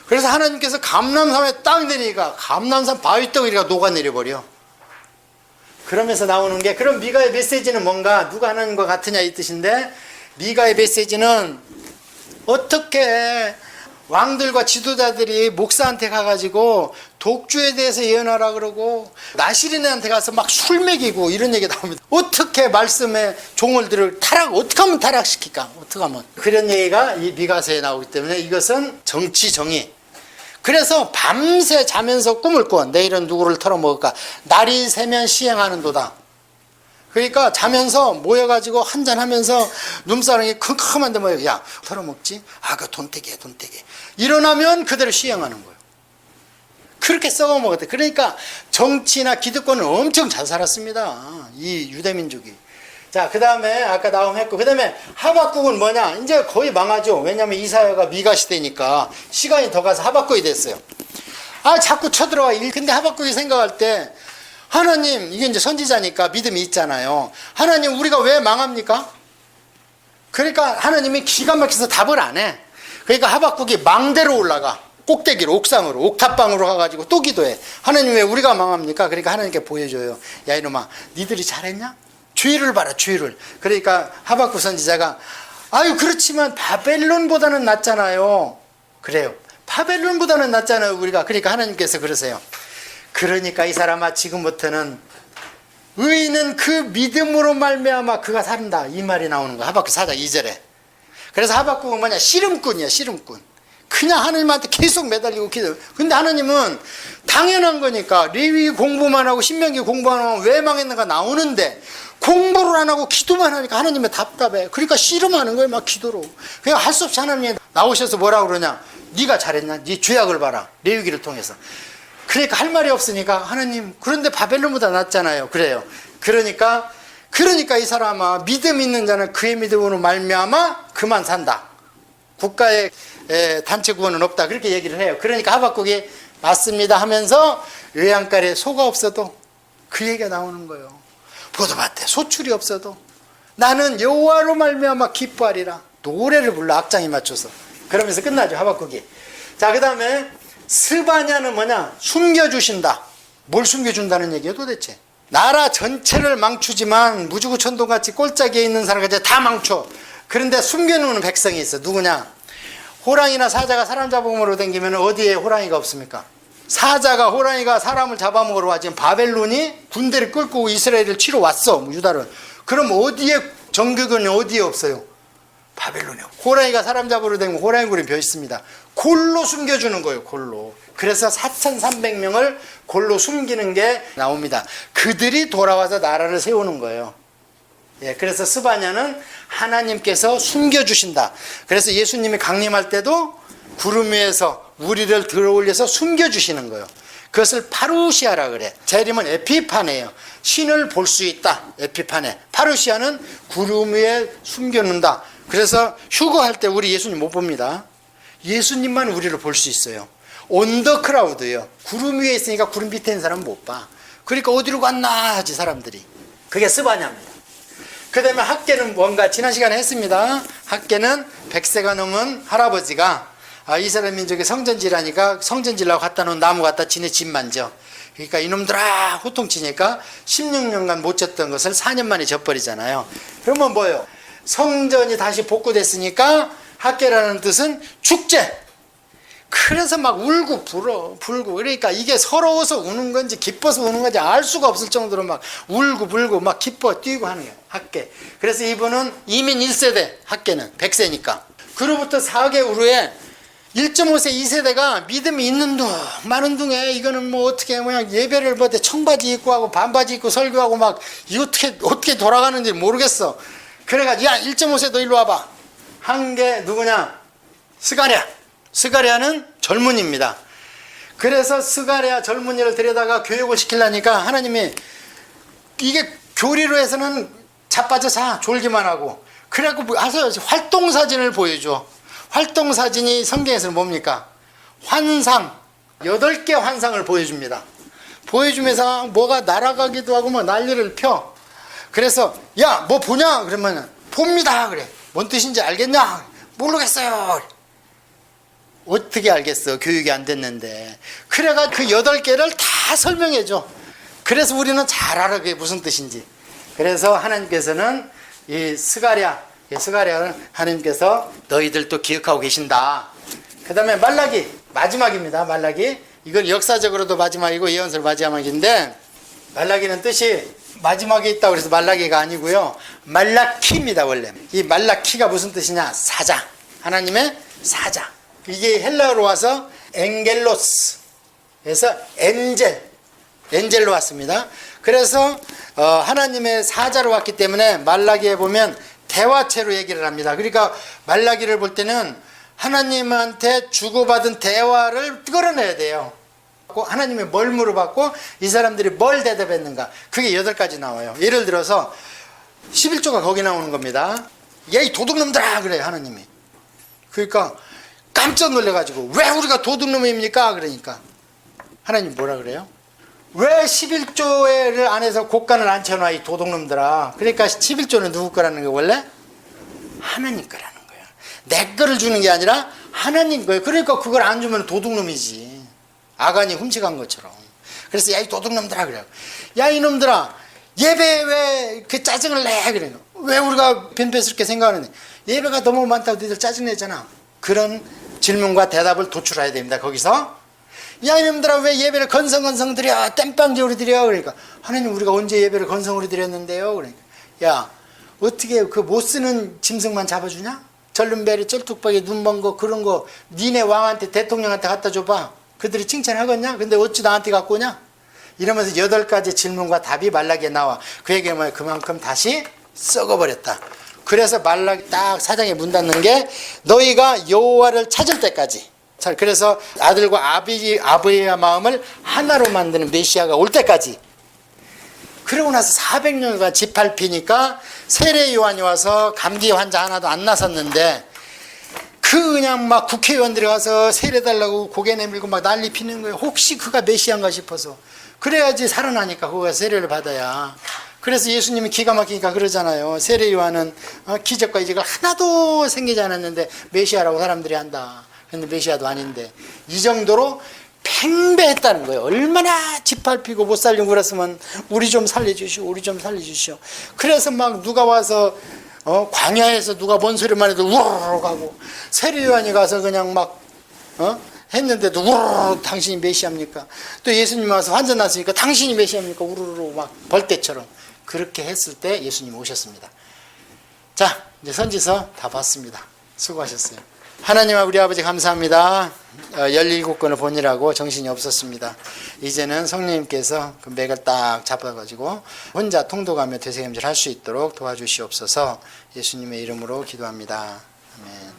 그래서 하나님께서 감람산에 딱 내리니까 감람산 바위덩어리가 녹아내려버려. 그러면서 나오는 게, 그럼 미가의 메시지는 뭔가, 누가 하나님과 같으냐 이 뜻인데, 미가의 메시지는 어떻게 왕들과 지도자들이 목사한테 가가지고 독주에 대해서 예언하라 그러고 나시린한테 가서 막 술 먹이고 이런 얘기 나옵니다. 어떻게 말씀에 종을들을 어떻게 하면 타락시킬까, 어떻게 하면. 그런 얘기가 이 미가서에 나오기 때문에 이것은 정치 정의. 그래서 밤새 자면서 꿈을 꿔. 내일은 누구를 털어먹을까, 날이 새면 시행하는도다. 그러니까 자면서 모여가지고 한잔하면서 눈사랑이 큼큼한데 뭐야, 야 털어먹지? 아 그 돈떼기야 돈떼기. 일어나면 그대로 시행하는 거예요. 그렇게 썩어먹었대. 그러니까 정치나 기득권은 엄청 잘 살았습니다, 이 유대민족이. 자, 그 다음에 아까 나움 했고, 그 다음에 하박국은 뭐냐, 이제 거의 망하죠. 왜냐면 이사야가 미가 시대니까 시간이 더 가서 하박국이 됐어요. 아 자꾸 쳐들어와. 근데 하박국이 생각할 때, 하나님, 이게 이제 선지자니까 믿음이 있잖아요. 하나님 우리가 왜 망합니까? 그러니까 하나님이 기가 막혀서 답을 안 해. 그러니까 하박국이 망대로 올라가, 꼭대기로, 옥상으로, 옥탑방으로 가가지고 또 기도해. 하나님 왜 우리가 망합니까? 그러니까 하나님께 보여줘요. 야 이놈아, 니들이 잘했냐? 주의를 봐라, 주의를. 그러니까 하박국 선지자가, 아유 그렇지만 바벨론보다는 낫잖아요. 그래요, 바벨론보다는 낫잖아요 우리가. 그러니까 하나님께서 그러세요. 그러니까 이 사람아, 지금부터는 의인은 그 믿음으로 말미암아 그가 산다, 이 말이 나오는 거야, 하박국 4장 2절에. 그래서 하박국은 뭐냐, 씨름꾼이야, 씨름꾼. 그냥 하나님한테 계속 매달리고 기도. 근데 하나님은 당연한 거니까, 레위기 공부만 하고 신명기 공부만 하면 왜 망했는가 나오는데 공부를 안 하고 기도만 하니까 하나님은 답답해. 그러니까 씨름하는 거예요, 막 기도로. 그냥 할 수 없이 하나님이 나오셔서 뭐라고 그러냐, 네가 잘했냐, 네 죄악을 봐라, 레위기를 통해서. 그러니까 할 말이 없으니까, 하나님 그런데 바벨론보다 낫잖아요. 그래요. 그러니까 이 사람아, 믿음 있는 자는 그의 믿음으로 말미암아 그만 산다. 국가의 단체 구원은 없다, 그렇게 얘기를 해요. 그러니까 하박국이 맞습니다 하면서 외양간에 소가 없어도 그 얘기가 나오는 거예요. 포도밭에 소출이 없어도 나는 여호와로 말미암아 기뻐하리라. 노래를 불러, 악장에 맞춰서. 그러면서 끝나죠, 하박국이. 자, 그 다음에 스바냐는 뭐냐, 숨겨주신다. 뭘 숨겨준다는 얘기예요 도대체? 나라 전체를 망추지만 무주구천동같이 꼴짝이에 있는 사람까지 다 망쳐. 그런데 숨겨놓는 백성이 있어. 누구냐? 호랑이나 사자가 사람 잡아먹으러 다니면 어디에 호랑이가 없습니까? 사자가, 호랑이가 사람을 잡아먹으러 와. 지금 바벨론이 군대를 끌고 이스라엘을 치러 왔어, 유다를. 그럼 어디에, 정규군이 어디에 없어요? 바벨론이요. 호랑이가 사람 잡으러 다니면 호랑이 굴이 벼 있습니다. 골로 숨겨주는 거예요, 골로. 그래서 4,300명을 골로 숨기는 게 나옵니다. 그들이 돌아와서 나라를 세우는 거예요. 예, 그래서 스바냐는 하나님께서 숨겨주신다. 그래서 예수님이 강림할 때도 구름 위에서 우리를 들어올려서 숨겨주시는 거예요. 그것을 파루시아라 그래. 재림은 에피파네예요. 신을 볼 수 있다, 에피파네. 파루시아는 구름 위에 숨겨놓는다. 그래서 휴거할 때 우리 예수님 못 봅니다. 예수님만 우리를 볼 수 있어요. 온더 크라우드예요. 구름 위에 있으니까 구름 밑에 있는 사람은 못 봐. 그러니까 어디로 갔나 하지, 사람들이. 그게 스바냐입니다. 그 다음에 학계는 뭔가 지난 시간에 했습니다. 학계는 100세가 넘은 할아버지가 이스라엘 민족의 성전지라니까 성전지라고 갖다 놓은 나무 갖다 지네 집 만져. 그러니까 이놈들아 호통치니까 16년간 못 졌던 것을 4년 만에 져버리잖아요. 그러면 뭐예요? 성전이 다시 복구됐으니까 학계라는 뜻은 축제. 그래서 막 울고 불고 그러니까 이게 서러워서 우는 건지 기뻐서 우는 건지 알 수가 없을 정도로 막 울고 불고 막 기뻐 뛰고 하는 거예요. 학계. 그래서 이분은 이민 1세대 학계는 100세니까. 그로부터 4개월 후에 1.5세 2세대가 믿음이 있는 둥 마는 둥에 이거는 뭐 어떻게 그냥 예배를 볼 때 청바지 입고 하고 반바지 입고 설교하고 막 이 어떻게 돌아가는지 모르겠어. 그래가지고 야 1.5세 너 일로 와봐. 한 게 누구냐? 스가랴는 젊은이입니다. 그래서 스가랴 젊은이를 데려다가 교육을 시키려니까 하나님이 이게 교리로 해서는 자빠져 자 졸기만 하고 그래갖고 와서 활동사진을 보여줘. 활동사진이 성경에서는 뭡니까? 환상 8개 환상을 보여줍니다. 보여주면서 뭐가 날아가기도 하고 뭐 난리를 펴. 그래서 야 뭐 보냐? 그러면 봅니다. 그래. 뭔 뜻인지 알겠냐? 모르겠어요. 어떻게 알겠어? 교육이 안 됐는데. 그래가 그 8개를 다 설명해줘. 그래서 우리는 잘 알아. 그게 무슨 뜻인지. 그래서 하나님께서는 이 스가랴는 하나님께서 너희들도 기억하고 계신다. 그 다음에 말라기 마지막입니다. 말라기 이건 역사적으로도 마지막이고 예언설 마지막인데 말라기는 뜻이 마지막에 있다고 그래서 말라기가 아니고요. 말라키입니다. 원래 이 말라키가 무슨 뜻이냐? 사자. 하나님의 사자. 이게 헬라어로 와서 엥겔로스 그래서 엔젤로 왔습니다. 그래서 하나님의 사자로 왔기 때문에 말라기에 보면 대화체로 얘기를 합니다. 그러니까 말라기를 볼 때는 하나님한테 주고받은 대화를 끌어내야 돼요. 하나님이 뭘 물어봤고 이 사람들이 뭘 대답했는가. 그게 8가지 나와요. 예를 들어서 11조가 거기 나오는 겁니다. 야 이 도둑놈들아 그래요 하나님이. 그러니까 깜짝 놀래가지고 왜 우리가 도둑놈입니까? 그러니까 하나님 뭐라 그래요? 왜 11조를 안에서 곡간을 앉혀놔 이 도둑놈들아. 그러니까 11조는 누구 거라는 거예요? 원래 하나님 거라는 거예요. 내 거를 주는 게 아니라 하나님 거예요. 그러니까 그걸 안 주면 도둑놈이지. 아간이 훔쳐간 것처럼. 그래서 야 이 도둑놈들아 그래요. 야 이놈들아 예배 왜 그 짜증을 내? 그래요. 왜 우리가 변변스럽게 생각하는데 예배가 너무 많다고 너희들 짜증내잖아. 그런 질문과 대답을 도출해야 됩니다. 거기서 야 이놈들아 왜 예배를 건성건성 드려 땜빵지우리 드려. 그러니까 하나님 우리가 언제 예배를 건성으로 드렸는데요. 그러니까 야 어떻게 그 못 쓰는 짐승만 잡아주냐? 절름배리 쩔뚝박이 눈먼 거 그런 거 니네 왕한테 대통령한테 갖다 줘봐. 그들이 칭찬하겠냐? 근데 어찌 나한테 갖고 오냐? 이러면서 8가지 질문과 답이 말라기에 나와. 그 얘기는 그만큼 다시 썩어버렸다. 그래서 말라기 딱 사장에 문 닫는 게 너희가 여호와를 찾을 때까지. 자, 그래서 아들과 아버지의 마음을 하나로 만드는 메시아가 올 때까지. 그러고 나서 400년간 지팔피니까 세례 요한이 와서 감기 환자 하나도 안 나섰는데 그냥 막 국회의원들이 가서 세례달라고 고개 내밀고 막 난리 피는 거예요. 혹시 그가 메시아인가 싶어서. 그래야지 살아나니까 그가 세례를 받아야. 그래서 예수님이 기가 막히니까 그러잖아요. 세례 요한은 기적과 이적을 하나도 생기지 않았는데 메시아라고 사람들이 한다. 근데 메시아도 아닌데 이 정도로 팽배했다는 거예요. 얼마나 짓밟히고 못 살려고 그랬으면 우리 좀 살려주시오. 우리 좀 살려주시오. 그래서 막 누가 와서 광야에서 누가 뭔 소리만 해도 우르르 가고 세례 요한이 가서 그냥 막 했는데도 우르르 당신이 메시아입니까? 또 예수님 와서 환자 났으니까 당신이 메시아입니까? 우르르 막 벌떼처럼 그렇게 했을 때 예수님 오셨습니다. 자 이제 선지서 다 봤습니다. 수고하셨어요. 하나님 우리 아버지 감사합니다. 17권을 보느라고 정신이 없었습니다. 이제는 성령님께서 그 맥을 딱 잡아가지고 혼자 통독하며 되새김질 할 수 있도록 도와주시옵소서. 예수님의 이름으로 기도합니다. 아멘.